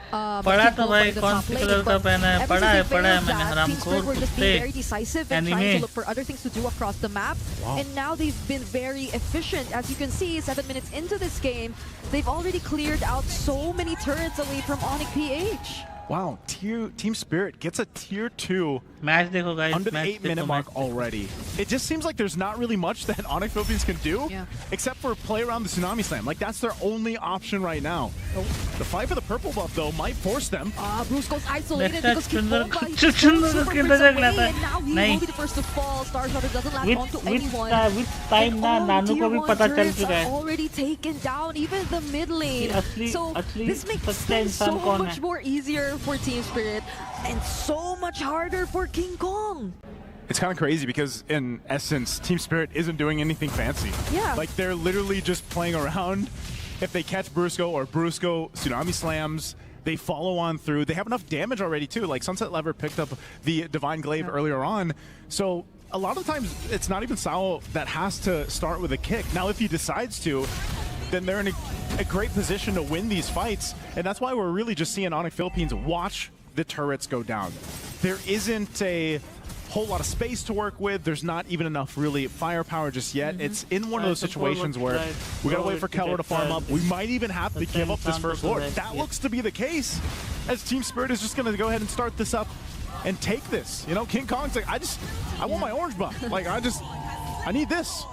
H: पढ़ा
G: Kid
H: तो
G: Bomba
H: भाई
G: in the
H: कौन
G: top
H: सी
G: lane,
H: colour का
G: but
H: पहना है?
G: ever
H: पढ़ा
G: since
H: है
G: they failed
H: मैंने
G: that, Team
H: हरामखोर
G: Spirit were just
H: कुत्ते।
G: being very decisive and trying to
H: Anime।
G: look for other things to do across the map. And now they've been very efficient. As you can see, 7 minutes into this game, they've already cleared out so many turrets away from Onyx PH.
F: Wow, Team Spirit gets a tier 2
H: match देखो guys,
F: under the
H: match
F: 8-minute
H: देखो,
F: mark already. It just seems like there's not really much that Onyx Philippines can do,
G: Yeah.
F: except for play around the Tsunami Slam. Like, that's their only option right now. The fight for the purple buff, though, might force them.
G: Bruce goes isolated
H: Next
G: because Kid
H: Chunder-
G: Bomba is
H: Chunder
G: super
H: के
G: brings
H: नजर
G: away,
H: लाता है।
G: and now he
H: नहीं।
G: will be the first to fall. Star Shutter doesn't land onto anyone.
H: with time
G: And
H: ना
G: all the
H: नानू को
G: tier
H: भी
G: 1
H: पता चल
G: turrets
H: चुका
G: are
H: है।
G: already taken down, even the mid lane.
H: असली-
G: So
H: असली
G: this makes
H: सच्चा
G: things so
H: इंसान कौन
G: much
H: है?
G: more easier for Team Spirit and so much harder for King Kong.
F: It's kind of crazy because, in essence, Team Spirit isn't doing anything fancy.
G: Yeah.
F: Like, they're literally just playing around. If they catch Brusco or Brusco Tsunami Slams, they follow on through. They have enough damage already, too. Like, Sunset Lever picked up the Divine Glaive earlier on. So, a lot of times, it's not even Sao that has to start with a kick. Now, if he decides to, then they're in a great position to win these fights. And that's why we're really just seeing Onyx Philippines watch the turrets go down. There isn't a whole lot of space to work with. There's not even enough really firepower just yet. It's in one of those situations where we gotta wait for Keller to farm up. We might even have to give up this first Lord. That looks to be the case, as Team Spirit is just gonna go ahead and start this up and take this. You know, King Kong's like, I want my orange buff. Like, I need this.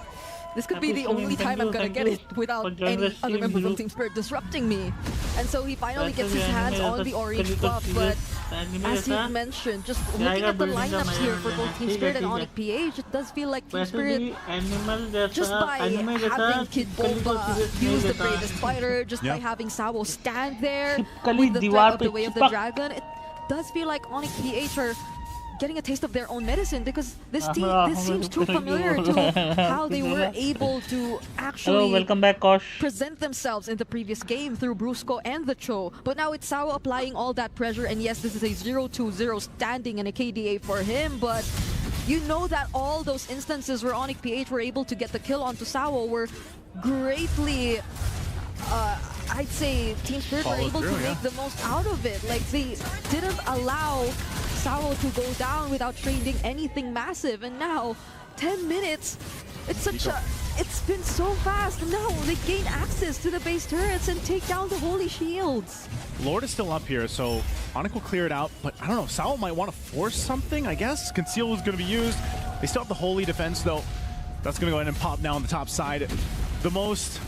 G: This could be the only time I'm gonna get it without any other member from Team Spirit disrupting me. And so he finally gets his hands on the orange buff, but as you mentioned, just looking at the lineups here for both Team Spirit and Onyx PH, it does feel like Team Spirit, just by having Kid Bomba use the Bravest Fighter, just by having Sao stand there with the threat of the Way of the Dragon, it does feel like Onyx PH are getting a taste of their own medicine, because this team, this seems too familiar to how they were able to actually
H: Hello, welcome back, Kosh.
G: present themselves in the previous game through Brusco and the Cho. But now it's Sao applying all that pressure, and yes, this is a 0-2-0 standing and a KDA for him, but you know that all those instances where Onyx PH were able to get the kill onto Sao were greatly, I'd say Team Spirit were able to make the most out of it. Like, they didn't allow Sao to go down without trading anything massive, and now 10 minutes, it's such a, it's been so fast. Now they gain access to the base turrets and take down the holy shields.
F: Lord is still up here, so Onyx will clear it out, but I don't know, Sao might want to force something, I guess. Conceal is going to be used. They still have the holy defense, though. That's going to go ahead and pop now on the top side. The most,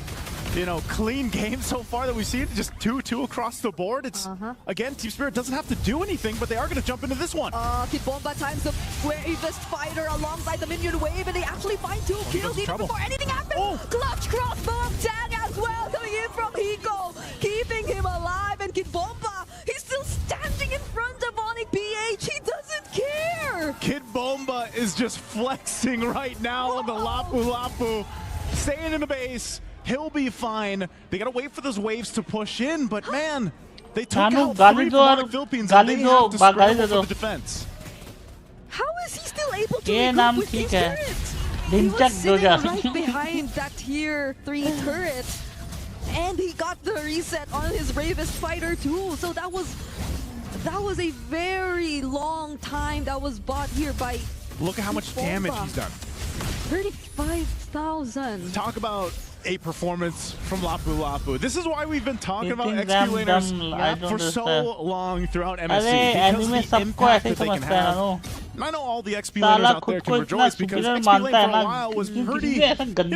F: you know, clean game so far that we've seen. Just 2-2 across the board. It's, again, Team Spirit doesn't have to do anything, but they are going to jump into this one.
G: Kid Bomba times the bravest fighter alongside the minion wave, and they actually find 2 kills even before anything happens. Clutch crossbow of Tang as well, coming in from Hiko, keeping him alive, and Kid Bomba, he's still standing in front of Onyx PH. He doesn't care.
F: Kid Bomba is just flexing right now on the Lapu Lapu, staying in the base. He'll be fine. They gotta wait for those waves to push in, but man, they took out 3 from Onyx Philippines, and they have to scramble for the defense.
G: How is he still able to regroup with his turrets? He was sitting right behind that tier 3 turret, and he got the reset on his bravest fighter too. So that was a very long time that was bought here by.
F: Look at how much damage he's done.
G: 35,000.
F: Talk about a performance from Lapu Lapu. This is why we've been talking about XP laners for so long throughout MSC, because the impact that they can have. I know all the XP laners out there can rejoice, because XP lane for a while was pretty, you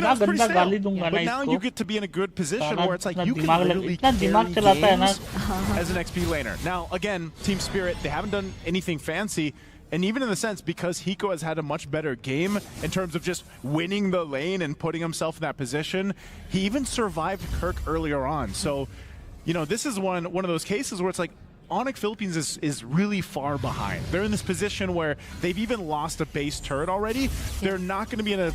F: know, pretty stale. But now you get to be in a good position where it's like you can literally carry games as an XP laner. Now, again, Team Spirit, they haven't done anything fancy. And even in the sense, because Hiko has had a much better game in terms of just winning the lane and putting himself in that position, he even survived Kirk earlier on. So, you know, this is one of those cases where it's like, Onyx Philippines is really far behind. They're in this position where they've even lost a base turret already. They're not going to be in a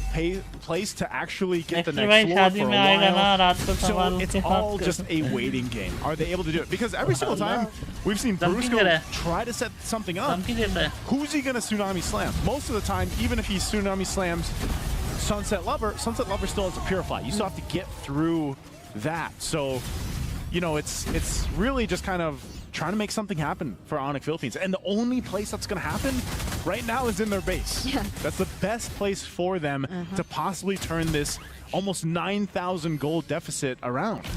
F: place to actually get the next floor for a while. So it's all just a waiting game. Are they able to do it? Because every single time we've seen Brusco try to set something up, who's he going to Tsunami Slam? Most of the time, even if he Tsunami Slams Sunset Lover still has to Purify. You still have to get through that. So, you know, it's really just kind of trying to make something happen for Onyx Philippines. And the only place that's going to happen right now is in their base. Yeah. That's the best place for them to possibly turn this almost 9,000 gold deficit around.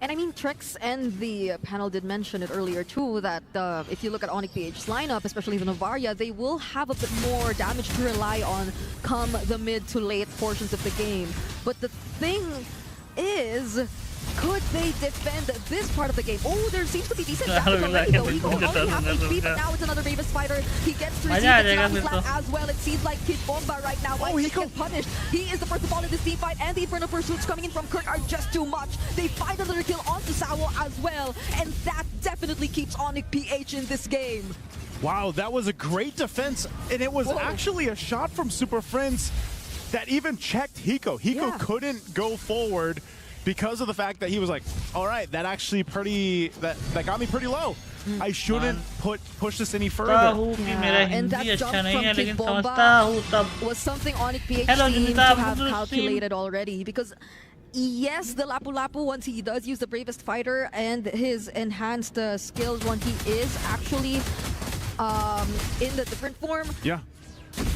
G: And I mean, Trex and the panel did mention it earlier too, that if you look at Onyx PH's lineup, especially the Novaria, they will have a bit more damage to rely on come the mid to late portions of the game. But the thing is, could they defend this part of the game? Oh, there seems to be decent damage already, though. He only have HP, but now it's another Bravest fighter. He gets to receive the slap as well. It seems like Kid Bomba right now might get punished. He is the first to fall in this team fight, and the Infernal Pursuits coming in from Kirk are just too much. They find another kill onto Sawo as well, and that definitely keeps Onyx PH in this game.
F: Wow, that was a great defense, and it was actually a shot from Super Friends that even checked Hiko. Hiko couldn't go forward because of the fact that he was like, all right, that actually that got me pretty low. I shouldn't push this any further.
G: And that jump from Kid Bomba was something Onyx PH seemed to have calculated already, because yes, the Lapu Lapu, once he does use the Bravest Fighter and his enhanced skills, when he is actually in the different form,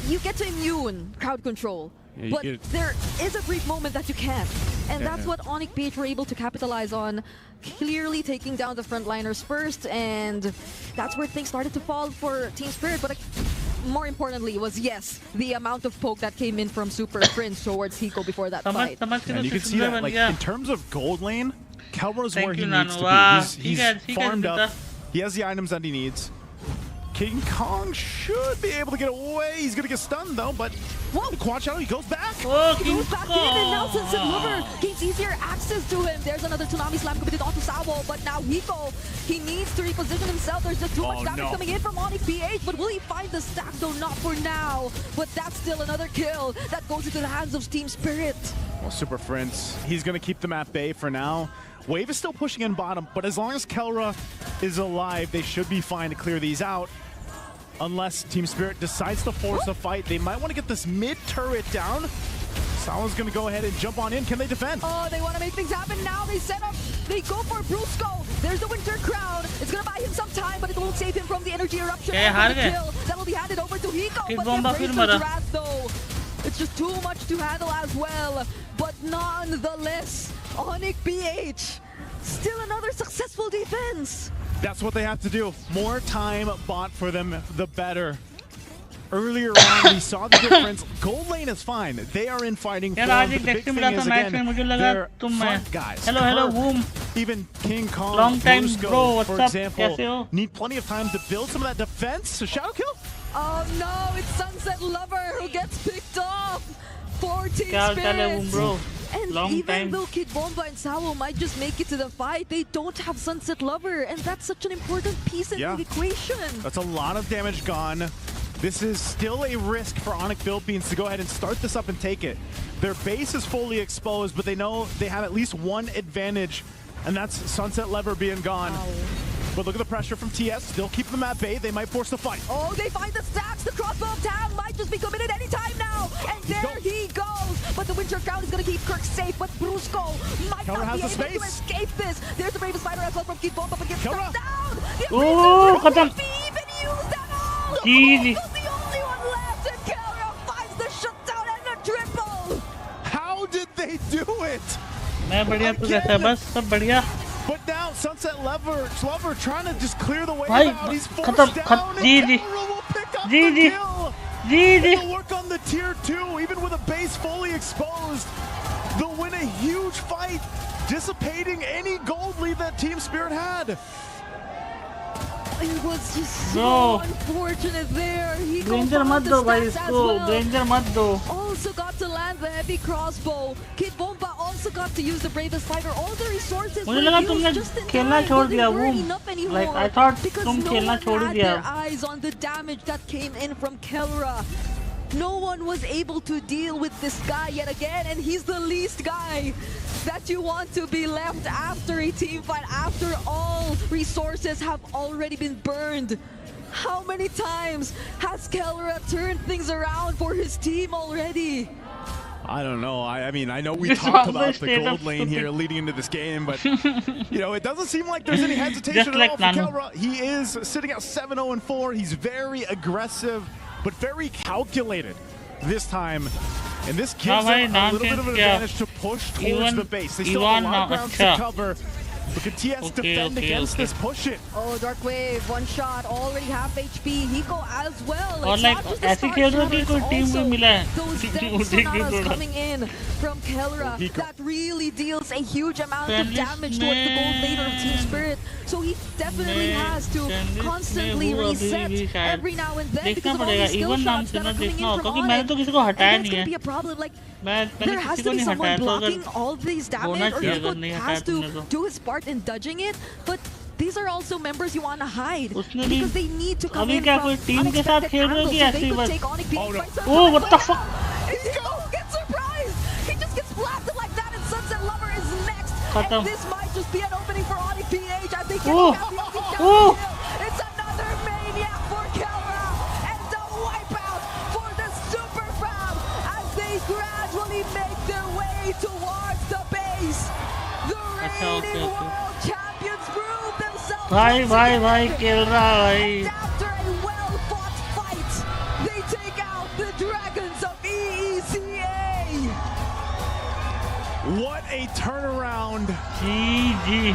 G: you get to immune crowd control. But there is a brief moment that you can't. And that's what Onyx PH were able to capitalize on, clearly taking down the frontliners first, and that's where things started to fall for Team Spirit. But more importantly was, yes, the amount of poke that came in from Super Prince towards Hiko before that fight.
F: And you can see that, like, in terms of gold lane, Kelro's where he needs to be. He's farmed up. He has the items that he needs. King Kong should be able to get away. He's going to get stunned, though, but the quad shadow, he goes back.
H: Oh,
G: He
H: King
G: goes back in, and now Sunset
H: Kong.
G: Lover gains easier access to him. There's another Tsunami Slam committed onto Sawo, but now Hiko, he needs to reposition himself. There's just too much damage coming in from Onyx PH, but will he find the stack? Though not for now. But that's still another kill that goes into the hands of Team Spirit.
F: Well, Super Prince, he's going to keep them at bay for now. Wave is still pushing in bottom, but as long as Kelra is alive, they should be fine to clear these out. Unless Team Spirit decides to force a fight, they might want to get this mid turret down. Sawa's going to go ahead and jump on in. Can they defend?
G: Oh, they want to make things happen now. They set up, they go for Brusco. There's the Winter Crown. It's going to buy him some time, but it won't save him from the energy eruption. And the kill that will be handed over to Hiko. But the Embracer Drat, though, it's just too much to handle as well. But nonetheless, Onyx PH, still another successful defense.
F: That's what they have to do. More time bought for them, the better. Earlier on, we saw the difference. Gold lane is fine. They are in fighting form.
H: यार आज
F: But
H: एक
F: the big
H: text
F: thing
H: मिला था
F: is,
H: match में
F: again,
H: मुझे लगा
F: their
H: तुम मैं
F: front guys.
H: हेलो वूम
F: Even King Kong,
H: Long time,
F: Brusco,
H: bro. What's
F: for
H: up?
F: example,
H: कैसे हो?
F: need plenty of time to build some of that defense. So shadow kill?
G: Oh no, it's Sunset Lover who gets picked off for Team
H: क्या हाल चाल है वूम
G: Spirit.
H: Bro
G: And
H: Long
G: even
H: time.
G: though Kid Bomba and Sawo might just make it to the fight, they don't have Sunset Lover, and that's such an important piece in the equation.
F: That's a lot of damage gone. This is still a risk for Onyx Philippines to go ahead and start this up and take it. Their base is fully exposed, but they know they have at least one advantage, and that's Sunset Lever being gone. But look at the pressure from TS. Still keep them at bay. They might force the fight.
G: Oh, they find the stacks. The crossbow of Tam might just be committed anytime now. And there he goes. But the Winter Crown is going to keep Kirk safe. But Brusco might
F: Kelra
G: not be
F: has the
G: able to
F: space.
G: escape this. There's the Bravest Fighter as well from Kid Bomba, but gets
F: Kelra.
G: struck down. The
H: Oh,
G: Embracer
H: खत्म
G: be even used at all.
H: Easy.
G: Brusco's the only one left. And Kelra finds the shutdown and the triple.
F: How did they do it?
H: मैं बढ़िया तू कैसा है बस सब बढ़िया
F: But now Sunset Lover trying to just clear the way
H: भाई
F: out. He's
H: खत्म
F: forced down.
H: जी
F: And
H: जी
F: Kelra will pick up
H: जी
F: the
H: जी
F: kill.
H: जी जी
F: They'll work on the tier 2, even with a base fully exposed. They'll win a huge fight, dissipating any gold lead that Team Spirit had.
G: It was just so
H: No.
G: unfortunate there. He
H: Granger मत दो भाई इसको Granger मत दो
G: Also got to land the heavy crossbow. Kid Bomba also got to use the Bravest Fighter. All the resources
H: मुझे
G: were
H: लगा
G: used
H: तुमने
G: just in
H: खेलना
G: time,
H: छोड़
G: but they
H: दिया
G: weren't
H: वो
G: enough anymore.
H: like I thought
G: because
H: तुम
G: no
H: खेलना
G: one
H: छोड़ ही
G: had
H: दिया
G: their eyes on the damage that came in from Kelra. No one was able to deal with this guy yet again, and he's the least guy that you want to be left after a team fight, after all resources have already been burned. How many times has Kelra turned things around for his team already?
F: I don't know. I mean, I know we talked about the gold lane here leading into this game, but you know, it doesn't seem like there's any hesitation
H: Just
F: at
H: like
F: all for
H: Nanu.
F: Kelra. He is sitting at 7-0-4. He's very aggressive, but very calculated this time. And this gives them a little bit of an advantage to push towards the base. They still have a lot of ground to cover. But can TS defend against this? Push it.
G: Oh, Dark Wave, one shot, already half HP. Hiko as well.
H: और
G: It's
H: like
G: not just the
H: ऐसी
G: Star
H: खेल रही
G: Shadows,
H: कोई team में
G: also
H: मिला है
G: those
H: team
G: Zen
H: उठेगी
G: Sonatas
H: थोड़ा
G: coming in from Kelra that really deals a huge amount of damage towards the gold laner of Team Spirit. So he definitely has to constantly reset every now and then because of all these skill shots that are coming in from
H: क्योंकि
G: on
H: मैंने
G: it.
H: तो किसी को हटाया
G: And that's
H: नहीं
G: going to
H: है
G: be a problem. Like,
H: मैंने
G: there has
H: किसी
G: to
H: को
G: be
H: नहीं
G: someone
H: हटाया तो
G: blocking
H: अगर
G: all these damage, or
H: चाहिए
G: Hiko
H: अगर नहीं
G: has
H: हटाया
G: to
H: तुमने तो
G: do his part in dodging it. But these are also members you want to hide
H: उसने भी
G: because they need to come
H: अभी
G: in
H: क्या
G: from
H: कोई टीम के साथ
G: unexpected
H: खेल रहे हो
G: angles,
H: कि
G: so
H: ऐसे
G: they
H: ही
G: could
H: बस
G: take Onyx being by surprise.
H: Oh, what the fuck?
G: Hiko gets surprised. He just gets blasted like that, and Sunset Lover is next.
H: खत्म
G: And this might just be an opening for Onyx PH as they
H: Oh.
G: get the ulti down
H: Oh.
G: the hill. It's another maniac for Kelra and a wipeout for the Super Fam as they gradually make their way towards the base. The reigning world champions prove themselves.
H: भाई खेल रहा भाई
G: And after a well-fought fight, they take out the Dragons of EECA.
F: What a turnaround.
H: जी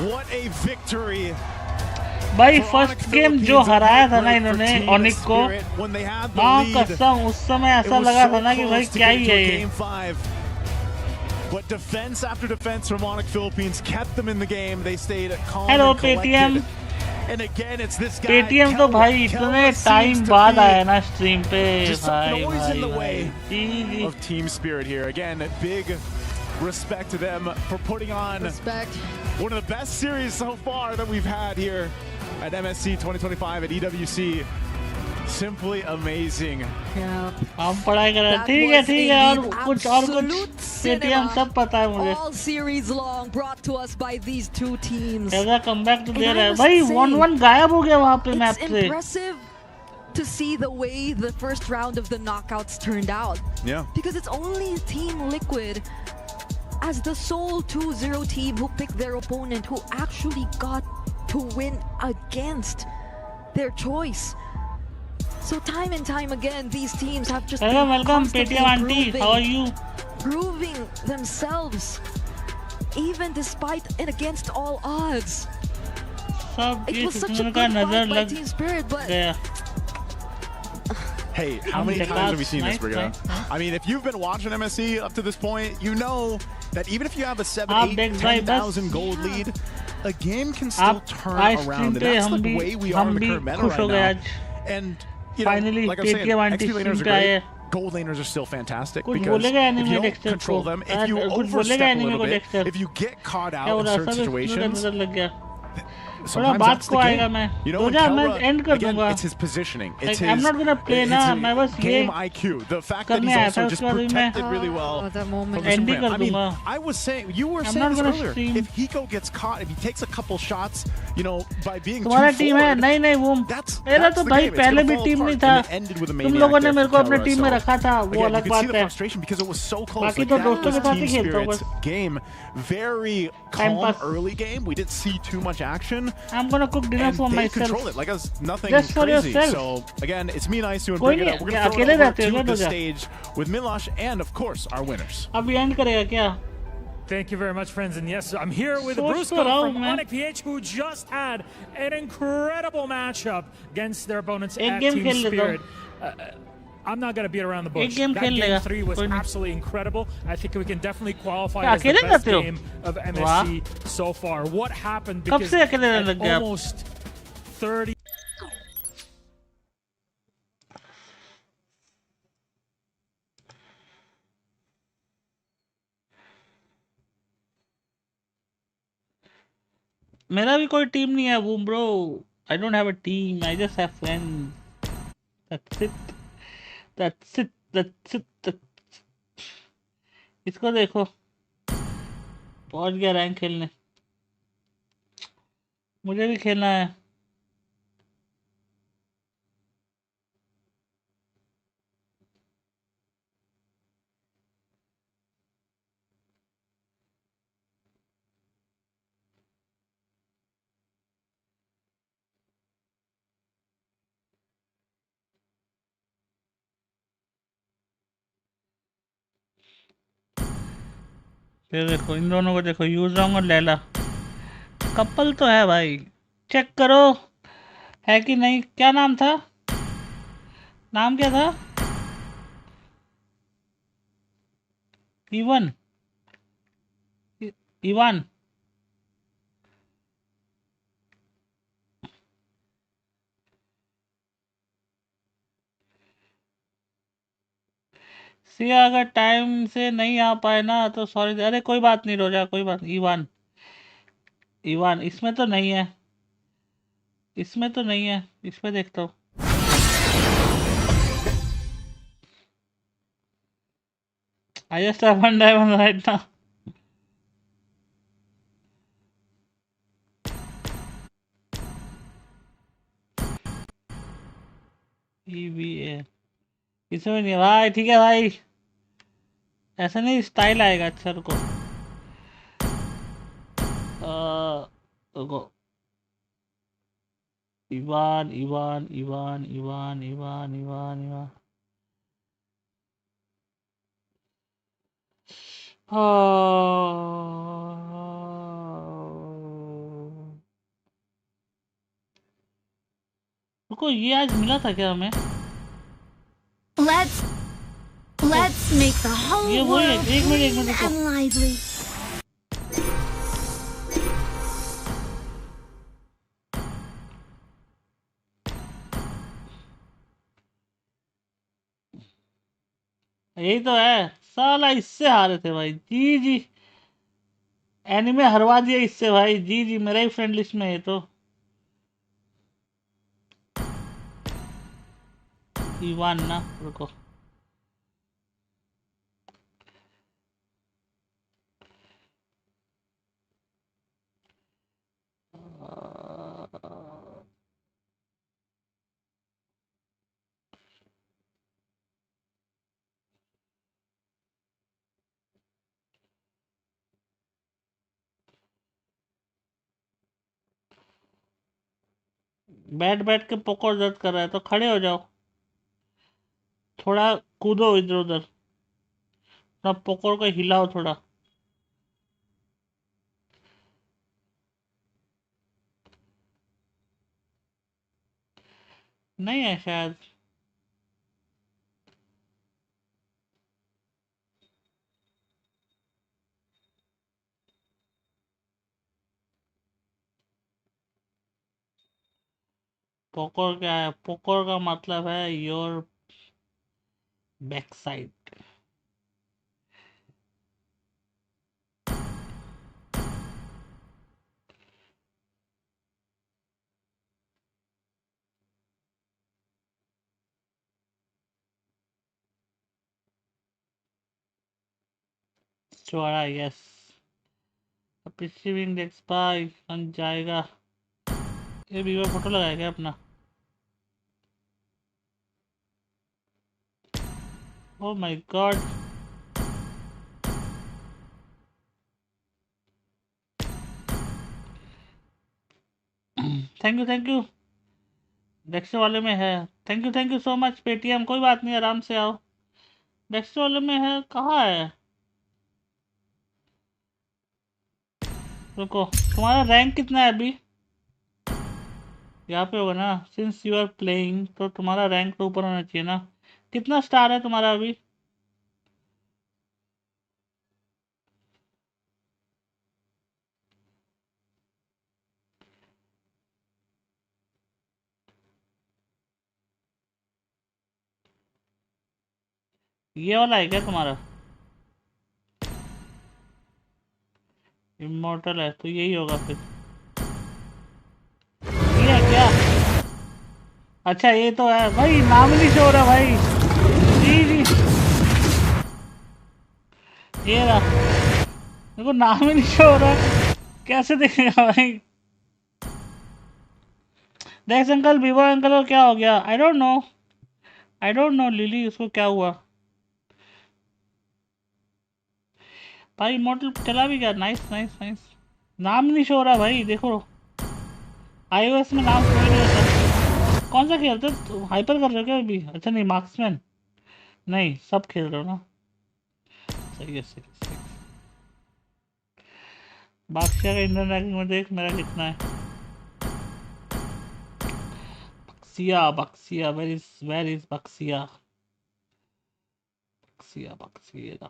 F: What a victory.
H: भाई
F: for
H: first
F: Onyx
H: game
F: Philippines
H: जो
F: and
H: हराया था
F: great
H: ना
F: for
H: इन्होंने
F: Team
H: ऑनिक को
F: Spirit when they had the
H: माँ
F: lead.
H: कसम उस समय
F: It
H: ऐसा
F: was
H: लगा
F: so
H: था ना कि भाई
F: close to
H: क्या
F: get
H: ही है
F: into
H: ये
F: Game 5. But defense after defense from Onyx Philippines kept them in the game. They stayed calm
H: Hello,
F: and collected.
H: PTM.
F: And again, it's this guy.
H: Paytm तो भाई इतने टाइम बाद आया ना stream पे
F: just
H: भाई
F: always in the way
H: ji
F: of team spirit here. Again, big respect to them for putting on one of the best series so far that we've had here at MSC 2025 at EWC. Simply amazing.
H: हम पढ़ाई कर रहे हैं ठीक है और कुछ Paytm सब पता है मुझे
G: all series long brought to us by these two teams.
H: ऐसा कमबैक तो दे रहा है भाई 1-1 गायब हो गया वहां पे मैप से.
G: It's impressive to see the way the first round of the knockouts turned out.
F: Yeah.
G: Because it's only Team Liquid as the sole 2-0 team who picked their opponent who actually got to win against their choice. So time and time again, these teams have just
H: Hello, welcome, Paytm auntie. How are you?
G: Proving themselves, even despite and against all odds. It was such a good fight by Team Spirit, but
F: hey, how many times have we seen this, Brigada? I mean, if you've been watching MSC up to this point, you know that even if you have a 7, 8, 10,000 gold lead, a game can still turn around, and that's the way we are in the current meta right now. And you know,
H: Finally,
F: like I'm saying, XP laners are great. Gold laners are still fantastic because if you don't control them, if you overstep a little bit, if you get caught out in certain situations, sometimes that's the game. You know, again, it's his positioning. It's his,
H: I'm not gonna play now.
F: Game IQ. The fact that he's also just protected really well. I mean, I was saying, you were saying this earlier. If Hiko gets caught, if he takes a couple shots, you know, by being too forward, that's the game. It's gonna fall apart. And it ended with a maniac there for Terra. So, again, you can see the frustration because it was so close. Like, that was Team Spirit's game. Very calm early game. We didn't see too much action.
H: I'm gonna cook dinner for myself.
F: They control it like it's nothing
H: Just for
F: crazy.
H: yourself.
F: So again, it's me and Isu and bring it up. We're gonna throw it over to the stage with Milosh and of course our winners.
H: अभी end करेगा क्या?
J: Thank you very much, friends. And yes, I'm here with Brusco from Onyx PH, who just had an incredible matchup against their opponents at Team Spirit. I'm not going to beat around the bush. That game 3 was absolutely incredible. I think we can definitely qualify as the best game of MSC so far. What happened? Because at almost 30...
H: मेरा भी कोई team नहीं है boom bro. I don't have a team. I just have friends. That's it. That's it. That's it. That's... इसको देखो. पहुंच गया rank खेलने. मुझे भी खेलना है. फिर देखो इन दोनों को देखो यूजोंग और लैला कपल तो है भाई. चेक करो है कि नहीं. क्या नाम था? नाम क्या था? Even Ivan. सिया अगर टाइम से नहीं आ पाए ना तो सॉरी. अरे कोई बात नहीं रोजा, कोई बात नहीं. इवान इवान इसमें तो नहीं है. इसमें तो नहीं है. इसमें देखता हूँ. I just have one diamond right now. EVA इसमें नहीं भाई. ठीक है भाई, ऐसा नहीं स्टाइल आएगा. अच्छा रुको रुको. Ivan Ivan Ivan Ivan Ivan Ivan Ivan रुको. ये आज मिला था क्या हमें?
I: Let's make the whole world free and lively.
H: यही तो है साला, इससे हारे थे भाई। जी जी, एनिमे हरवा दिया इससे भाई। जी जी, मेरा ही फ्रेंड लिस्ट में है तो। ईवान ना, रुको। बैठ बैठ के पकड़ दर्द कर रहा है तो खड़े हो जाओ, थोड़ा कूदो इधर उधर, थोड़ा पकड़ को हिलाओ थोड़ा। नहीं है शायद। पकड़ क्या है? पकड़ का मतलब है योर बैक साइड। चौड़ा, यस। रिसीविंग डेस्क बाय बन जाएगा। ये वीवो फोटो लगाया क्या अपना? Oh my God. Thank you. Desk वाले में है। Thank you so much Paytm. कोई बात नहीं, आराम से आओ। डेस्क वाले में है, कहाँ है? रुको, तुम्हारा रैंक कितना है अभी? यहाँ पे होगा ना, सिंस यू आर प्लेइंग, तो तुम्हारा रैंक तो ऊपर होना चाहिए ना। कितना स्टार है तुम्हारा अभी? ये वाला है क्या तुम्हारा? इमोर्टल है तो यही होगा फिर। ये है क्या? अच्छा ये तो है भाई, नाम ही नहीं शो रहा भाई। जी जी, ये रहा। देखो नाम ही नहीं शो रहा, कैसे देखेगा भाई? देख अंकल, विवो अंकल को क्या हो गया? आई डोंट नो लिली, उसको क्या हुआ भाई? इमोर्टल चला भी गया। Nice nice nice. नाम नहीं शो रहा भाई, देखो iOS में नाम शो ही नहीं होता। कौन सा खेलते हो? हाइपर कर रहे हो क्या अभी? अच्छा नहीं, मार्क्समैन नहीं, सब खेल रहे हो ना। सही है सही है, सही है। बादशाह का इंडियन रैंकिंग में देख मेरा कितना है। बक्सिया बक्सिया, वेर इज बक्सिया? बक्सिया बक्सिया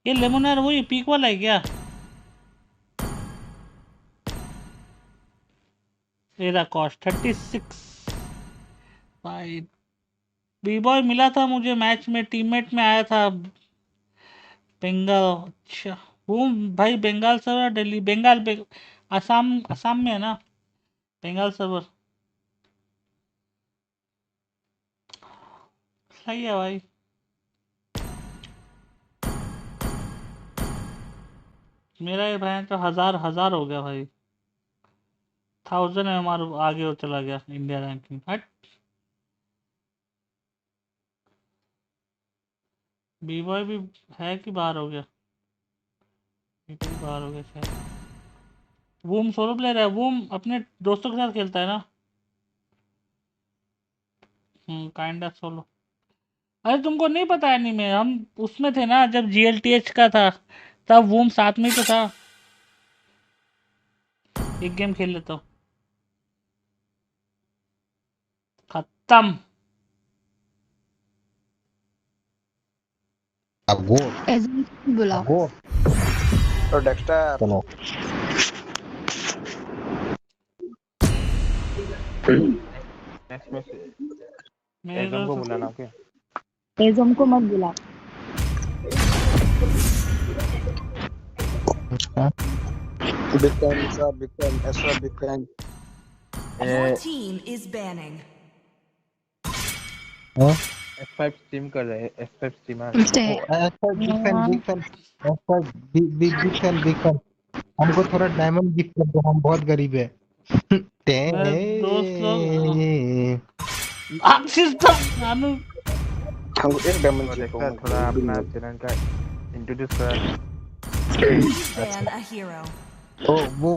H: ये लेमोनार वही पीक वाला है क्या? मेरा कॉस्ट 36 भाई। बी बॉय मिला था मुझे मैच में, टीममेट में आया था। बंगाल, अच्छा वो भाई बंगाल सर्वर, दिल्ली असम, असम में है ना बंगाल सर्वर। सही है भाई। मेरा ये भाई तो हजार हो गया भाई। 1000 है हमारा, आगे हो चला गया इंडिया रैंकिंग। हट, बी बॉय भी है कि बाहर हो गया? ये तो बाहर हो गया शायद। वूम सोलो प्लेयर है। वूम अपने दोस्तों के साथ खेलता है ना। Kind of solo. अरे तुमको नहीं पता एनीमे? हम उसमें थे ना जब GLTH का था, तब वूम साथ में ही तो था। एक गेम खेल लेता हूँ, खत्म।
I: ऐसे बुलाओ।
K: और डेक्स्टर
L: चलो
M: नेक्स्ट में से
H: मेरे
M: एजम को
H: तो
M: बुलाना ओके
I: एजम को मत बुला
K: big fan sir big fan एसो big fan
N: Your team is banning.
M: F5 stream कर रहे हैं F5 स्ट्रीमर
L: ऐसा बिग फैन ऐसा बिग फैन हमको थोड़ा डायमंड गिफ्ट कर दो हम बहुत गरीब है
H: मेरे दोस्त लोग सिस्टम नानू
K: हमको एक डायमंड चाहिए
M: देखता थोड़ा अपना चैनल का इंट्रोड्यूस करा
N: Ban a hero.
L: तो वो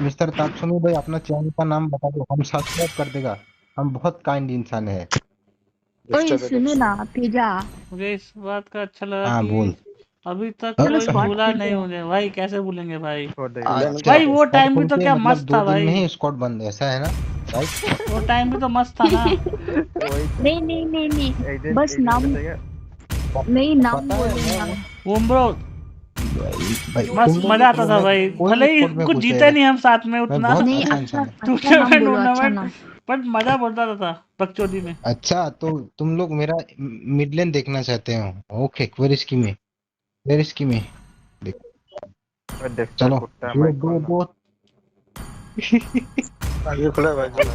L: मिस्टर तात्सुमी भाई अपना चैनल का नाम बता दो हम सब्सक्राइब कर देगा हम बहुत काइंड इंसान है
I: ओए सुनो ना पिज्जा
H: मुझे इस बात का अच्छा लगा
L: हाँ
H: कि
L: बोल
H: अभी तक
L: चलो
H: कोई
L: स्क्वाड
H: भूला
L: खेलते
H: नहीं
L: हैं
H: मुझे भाई कैसे भूलेंगे भाई
L: अच्छा
H: भाई वो
L: स्क्वाड
H: टाइम भी तो
L: खेलते
H: क्या
L: मतलब
H: मस्त था
L: 2 दिन में
H: भाई
L: ही स्क्वाड बंद ऐसा है ना राइट
H: वो टाइम भी तो मस्त था ना
I: नहीं नहीं नहीं नहीं बस नाम नहीं नाम
L: पता है
I: बोलो
L: मैं
I: नाम
H: वो ब्रो
L: भाई
H: मस्त
L: तुम लोग
H: मजा आता था
L: मैं
H: भाई
L: कोई
H: भले
L: भी
H: ही
L: स्क्वाड में
H: कुछ
L: घुसे
H: जीते नहीं हम साथ में
L: मैं
H: उतना
L: बहुत
I: नहीं
L: अच्छा
I: अच्छा
L: इंसान है
I: अच्छा नाम बोलो अच्छा
H: टूर्नामेंट
I: नाम
H: बट मजा बहुत आता था बकचोदी में
L: अच्छा तो तुम लोग मेरा मिड लेन देखना चाहते हो ओके वेयर इज की
M: डेक्स्टर
L: चलो
M: कुत्ता
L: दो
M: माइक
L: दो
M: खोलना
L: दो
K: आगे खुला है भाई
M: खोला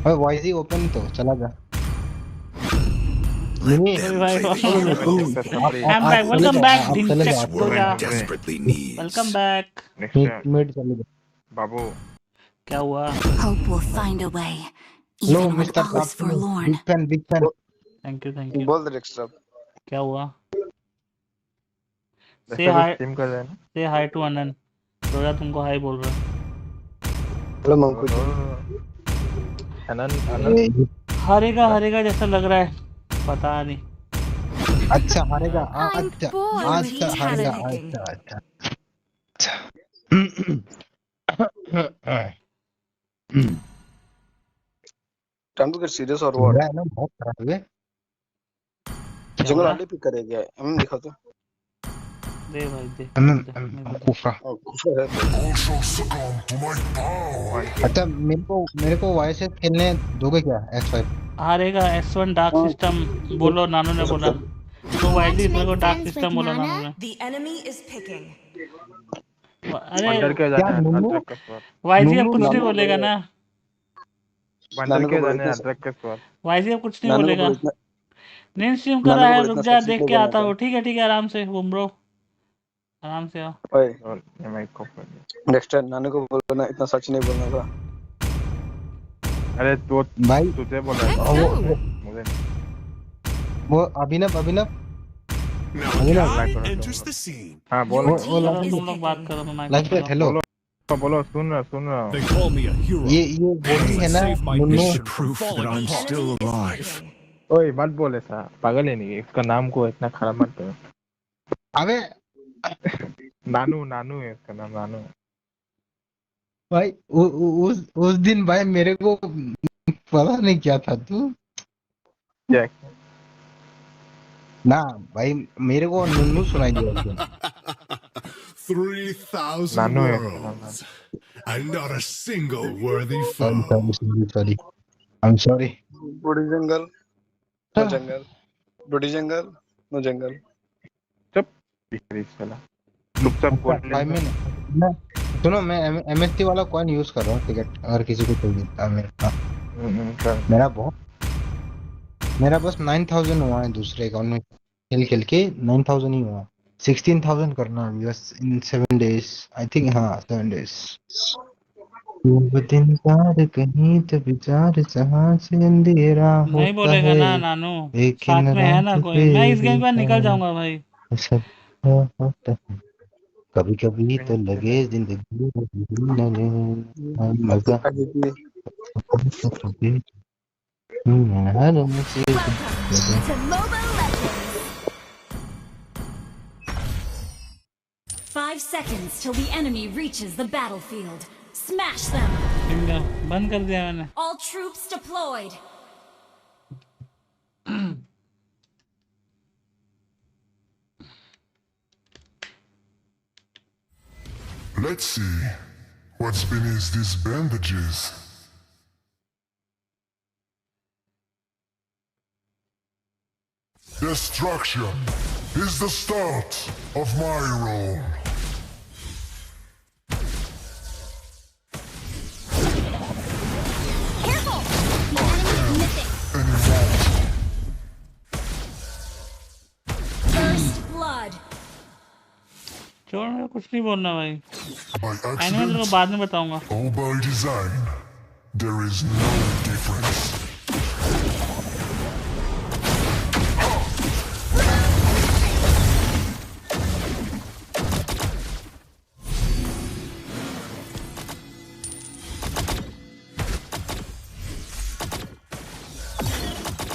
L: और वाईजी ओपन तो चला जा नहीं
H: कोई भाई
N: Your
H: आई
L: आप
H: एम बैक
N: team is
L: चले
H: वेलकम
L: जाओ
H: बैक
L: आप चले
H: ढिंचक
L: जाओ आप
H: तो
L: चले
H: जा
L: जाओ
H: वेलकम बैक
L: मिड चले जाओ
M: बाबू
H: क्या हुआ
N: hope will find a way,
L: no
N: even when
L: mister
N: all is
L: Tatsumi
N: forlorn.
L: Big fan
H: thank you
K: बोल दे डेक्स्टर
H: क्या हुआ से
M: डेक्स्टर
H: हाय
M: स्ट्रीम कर रहे हैं ना
H: से हाय टू अनन रोजा तुमको हाय बोल रहा है
K: हेलो मंकू जी
M: अनंत
H: हारेगा जैसा लग रहा है पता नहीं
L: अच्छा हारेगा
N: I'm
L: अच्छा
N: bored of
L: अच्छा हारेगा
N: picking.
L: अच्छा अच्छा
K: टाइम टू गेट सीरियस और व्हाट
L: मेरा है ना बहुत खराब है
H: क्या
K: जंगल
H: बोला
K: आंटी पिक करेगा हम दिखा तो
H: दे भाई दे मेरे को दे मेरे को दे
L: कुफा
K: खुश है
L: अच्छा मेरे को वाईएसएस खेलने दोगे क्या X5
H: हारेगा S1 डार्क सिस्टम बोलो नानू ने बोला तो वाइजी मेरे को डार्क सिस्टम बोला नानू ने
N: The enemy is picking.
H: अरे
M: अंदर के
L: क्या
M: जाना है
L: नुनू
M: अदरक का स्वाद
H: वाईजी अब
L: नुनू
H: कुछ नहीं
L: नुनू
H: बोलेगा ना
M: अंदर
K: नानू को
M: के
K: बोलो
M: जाना है
K: इतना
M: अदरक का स्वाद
H: वाईजी अब कुछ नहीं
K: नानू को
H: बोलेगा
K: बोलो इतना
H: नींद स्ट्रीम कर
K: नानू
H: रहा
K: को
H: है
K: बोलो
H: रुक
K: इतना
H: जा
K: सच
H: देख
K: नहीं
H: के
K: बोलना
H: आता
K: था
H: हूँ ठीक है आराम से घूम ब्रो आराम से आओ
K: ओए
M: और ये माइक को खोल दिया।
K: डेक्स्टर नानू को बोलो ना इतना सच नहीं बोलना था
M: अरे तो
L: भाई
M: तुझे बोला है
L: वो
M: मुझे
L: वो अभिनव
M: हाँ बोल
N: Your
L: वो
N: team
H: चलो
N: is
H: तुम लोग बात
N: picking.
H: करो मैं माइक
L: लाइफ
H: खोल रहा
L: हेलो
M: बोलो सुन रहा हूँ
L: ये बोली है ना नुनू
N: The enemy is picking.
M: ओए मत बोले सा पागल है नहीं इसका नाम को इतना खराब मत करो
L: अबे
M: नानू है इसका नाम नानू
L: भाई उस दिन भाई मेरे को पता नहीं क्या था तू
M: क्या
L: ना भाई मेरे को नुनू सुनाई दिया उस दिन
O: 3,000
M: नानू है
O: worlds and not a single worthy foe.
L: Sorry I'm sorry
K: Burhi jungle no jungle Burhi jungle no जंगल
M: चुप बिखरी साला चुपचाप बोल
L: भाई मैं सुनो मैं MSC वाला कॉइन यूज कर रहा हूँ टिकट अगर किसी को चाहिए मेरा बस 9,000 हुआ है दूसरे अकाउंट में खेल के 9,000 ही हुआ 16,000 करना है बस इन 7 days आई थिंक हाँ 7 days वो दिन पार कहीं तो विचार जहाँ से अंधेरा
H: नहीं
L: होता
H: बोलेगा
L: है
H: ना नानू
L: लेकिन
H: साथ में है ना
L: रात
H: कोई मैं इस गेम के बाद निकल
L: पे
H: जाऊंगा भाई
L: सब होता है कभी कभी तो लगे जिंदगी मजा
N: Welcome to Mobile Legends. 5 seconds till the enemy reaches the battlefield. Smash them.
H: बंद कर दिया मैंने
N: All troops deployed.
O: Let's see what's beneath these bandages. Destruction is the start of my role.
N: Careful! The enemy is missing. First blood.
H: छोड़ मेरे कुछ नहीं बोलना भाई
O: By
H: मैं तेरे को
O: accident
H: बाद में बताऊंगा
O: or by design, there is no difference.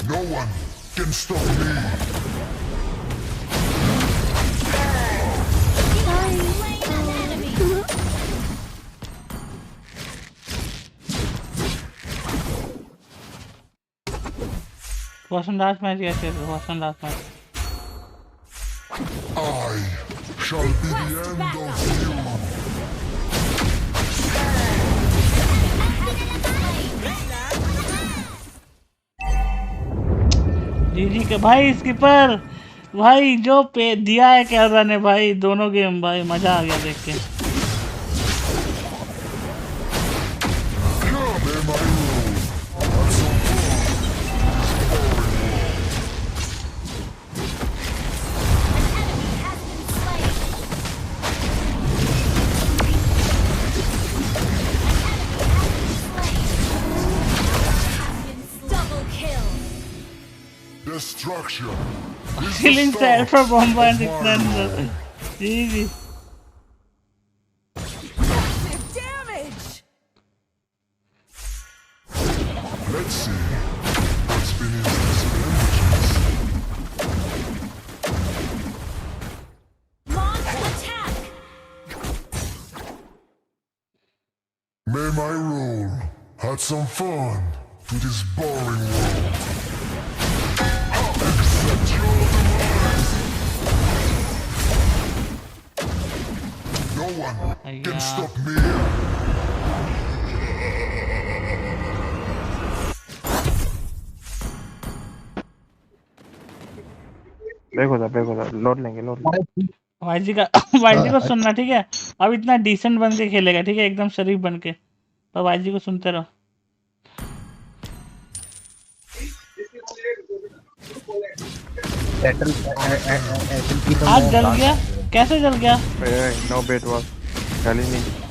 O: No one can stop me.
H: वॉशन लास्ट मैच कैसे वॉशन last match
O: I shall be the end of you.
H: जी के भाई स्किपर भाई जो पे दिया है कैमरा ने भाई दोनों गेम भाई मजा आ गया देख के
O: Destruction.
H: Killing set for bomb and extender. Easy.
N: Massive damage.
O: Let's see what's beneath these bandages.
N: Launch attack.
O: May my role had some fun to this boring world. Accept your demise. No one can stop me.
M: देखो load लेंगे
H: YG को सुनना ठीक है अब इतना decent बन के खेलेगा ठीक है एकदम शरीफ बन के पर वाईजी को सुनते रहो हाथ जल गया कैसे जल गया
M: नो बेट वॉज जल ही नहीं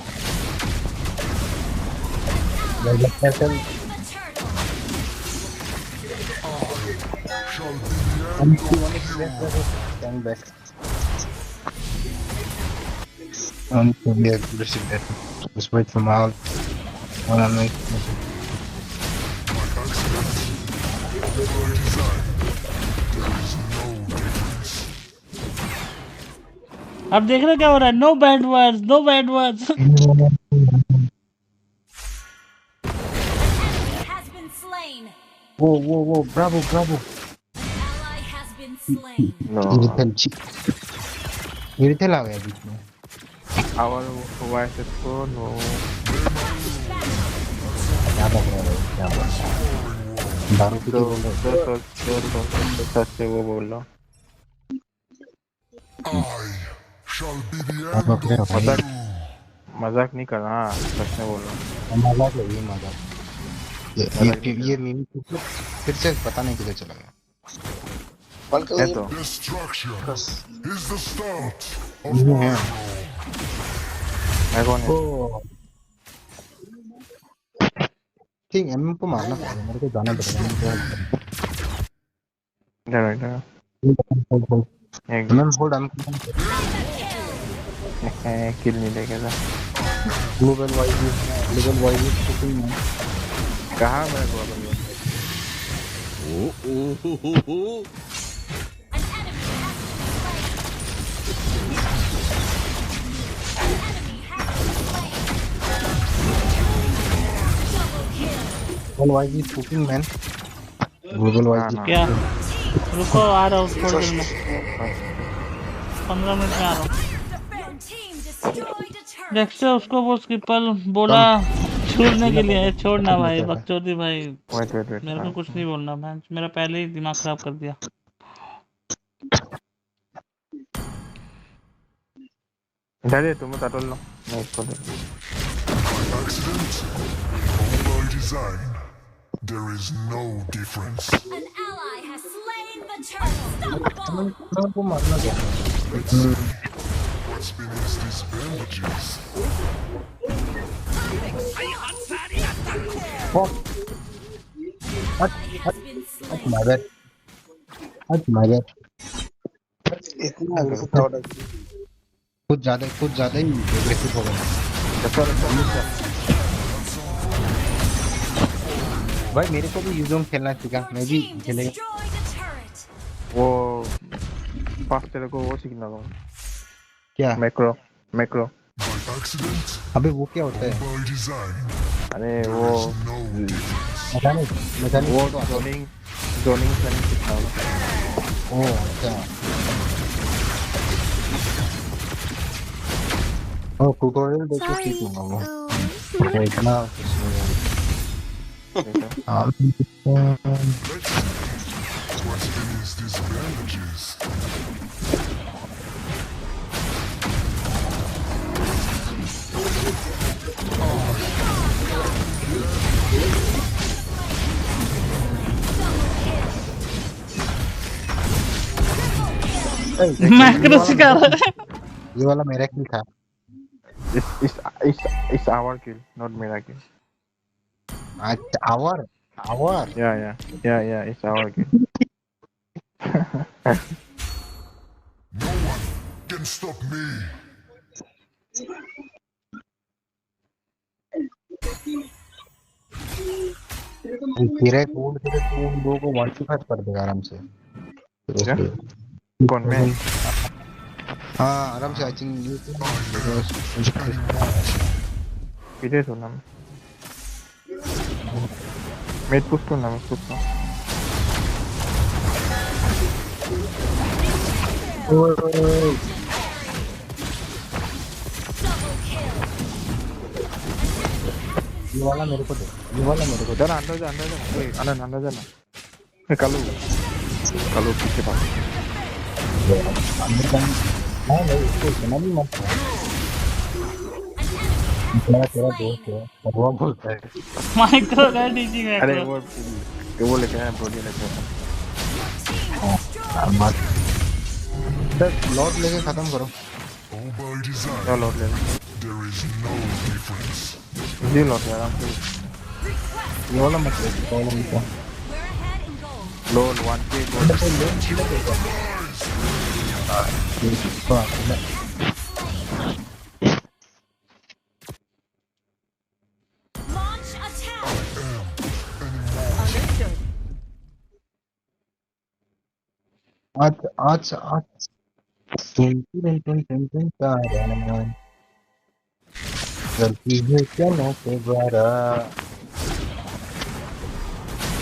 L: Just wait for my one on me.
H: अब देख रहे क्या हो रहा है no bad words
L: Whoa, bravo.
N: Ally has been slain.
L: Irritel आ गया बीच में
M: our voice is so no
L: क्या बक रहा है क्या बक रहा है दारू पी के बोल रहा है
M: सच से वो बोल रहा
O: I shall be the end of
M: मजाक मजाक नहीं कर रहा सच में बोल रहा
L: मजाक है ये मजाक ये मीम फिर से पता नहीं किधर चला गया
O: destruction is the start of my
L: ठीक एम को मारना पड़ेगा मेरे को जाना पड़ेगा होल्ड एम
M: किल नहीं देगा
L: ग्लोबल वाइज
M: कहाँ मैं global
L: Global wise is cooking man. Global wise
H: क्या रुको आ रहा हूँ थोड़ी देर में 15 मिनट में आ रहा हूँ डेक्स्टर उसको वो स्किपल बोला छोड़ने के लिए, छोड़ना भाई बकचोदी भाई।
M: वेट
H: मेरे को कुछ नहीं बोलना मैं, मेरा पहले ही दिमाग खराब कर दिया।
M: डरे तुम ताटल लो मैं इसको दे।
O: Accident or by design, there is no difference.
N: An ally has slain the turtle.
L: को मारना क्या?
O: What's beneath these bandages?
L: My bad. My bad.
K: इतना aggressive crowd है।
L: कुछ ज्यादा ही एग्रेसिव हो गया। भाई मेरे को भी यूज़ोन खेलना सीखा, मैं भी खेलेगा।
M: वो पास तेरे को वो सीखना होगा।
L: क्या?
M: मैक्रो।
O: By accident
L: अबे वो क्या होता है?
O: by design,
M: अरे वो
O: no difference.
L: मैकेनिक
M: वो जोनिंग प्लानिंग सीखना होगा।
L: ओ अच्छा। ओ ट्यूटोरियल देख के सीखूंगा वो। इतना हाँ।
O: What's beneath these bandages?
H: Macro सिखा रहा है।
L: ये वाला मेरा किल था।
M: It's our kill, not मेरा kill.
L: Our?
M: Yeah, it's our kill.
O: No one can stop me.
L: तेरे कूल दो को 1-5 कर देगा आराम से।
M: कौन मैं?
L: हाँ आराम से। आई थिंक
M: इधर तो ना मैं पुश तो ना ये वाला मेरे को दे। जाना अंदर जा अंदर जाना कालू पीछे पास
L: अंदर जाना। हाँ भाई इसको इतना भी मत तेरा दोस्त है वो बोलता है
H: माइक्रो का डीजी मैक्रो।
M: अरे वो लेके आया ब्रोडी लेके
L: हाँ मत सर लॉट लेके खत्म करो।
O: All by design,
M: लॉट ले
O: there is no difference.
M: जी लॉट ले आराम से।
L: ये वाला मत ले प्रॉब्लम क्या?
M: Lol 1k gold
N: Launch attack.
L: आज गलती है चलो के द्वारा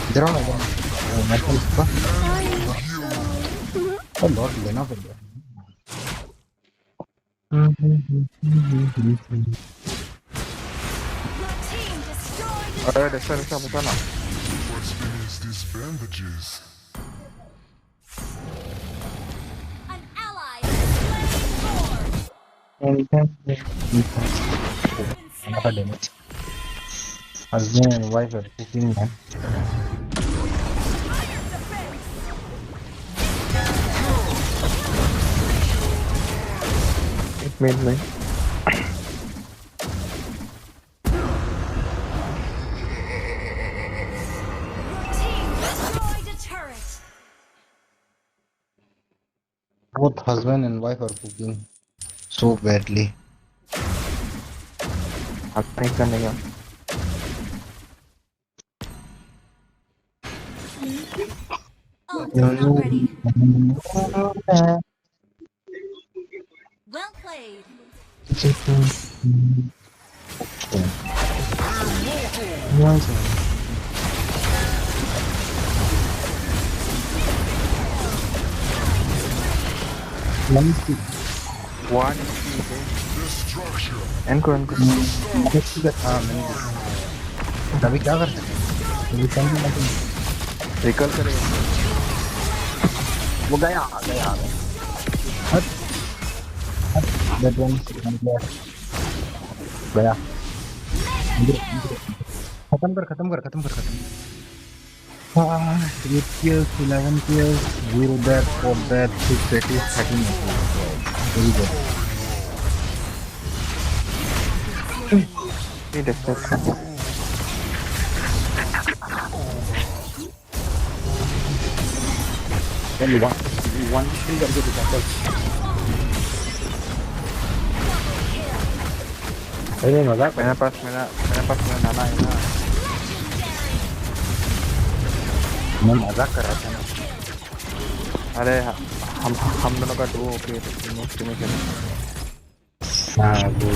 L: इधर आओ ना मैं तो इसका लॉट लेना पड़ेगा।
M: अरे ऐसा बता ना।
O: What's beneath these bandages?
N: An ally has
L: Another damage. Husband and wife are cooking man.
M: It made me.
L: Both husband and wife are cooking so badly.
M: नहीं करने का।
N: Well played.
L: Let me see.
M: One इनको
L: हाँ मैंने अभी क्या कर सकते
M: रिकॉल करेगा वो गया
L: गया खत्म कर 8 kills 11 kills 0 death 4 death 6 30 13 very good one kill करके दिखा चल अरे मजाक
M: मेरे पास मेरा नाना है ना
L: मैं मजाक कर रहा था ना
M: अरे हम दोनों का डुओ ओके नेक्स्ट में चलें
L: हाँ वो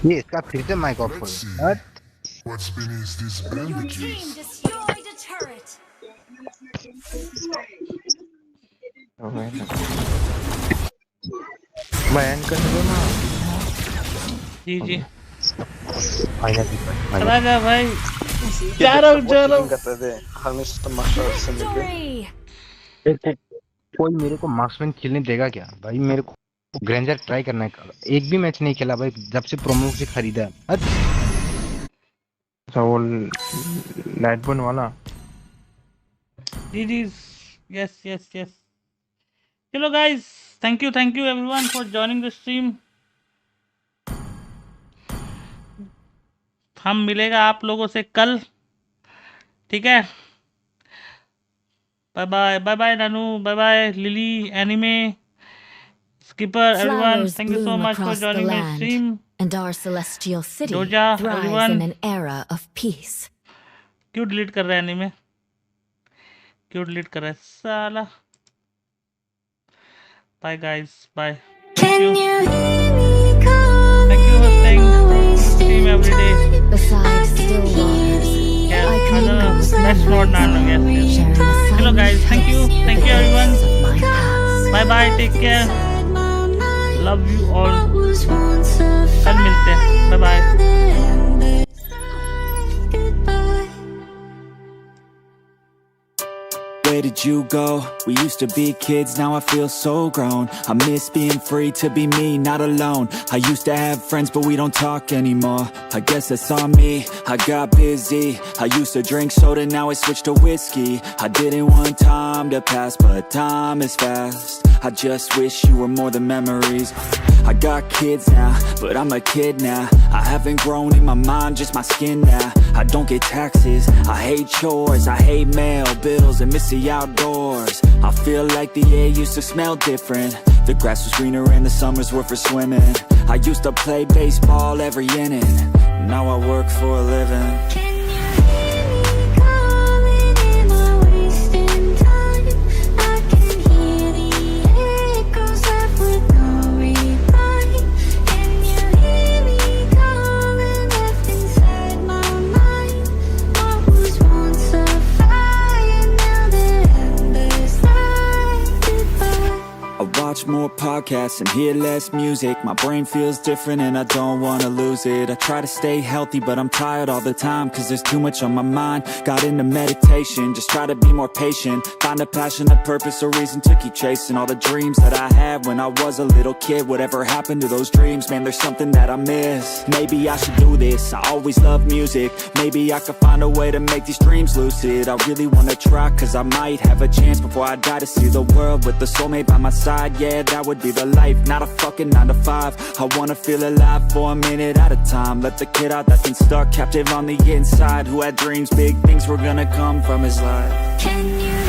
L: ये इसका फिर से माइक ऑफ हो गया
O: What's beneath these bandages?
M: मैं एंड कर दो ना
H: जी
L: फाइनली
H: राजा भाई चलो
K: करते थे हर्निस्ट मास्टर से मिलके
L: कोई मेरे को मार्क्समैन खेलने देगा क्या भाई मेरे को ग्रेंजर ट्राई करना है एक भी मैच नहीं खेला भाई जब से प्रोमो से खरीदा है
M: अच्छा वो लाइटबोन वाला
H: जी yes चलो guys thank you everyone for joining the stream हम मिलेगा आप लोगों से कल ठीक है bye bye Nanu bye bye lily anime skipper everyone thank you so much for joining the stream
I: and our celestial city
H: Doja,
I: thrives
H: everyone.
I: in an era of peace.
H: क्यों delete कर रहा है एनिमे क्यों डिलीट कर रहा है साला bye guys bye thank you for staying stream every day
I: Beside still waters,
H: yeah
I: I commune with
H: that's not nano yes
I: sharing the
H: hello guys thank you everyone
I: of my past.
H: bye bye take care love you all कल मिलते हैं bye bye
B: Where did you go? We used to be kids, now I feel so grown. I miss being free to be me, not alone. I used to have friends, but we don't talk anymore. I guess that's on me, I got busy. I used to drink soda, now I switched to whiskey. I didn't want time to pass, but time is fast. I just wish you were more than memories. I got kids now, but I'm a kid now. I haven't grown in my mind, just my skin now. I don't get taxes, I hate chores, I hate mail, bills, and miss the outdoors. I feel like the air used to smell different. The grass was greener and the summers were for swimming. I used to play baseball every inning. Now I work for a living. Watch more podcasts and hear less music. My brain feels different and I don't want to lose it. I try to stay healthy but I'm tired all the time, cause there's too much on my mind. Got into meditation, just try to be more patient. Find a passion, a purpose, a reason to keep chasing all the dreams that I had when I was a little kid. Whatever happened to those dreams, man, there's something that I miss. Maybe I should do this, I always love music. Maybe I could find a way to make these dreams lucid. I really want to try, cause I might have a chance before I die to see the world with a soulmate by my side. Yeah, that would be the life, not a fucking 9 to 5. I wanna feel alive for a minute at a time. Let the kid out that's been stuck, captive on the inside, who had dreams, big things were gonna come from his life.
A: Can you